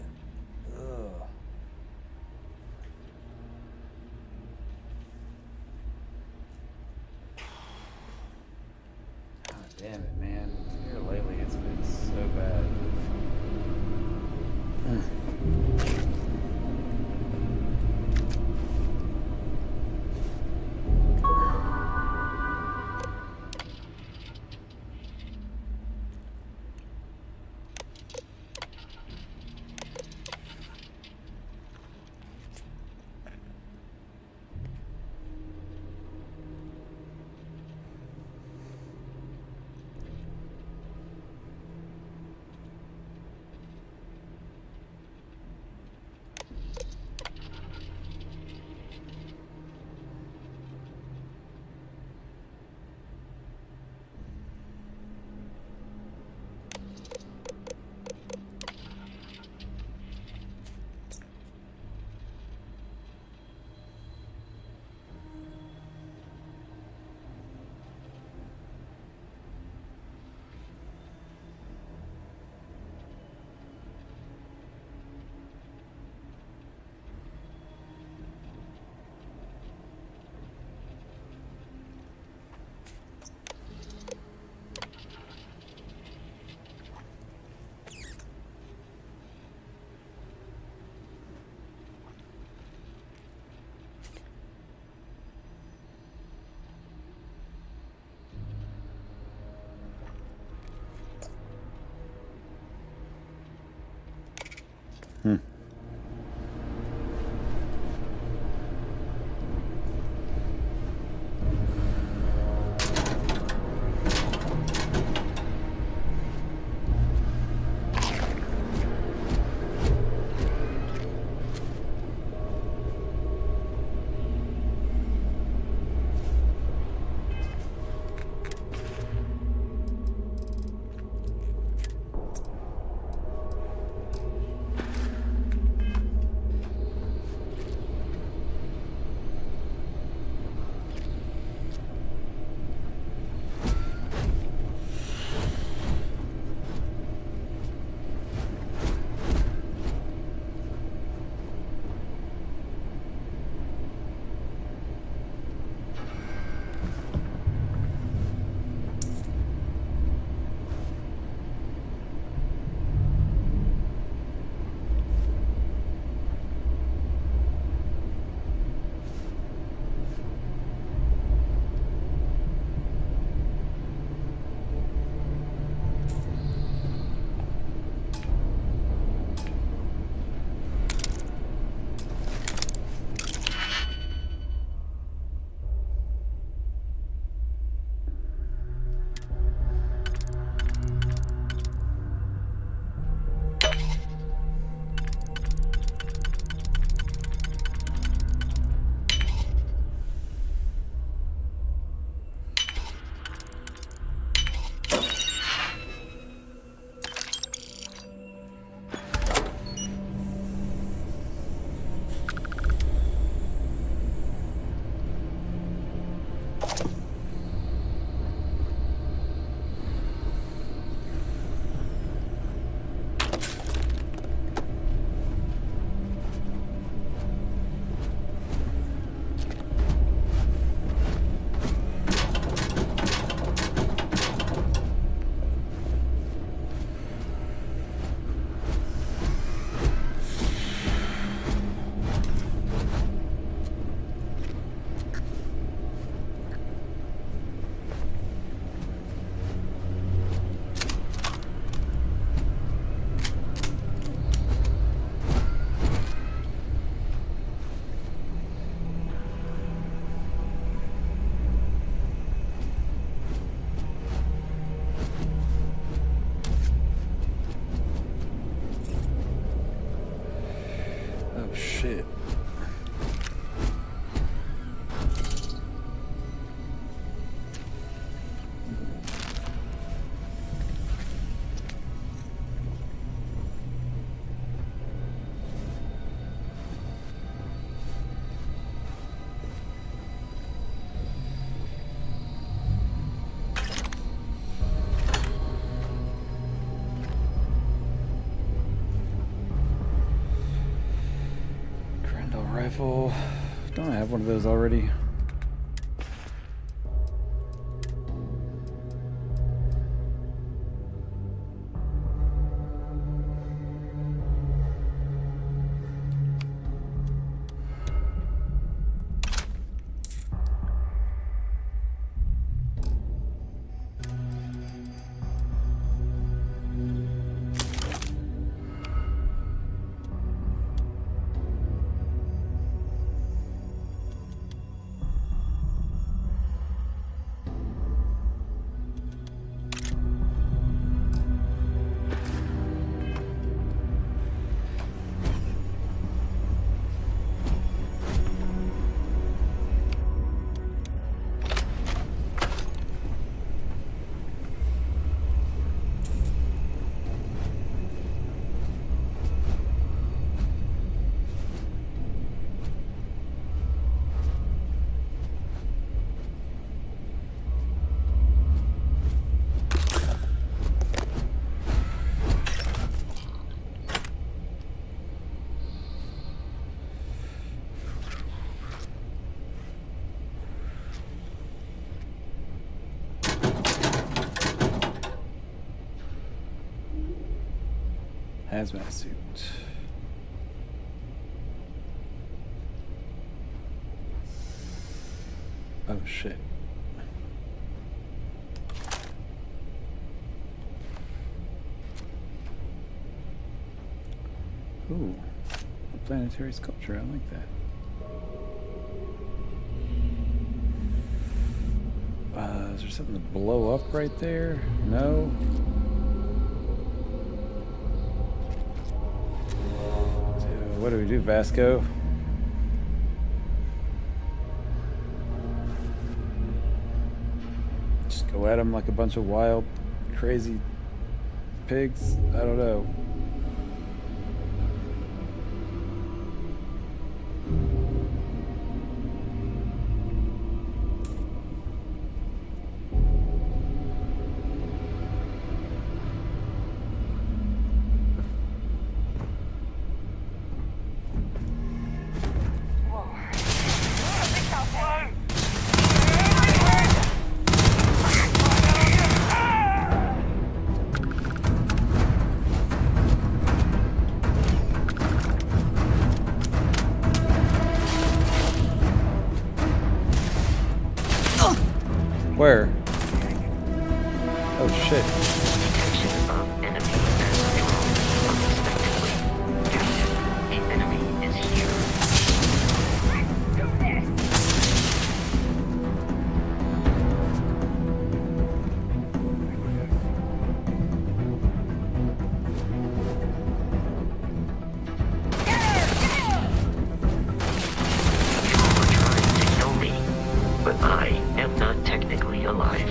Ugh. God damn it, man. Here lately it's been so bad. have one of those already. Hazmat suit. Oh shit. Ooh, a planetary sculpture. I like that. Is there something to blow up right there? No. What do we do, Vasco? Just go at them like a bunch of wild, crazy pigs? I don't know. Where? Oh shit. The enemy is here. But I am not technically alive.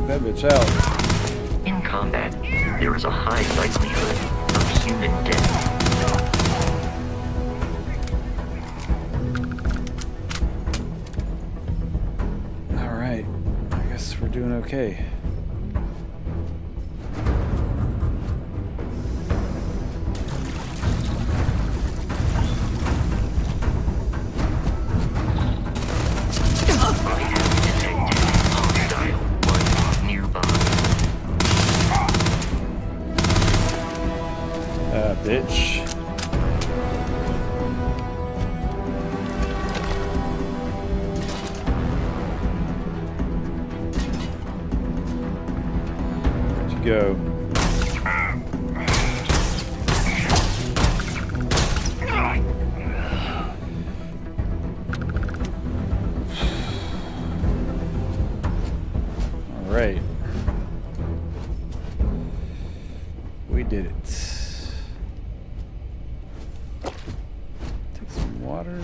That bitch out. In combat, there is a high likelihood of human death. All right, I guess we're doing okay. Bitch. Where'd you go? All right. We did it. Water.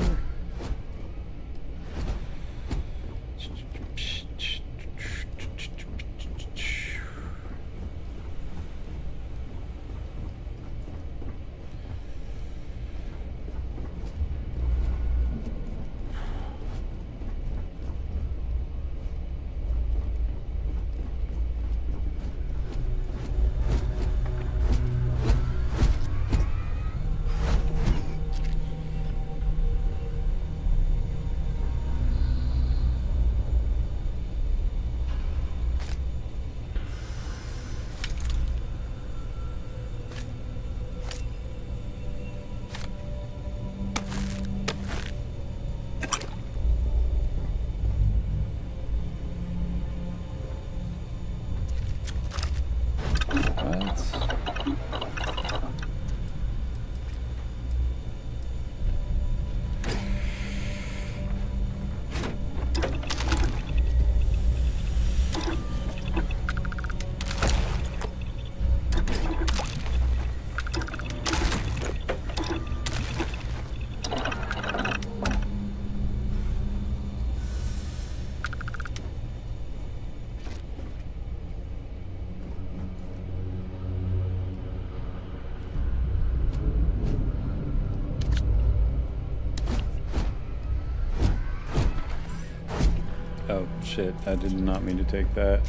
shit, I did not mean to take that.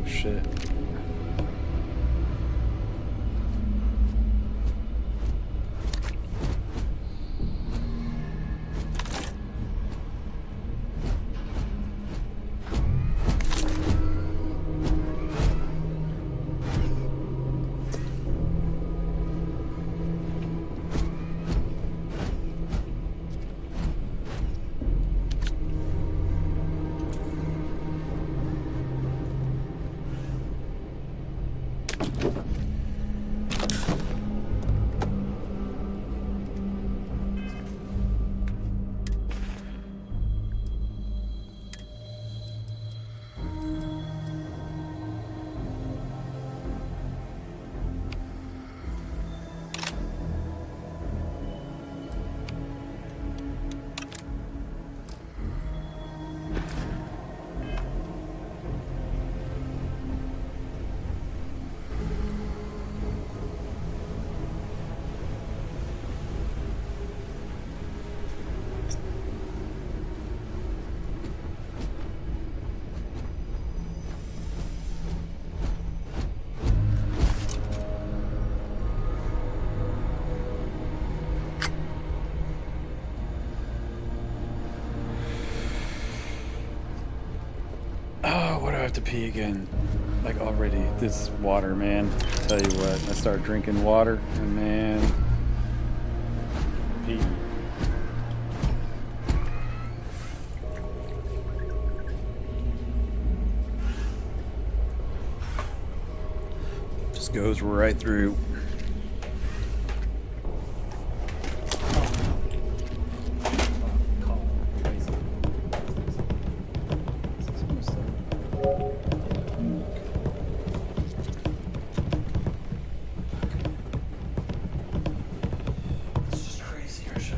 Shit. Have to pee again, like already. This water, man. Tell you what, I start drinking water, and man, pee. Just goes right through. It's just crazy, Shay.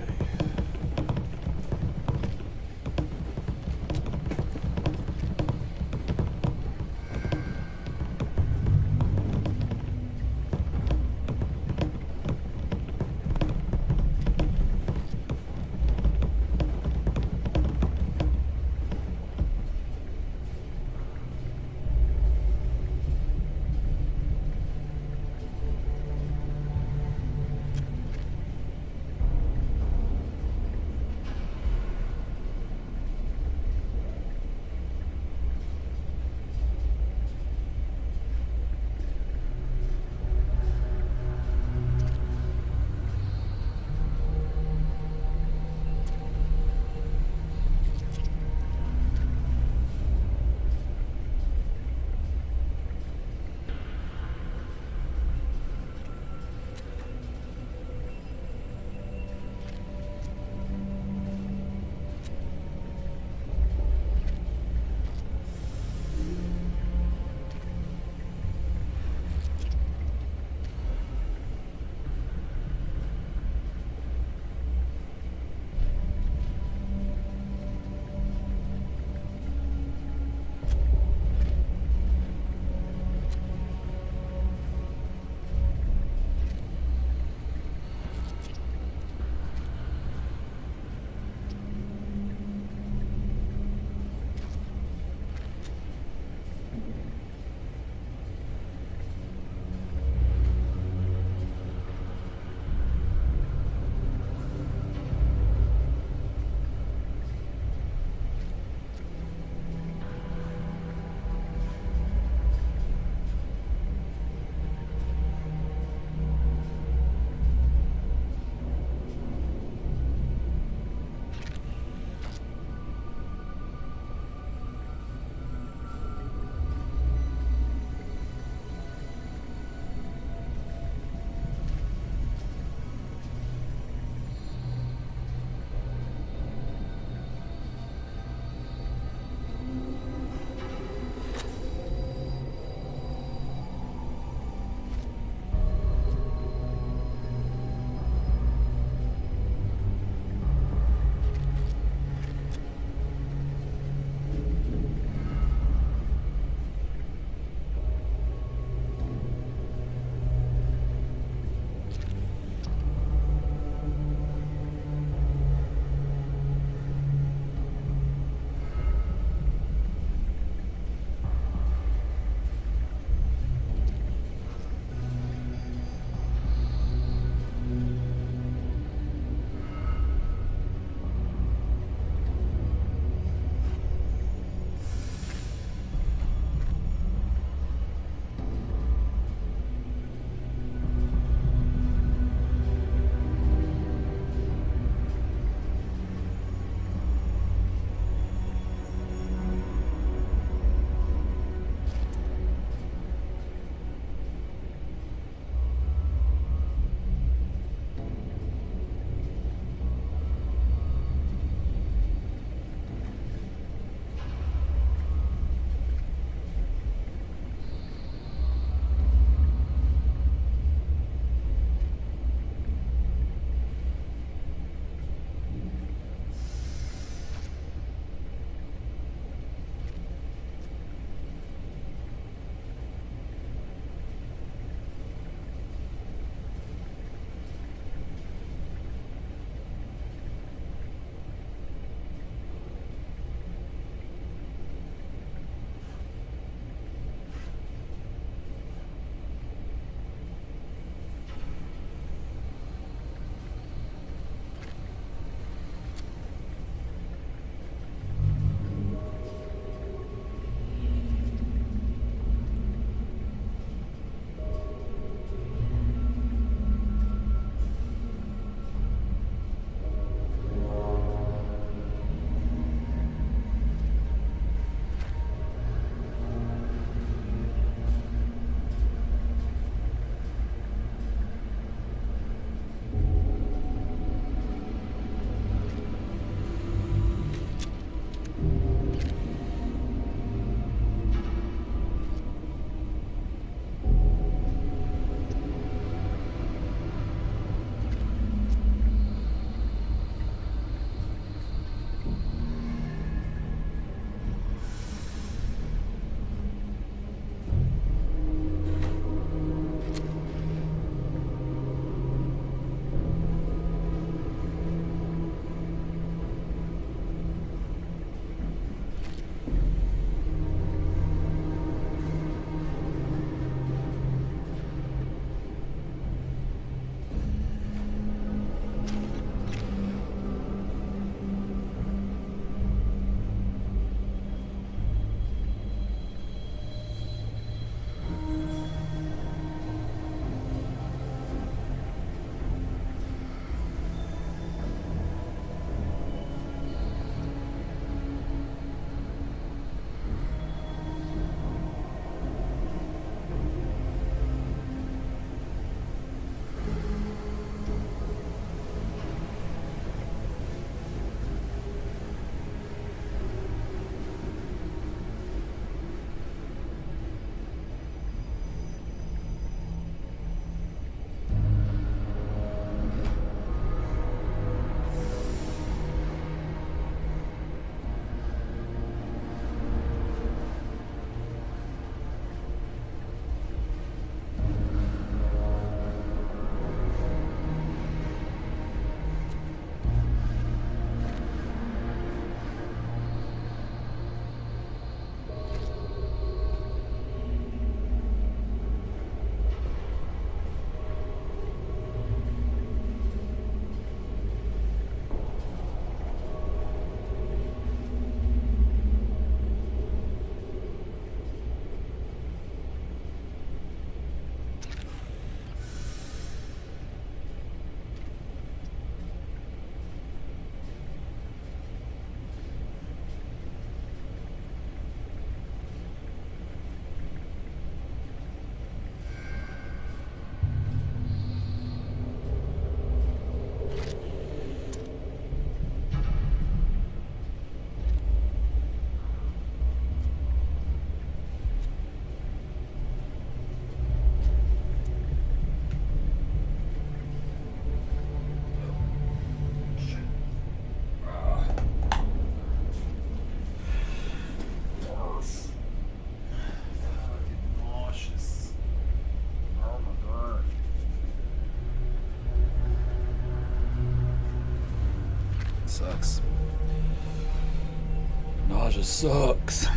Nausea sucks. I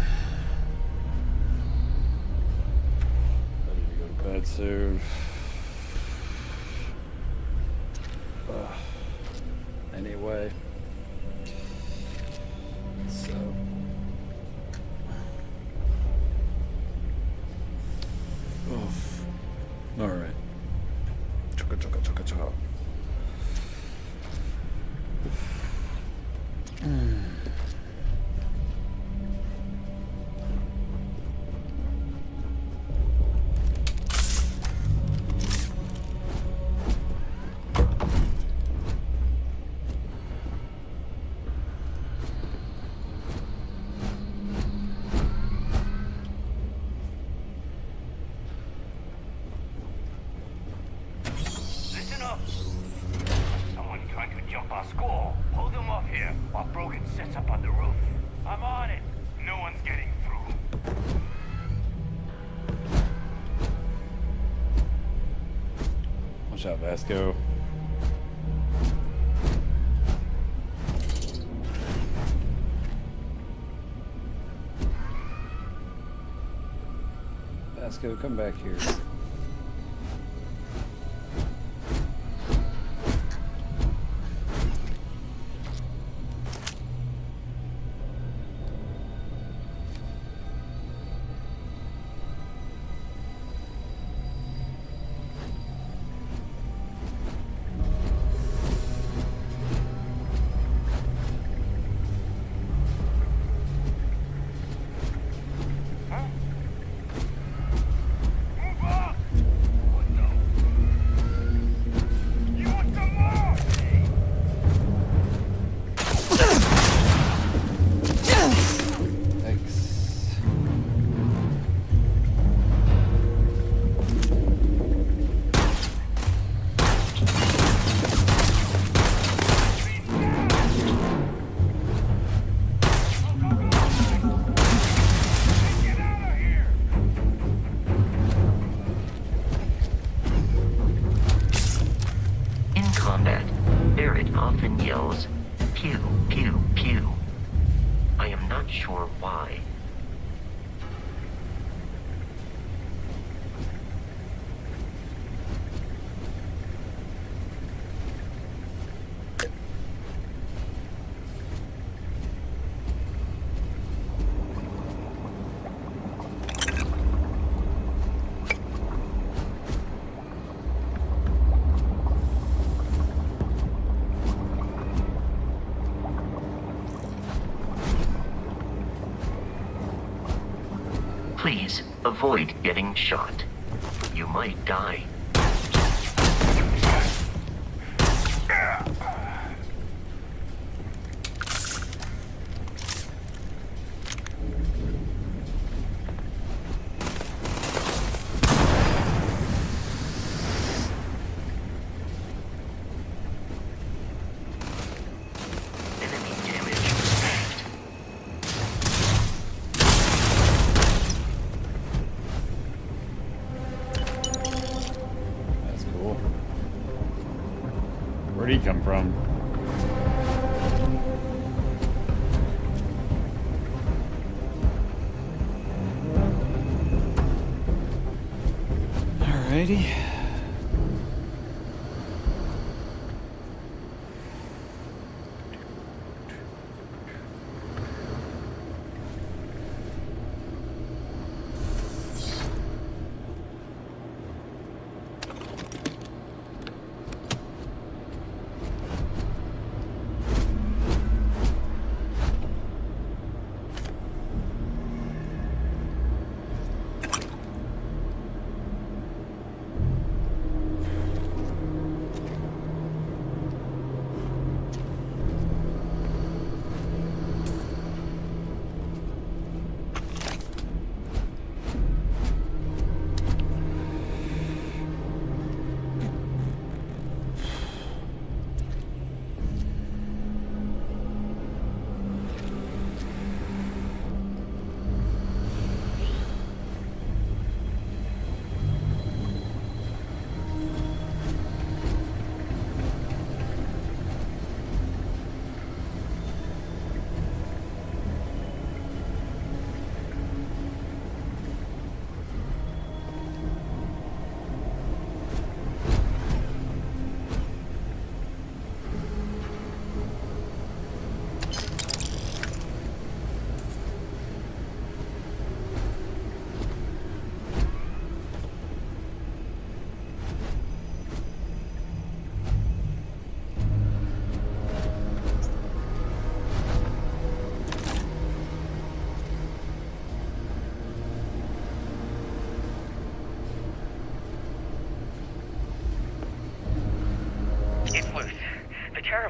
need to go to bed soon. Anyway. So. Oof. Alright. Chugga chugga chugga chugga. Listen up! Someone trying to jump our school. Hold them off here while Brogan sets up on the roof. I'm on it. No one's getting through. Watch out, Vasco. Vasco, come back here. Move up! Oh no. You want some more? Thanks. Get out of here! In combat, Barrett often yells, pew, pew, pew. I am not sure why. Please avoid getting shot. You might die. Enemy damage received. That's cool. Where'd he come from? Alrighty.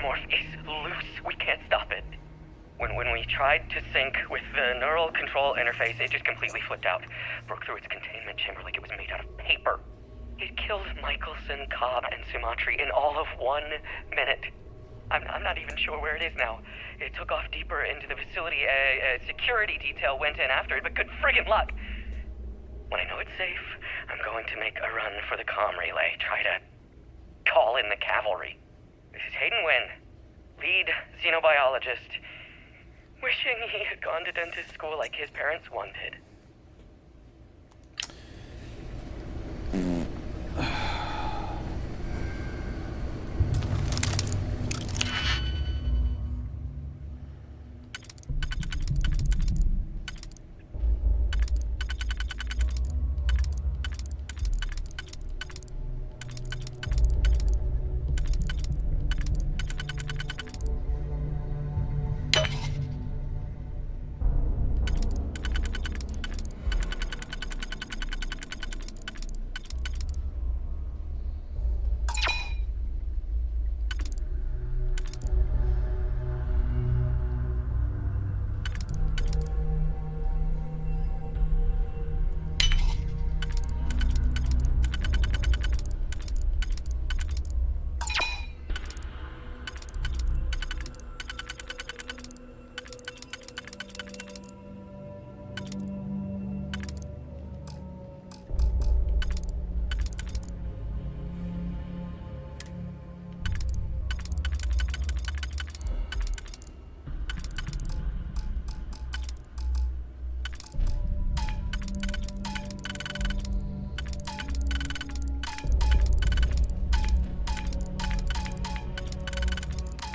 necromorph is loose. We can't stop it. When we tried to sync with the neural control interface, it just completely flipped out. Broke through its containment chamber like it was made out of paper. It killed Michelson, Cobb, and Sumatri in all of 1 minute. I'm not even sure where it is now. It took off deeper into the facility. A security detail went in after it, but good friggin' luck. When I know it's safe, I'm going to make a run for the comm relay. Try to call in the cavalry. This is Hayden Wynn, lead xenobiologist. Wishing he had gone to dentist school like his parents wanted.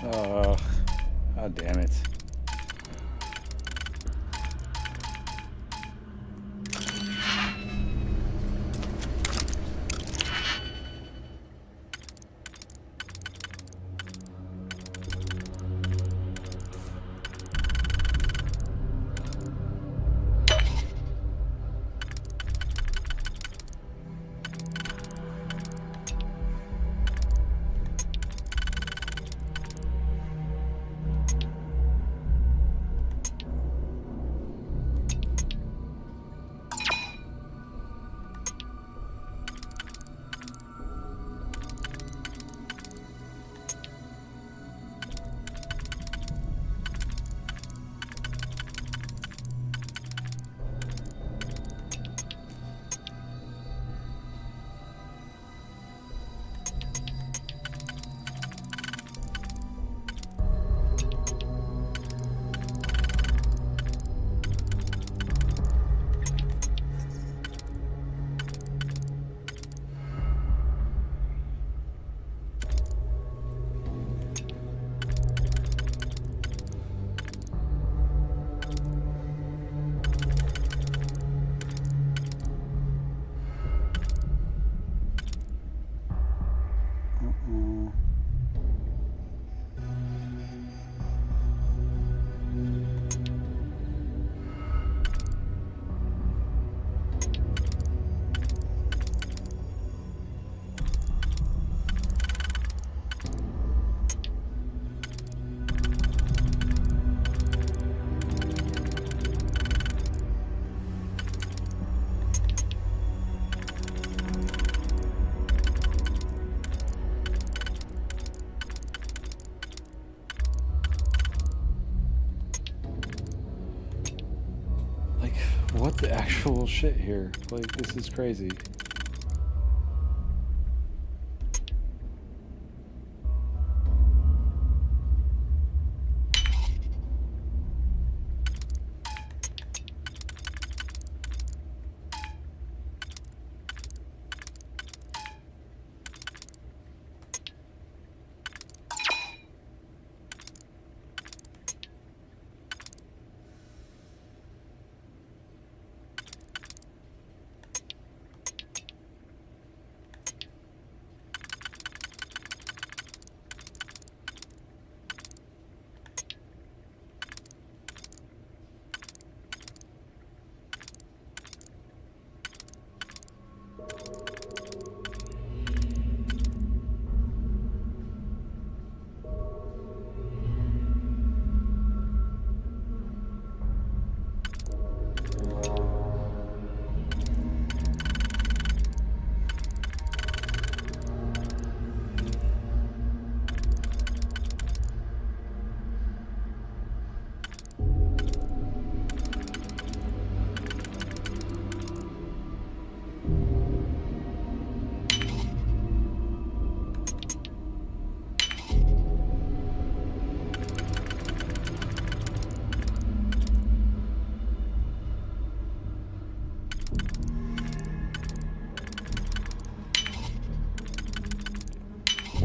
Oh, god damn it. What the actual shit here? Like, this is crazy.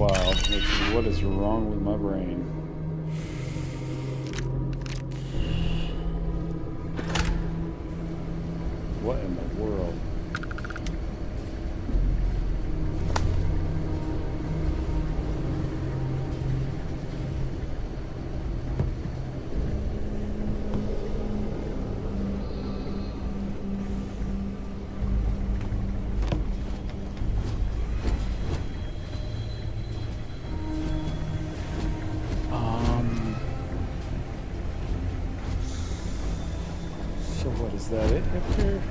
Wow, Nikki, what is wrong with my brain? What in the world? So what is that it up here?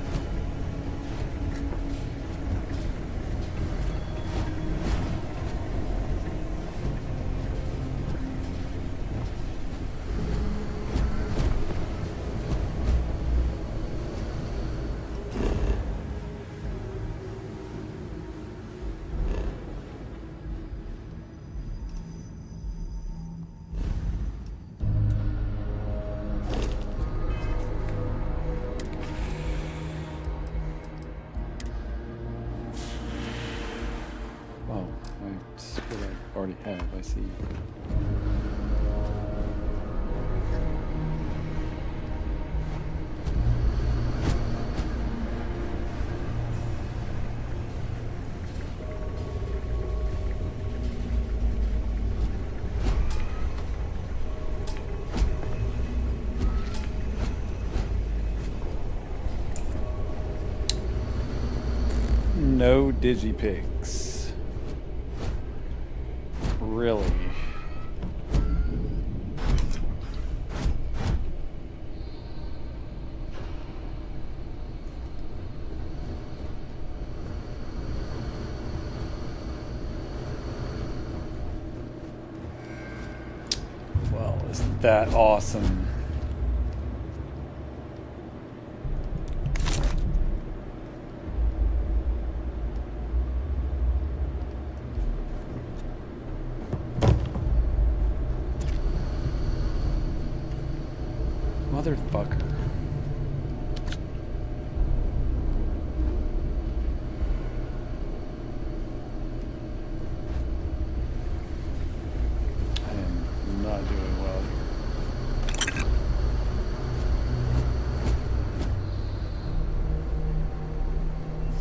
Oh, that's what I already have, I see. No digipics. Really? Well, isn't that awesome? Motherfucker. I am not doing well here.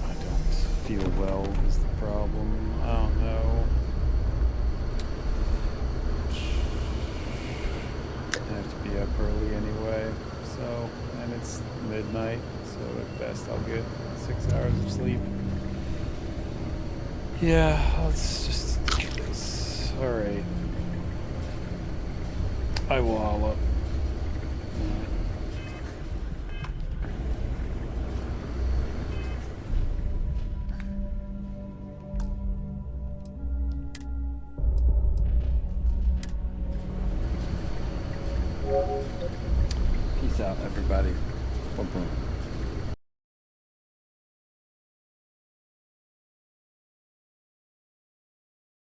I don't feel well is the problem. I don't know. I have to be up early anyway, so, and it's midnight, so at best I'll get 6 hours of sleep. Yeah, let's just do this. Alright. I will haul up. Peace out, everybody. Boom, boom.